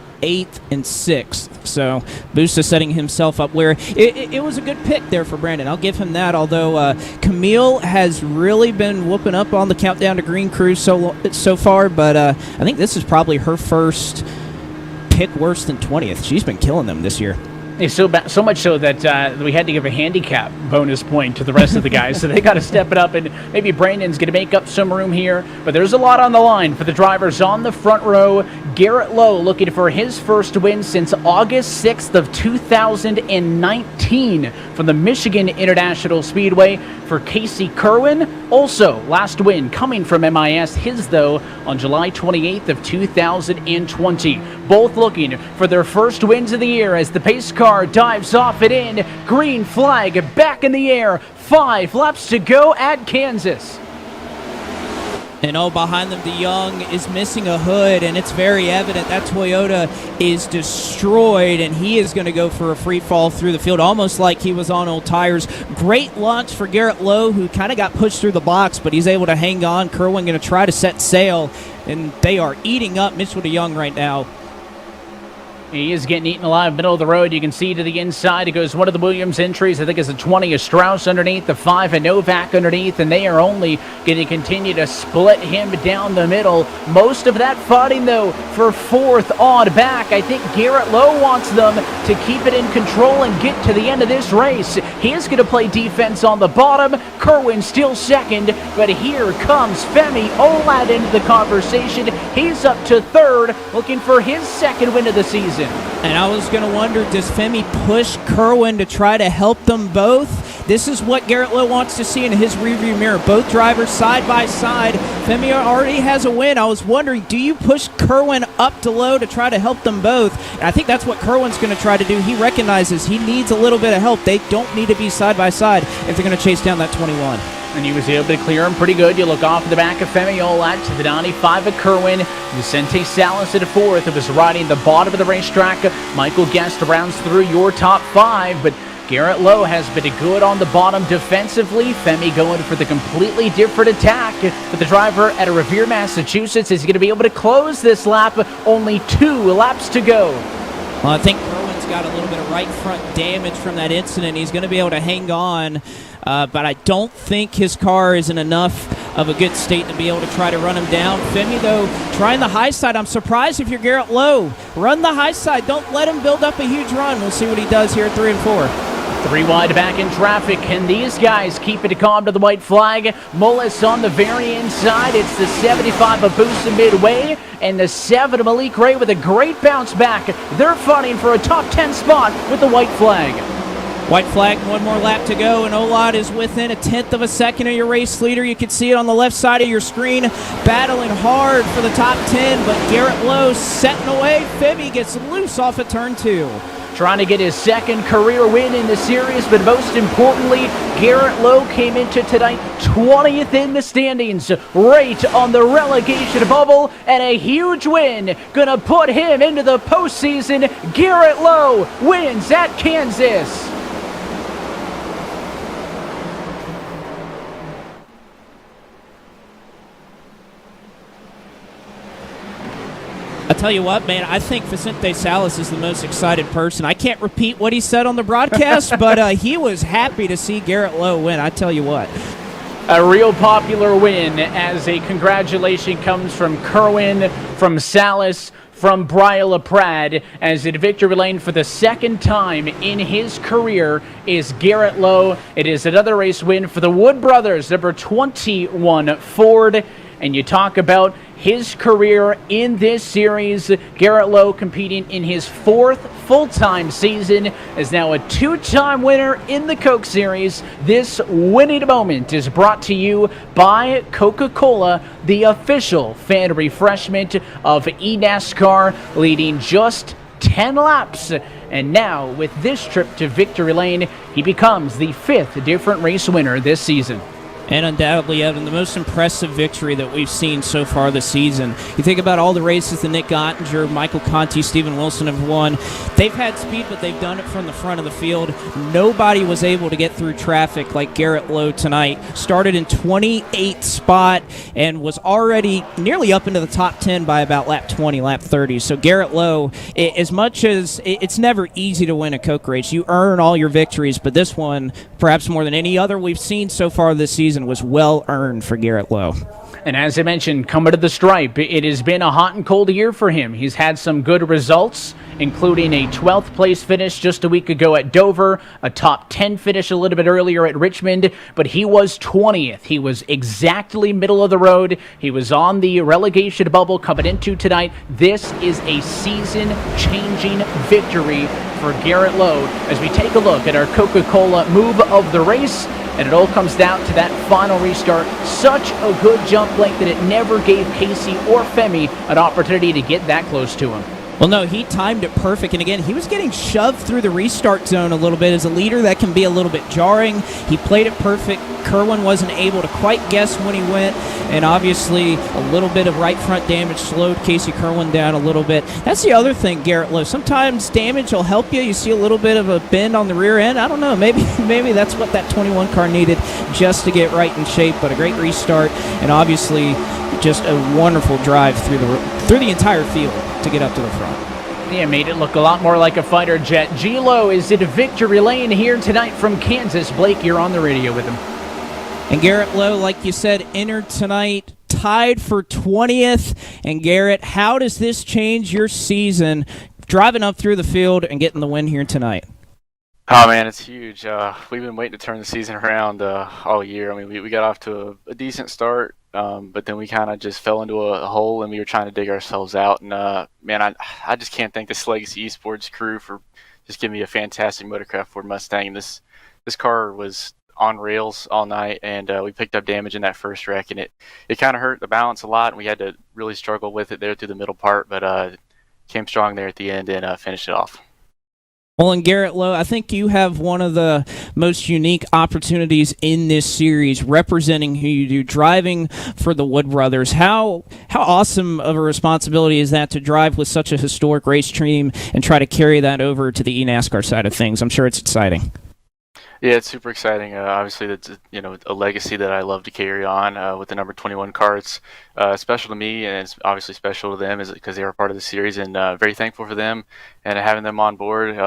and 6th. So Busa setting himself up where it was a good pick there for Brandon. I'll give him that, although Camille has really been whooping up on the Countdown to Green crew so far, but I think this is probably her first pick worse than 20th. She's been killing them this year. It's so much so that we had to give a handicap bonus point to the rest of the guys, so they got to step it up, and maybe Brandon's going to make up some room here, but there's a lot on the line for the drivers on the front row. Garrett Lowe looking for his first win since August 6th of 2019 from the Michigan International Speedway. For Casey Kerwin, also last win coming from MIS, his though on July 28th of 2020. Both looking for their first wins of the year as the pace car dives off and in. Green flag back in the air. 5 laps to go at Kansas. And behind them, DeYoung is missing a hood, and it's very evident that Toyota is destroyed, and he is going to go for a free fall through the field, almost like he was on old tires. Great launch for Garrett Lowe, who kind of got pushed through the box, but he's able to hang on. Kerwin going to try to set sail, and they are eating up Mitchell DeYoung right now. He is getting eaten alive, middle of the road. You can see to the inside. It goes one of the Williams entries. I think it's a 20, a Strauss underneath, the 5, a Novak underneath, and they are only going to continue to split him down the middle. Most of that fighting, though, for 4th odd back. I think Garrett Lowe wants them to keep it in control and get to the end of this race. He is going to play defense on the bottom. Kerwin still second, but here comes Femi Olad into the conversation. He's up to 3rd, looking for his 2nd win of the season. And I was going to wonder, does Femi push Kerwin to try to help them both? This is what Garrett Lowe wants to see in his rearview mirror. Both drivers side by side. Femi already has a win. I was wondering, do you push Kerwin up to Lowe to try to help them both? And I think that's what Kerwin's going to try to do. He recognizes he needs a little bit of help. They don't need to be side by side if they're going to chase down that 21. And he was able to clear him pretty good. You look off the back of Femi Olad to the 95 of Kerwin. Vicente Salas at 4th. It was riding the bottom of the racetrack. Michael Guest rounds through your top 5, but Garrett Lowe has been good on the bottom defensively. Femi going for the completely different attack. But the driver at Revere, Massachusetts is going to be able to close this lap. Only 2 laps to go. Well, I think Kerwin's got a little bit of right front damage from that incident. He's going to be able to hang on but I don't think his car is in enough of a good state to be able to try to run him down. Femi, though, trying the high side. I'm surprised if you're Garrett Lowe. Run the high side. Don't let him build up a huge run. We'll see what he does here at 3 and 4. 3 wide back in traffic, and these guys keep it calm to the white flag. Mullis on the very inside. It's the 75 of Boosa midway, and the 7 of Malik Ray with a great bounce back. They're fighting for a top 10 spot with the white flag. White flag, 1 more lap to go, and Olad is within 1/10 of a second of your race leader. You can see it on the left side of your screen, battling hard for the top 10, but Garrett Lowe setting away. Femi gets loose off of turn 2. Trying to get his 2nd career win in the series, but most importantly, Garrett Lowe came into tonight 20th in the standings, right on the relegation bubble, and a huge win. Gonna put him into the postseason. Garrett Lowe wins at Kansas. I tell you what, man, I think Vicente Salas is the most excited person. I can't repeat what he said on the broadcast, but he was happy to see Garrett Lowe win. I tell you what. A real popular win, as a congratulation comes from Kerwin, from Salas, from Brian LaPrade, as in victory lane for the 2nd time in his career is Garrett Lowe. It is another race win for the Wood brothers, number 21 Ford. And you talk about his career in this series. Garrett Lowe competing in his 4th full-time season, is now a 2-time winner in the Coke Series. This winning moment is brought to you by Coca-Cola, the official fan refreshment of eNASCAR, leading just 10 laps. And now, with this trip to victory lane, he becomes the 5th different race winner this season. And undoubtedly, Evan, the most impressive victory that we've seen so far this season. You think about all the races that Nick Ottinger, Michael Conti, Steven Wilson have won. They've had speed, but they've done it from the front of the field. Nobody was able to get through traffic like Garrett Lowe tonight. Started in 28th spot and was already nearly up into the top 10 by about lap 20, lap 30. So Garrett Lowe, as much as it's never easy to win a Coke race, you earn all your victories, but this one, perhaps more than any other we've seen so far this season, was well earned for Garrett Lowe. And as I mentioned, coming to the stripe, it has been a hot and cold year for him. He's had some good results, including a 12th place finish just a week ago at Dover, a top 10 finish a little bit earlier at Richmond, but he was 20th. He was exactly middle of the road. He was on the relegation bubble coming into tonight. This is a season-changing victory for Garrett Lowe as we take a look at our Coca-Cola move of the race. And it all comes down to that final restart. Such a good jump length that it never gave Casey or Femi an opportunity to get that close to him. Well, no, he timed it perfect. And again, he was getting shoved through the restart zone a little bit. As a leader, that can be a little bit jarring. He played it perfect. Kerwin wasn't able to quite guess when he went. And obviously, a little bit of right front damage slowed Casey Kerwin down a little bit. That's the other thing, Garrett Lowe. Sometimes damage will help you. You see a little bit of a bend on the rear end. I don't know. Maybe that's what that 21 car needed just to get right in shape. But a great restart. And obviously, just a wonderful drive through the entire field to get up to the front. Yeah, made it look a lot more like a fighter jet. G-Lo is in victory lane here tonight from Kansas. Blake, you're on the radio with him. And Garrett Lowe, like you said, entered tonight, tied for 20th. And Garrett, how does this change your season, driving up through the field and getting the win here tonight? Oh man, it's huge. We've been waiting to turn the season around all year. I mean, we got off to a decent start, but then we kind of just fell into a hole and we were trying to dig ourselves out. And man, I just can't thank this Legacy Esports crew for just giving me a fantastic motorcraft Ford Mustang. This car was on rails all night, and we picked up damage in that first wreck, and it kind of hurt the balance a lot, and we had to really struggle with it there through the middle part, but came strong there at the end and finished it off. Well, and Garrett Lowe, I think you have one of the most unique opportunities in this series, representing who you do, driving for the Wood brothers. How awesome of a responsibility is that to drive with such a historic race team and try to carry that over to the eNASCAR side of things? I'm sure it's exciting. Yeah, it's super exciting. Obviously, that's a legacy that I love to carry on with the number 21 car. It's special to me, and it's obviously special to them because they are part of the series, and very thankful for them and having them on board.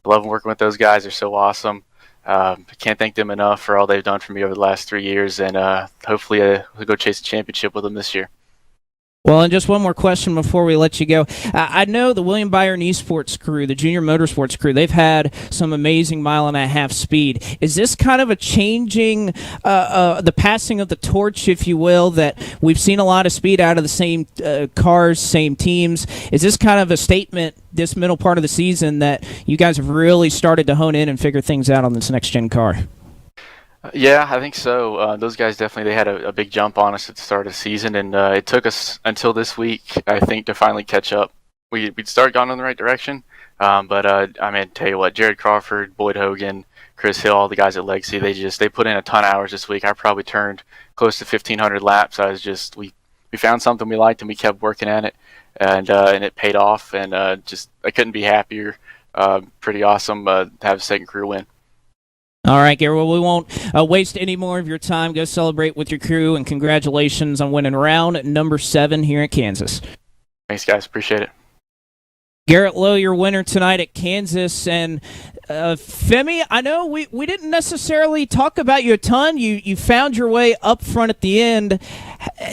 Love working with those guys. They're so awesome. Can't thank them enough for all they've done for me over the last 3 years, and hopefully we'll go chase a championship with them this year. Well, and just one more question before we let you go. I know the William Byron Esports crew, the junior motorsports crew, they've had some amazing mile-and-a-half speed. Is this kind of a changing, the passing of the torch, if you will, that we've seen a lot of speed out of the same cars, same teams? Is this kind of a statement, this middle part of the season, that you guys have really started to hone in and figure things out on this next-gen car? Yeah, I think so. Those guys definitely, they had a big jump on us at the start of the season, and it took us until this week, I think, to finally catch up. We'd started going in the right direction, but I mean, tell you what, Jared Crawford, Boyd Hogan, Chris Hill, all the guys at Legacy, they put in a ton of hours this week. I probably turned close to 1,500 laps. We found something we liked, and we kept working at it, and it paid off, and I couldn't be happier. Pretty awesome to have a second career win. All right, Gary, well, we won't waste any more of your time. Go celebrate with your crew, and congratulations on winning round number 7 here at Kansas. Thanks, guys. Appreciate it. Garrett Lowe, your winner tonight at Kansas. And Femi, I know we didn't necessarily talk about you a ton. You found your way up front at the end.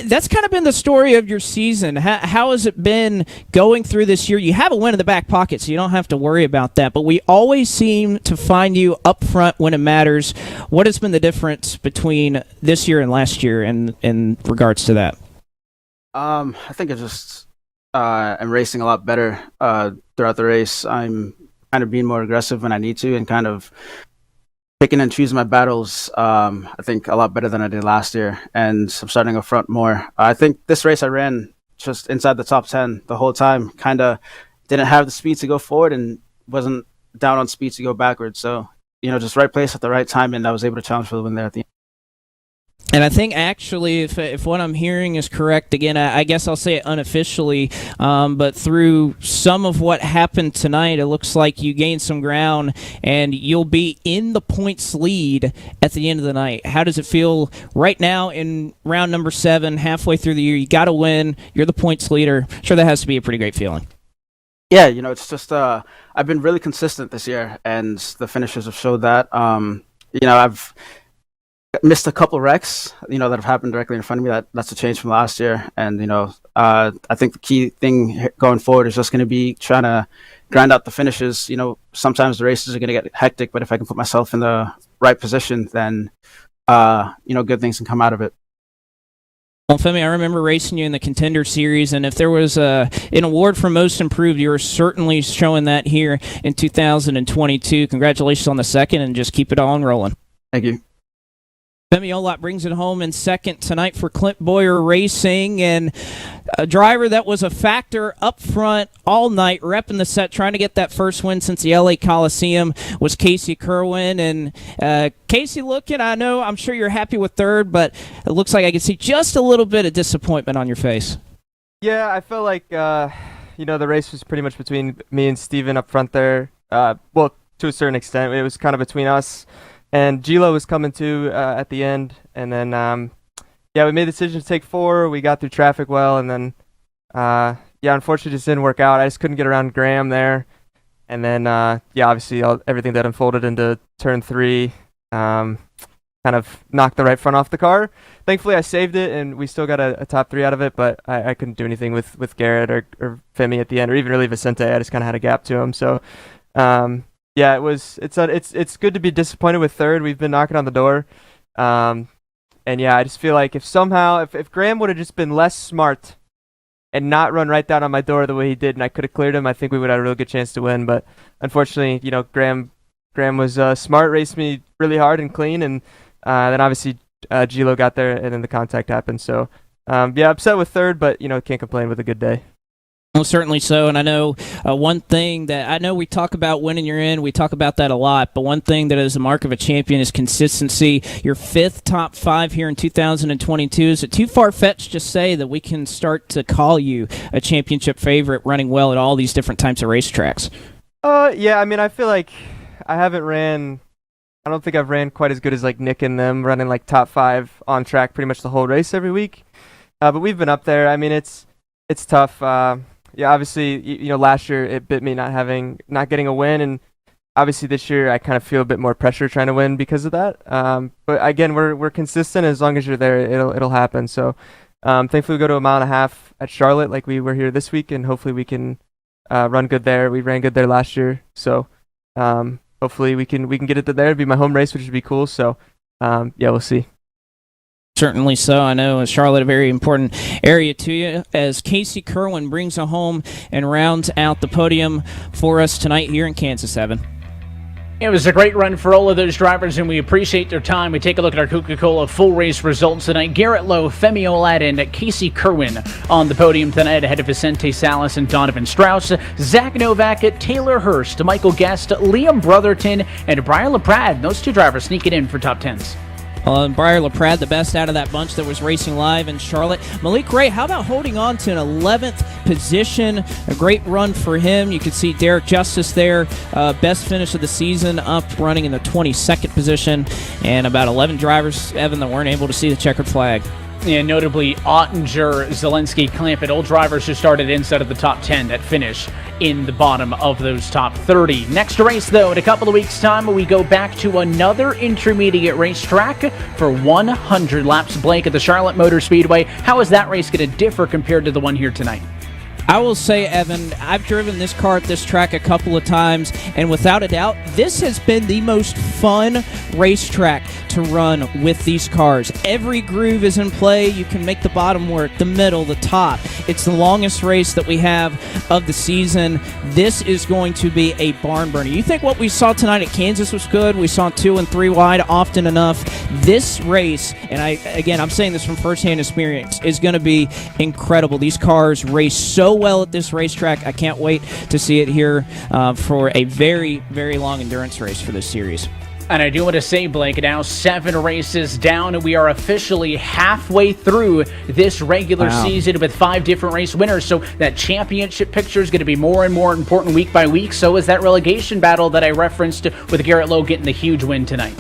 That's kind of been the story of your season. How has it been going through this year? You have a win in the back pocket, so you don't have to worry about that. But we always seem to find you up front when it matters. What has been the difference between this year and last year in regards to that? I think it's just I'm racing a lot better throughout the race. I'm kind of being more aggressive when I need to and kind of picking and choosing my battles, I think, a lot better than I did last year. And I'm starting up front more. I think this race I ran just inside the top 10 the whole time. Kind of didn't have the speed to go forward and wasn't down on speed to go backwards. So, just right place at the right time, and I was able to challenge for the win there at the end. And I think actually, if what I'm hearing is correct, again, I guess I'll say it unofficially, but through some of what happened tonight, it looks like you gained some ground and you'll be in the points lead at the end of the night. How does it feel right now in round number 7, halfway through the year? You got to win. You're the points leader. I'm sure that has to be a pretty great feeling. Yeah, it's just I've been really consistent this year, and the finishes have showed that. I've missed a couple wrecks, that have happened directly in front of me. That's a change from last year. And, I think the key thing going forward is just going to be trying to grind out the finishes. Sometimes the races are going to get hectic, but if I can put myself in the right position, then, good things can come out of it. Well, Femi, I remember racing you in the Contender Series, and if there was an award for Most Improved, you were certainly showing that here in 2022. Congratulations on the second, and just keep it on rolling. Thank you. Femi Olot brings it home in second tonight for Clint Boyer Racing, and a driver that was a factor up front all night, repping the set, trying to get that first win since the LA Coliseum, was Casey Kerwin. And Casey, I'm sure you're happy with third, but it looks like I can see just a little bit of disappointment on your face. Yeah, I felt like the race was pretty much between me and Steven up front there. Well, to a certain extent, it was kind of between us. And Gilo was coming too at the end, and then we made the decision to take 4. We got through traffic well, and then unfortunately, it just didn't work out. I just couldn't get around Graham there, and then obviously everything that unfolded into turn 3 kind of knocked the right front off the car. Thankfully, I saved it, and we still got a top 3 out of it, but I couldn't do anything with Garrett or Femi at the end, or even really Vicente. I just kind of had a gap to him, so. Yeah, it's good to be disappointed with third. We've been knocking on the door. I just feel like if Graham would have just been less smart and not run right down on my door the way he did, and I could have cleared him, I think we would have had a real good chance to win. But unfortunately, Graham was smart, raced me really hard and clean, and then obviously Gilo got there, and then the contact happened. So upset with third, but can't complain with a good day. Well, certainly so, and I know one thing that I know we talk about winning your in, we talk about that a lot, but one thing that is a mark of a champion is consistency. Your 5th top 5 here in 2022. Is it too far-fetched to say that we can start to call you a championship favorite running well at all these different types of racetracks? I feel like I don't think I've ran quite as good as like Nick and them, running like top 5 on track pretty much the whole race every week. But we've been up there. It's tough. Obviously, last year it bit me not getting a win, and obviously this year I kind of feel a bit more pressure trying to win because of that. But again, we're consistent. As long as you're there, it'll happen. So thankfully we go to a 1.5 miles at Charlotte like we were here this week, and hopefully we can run good there. We ran good there last year, so hopefully we can get it to there. It'd be my home race, which would be cool. So yeah, we'll see. Certainly so. I know Charlotte, a very important area to you, as Casey Kerwin brings it home and rounds out the podium for us tonight here in Kansas, Evan. It was a great run for all of those drivers, and we appreciate their time. We take a look at our Coca-Cola full race results tonight. Garrett Lowe, Femi Olad, and Casey Kerwin on the podium tonight ahead of Vicente Salas and Donovan Strauss. Zach Novak, Taylor Hurst, Michael Guest, Liam Brotherton, and Brian LaPrade. Those two drivers sneaking in for top 10s. Brian LaPrade, the best out of that bunch that was racing live in Charlotte. Malik Ray, how about holding on to an 11th position? A great run for him. You can see Derek Justice there, best finish of the season, up running in the 22nd position. And about 11 drivers, Evan, that weren't able to see the checkered flag. And notably, Ottinger, Zelensky, Clampett, all drivers who started inside of the top 10 that finish in the bottom of those top 30. Next race, though, in a couple of weeks' time, we go back to another intermediate racetrack for 100 laps. Blake, at the Charlotte Motor Speedway. How is that race going to differ compared to the one here tonight? I will say, Evan, I've driven this car at this track a couple of times, and without a doubt, this has been the most fun racetrack to run with these cars. Every groove is in play. You can make the bottom work, the middle, the top. It's the longest race that we have of the season. This is going to be a barn burner. You think what we saw tonight at Kansas was good? We saw 2 and 3 wide often enough. This race, and I'm saying this from firsthand experience, is going to be incredible. These cars race so well at this racetrack. I can't wait to see it here for a very, very long endurance race for this series. And I do want to say, Blake, now 7 races down, and we are officially halfway through this regular season with 5 different race winners. So that championship picture is going to be more and more important week by week. So is that relegation battle that I referenced with Garrett Lowe getting the huge win tonight.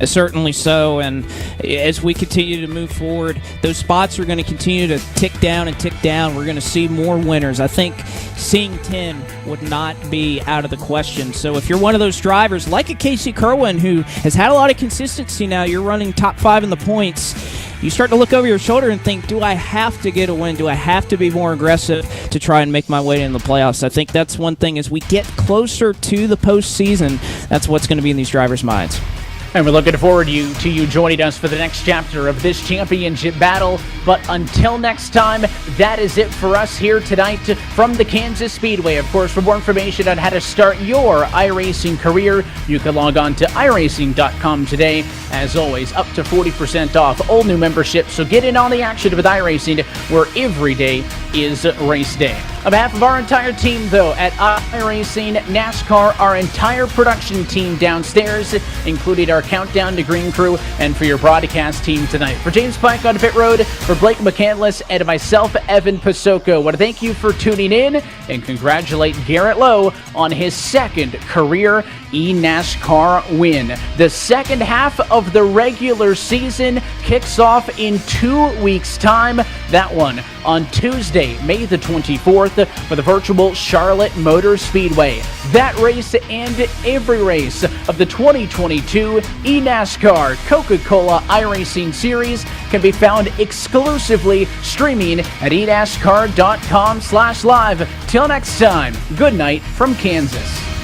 Certainly so, and as we continue to move forward, those spots are going to continue to tick down and tick down. We're going to see more winners. I think seeing 10 would not be out of the question. So if you're one of those drivers, like a Casey Kerwin, who has had a lot of consistency now, you're running top 5 in the points, you start to look over your shoulder and think, do I have to get a win? Do I have to be more aggressive to try and make my way in the playoffs? I think that's one thing as we get closer to the postseason, that's what's going to be in these drivers' minds. And we're looking forward to you joining us for the next chapter of this championship battle. But until next time, that is it for us here tonight from the Kansas Speedway. Of course, for more information on how to start your iRacing career, you can log on to iRacing.com today. As always, up to 40% off all new memberships. So get in on the action with iRacing, where every day is race day. On behalf of our entire team, though, at iRacing NASCAR, our entire production team downstairs, including our Countdown to Green crew, and for your broadcast team tonight. For James Pike on pit road, for Blake McCandless, and myself, Evan Pasoko, I want to thank you for tuning in and congratulate Garrett Lowe on his 2nd career eNASCAR win. The second half of the regular season kicks off in 2 weeks' time. That one on Tuesday, May the 24th, for the virtual Charlotte Motor Speedway. That race and every race of the 2022 eNASCAR Coca-Cola iRacing Series can be found exclusively streaming at eNASCAR.com/live. Till next time, good night from Kansas.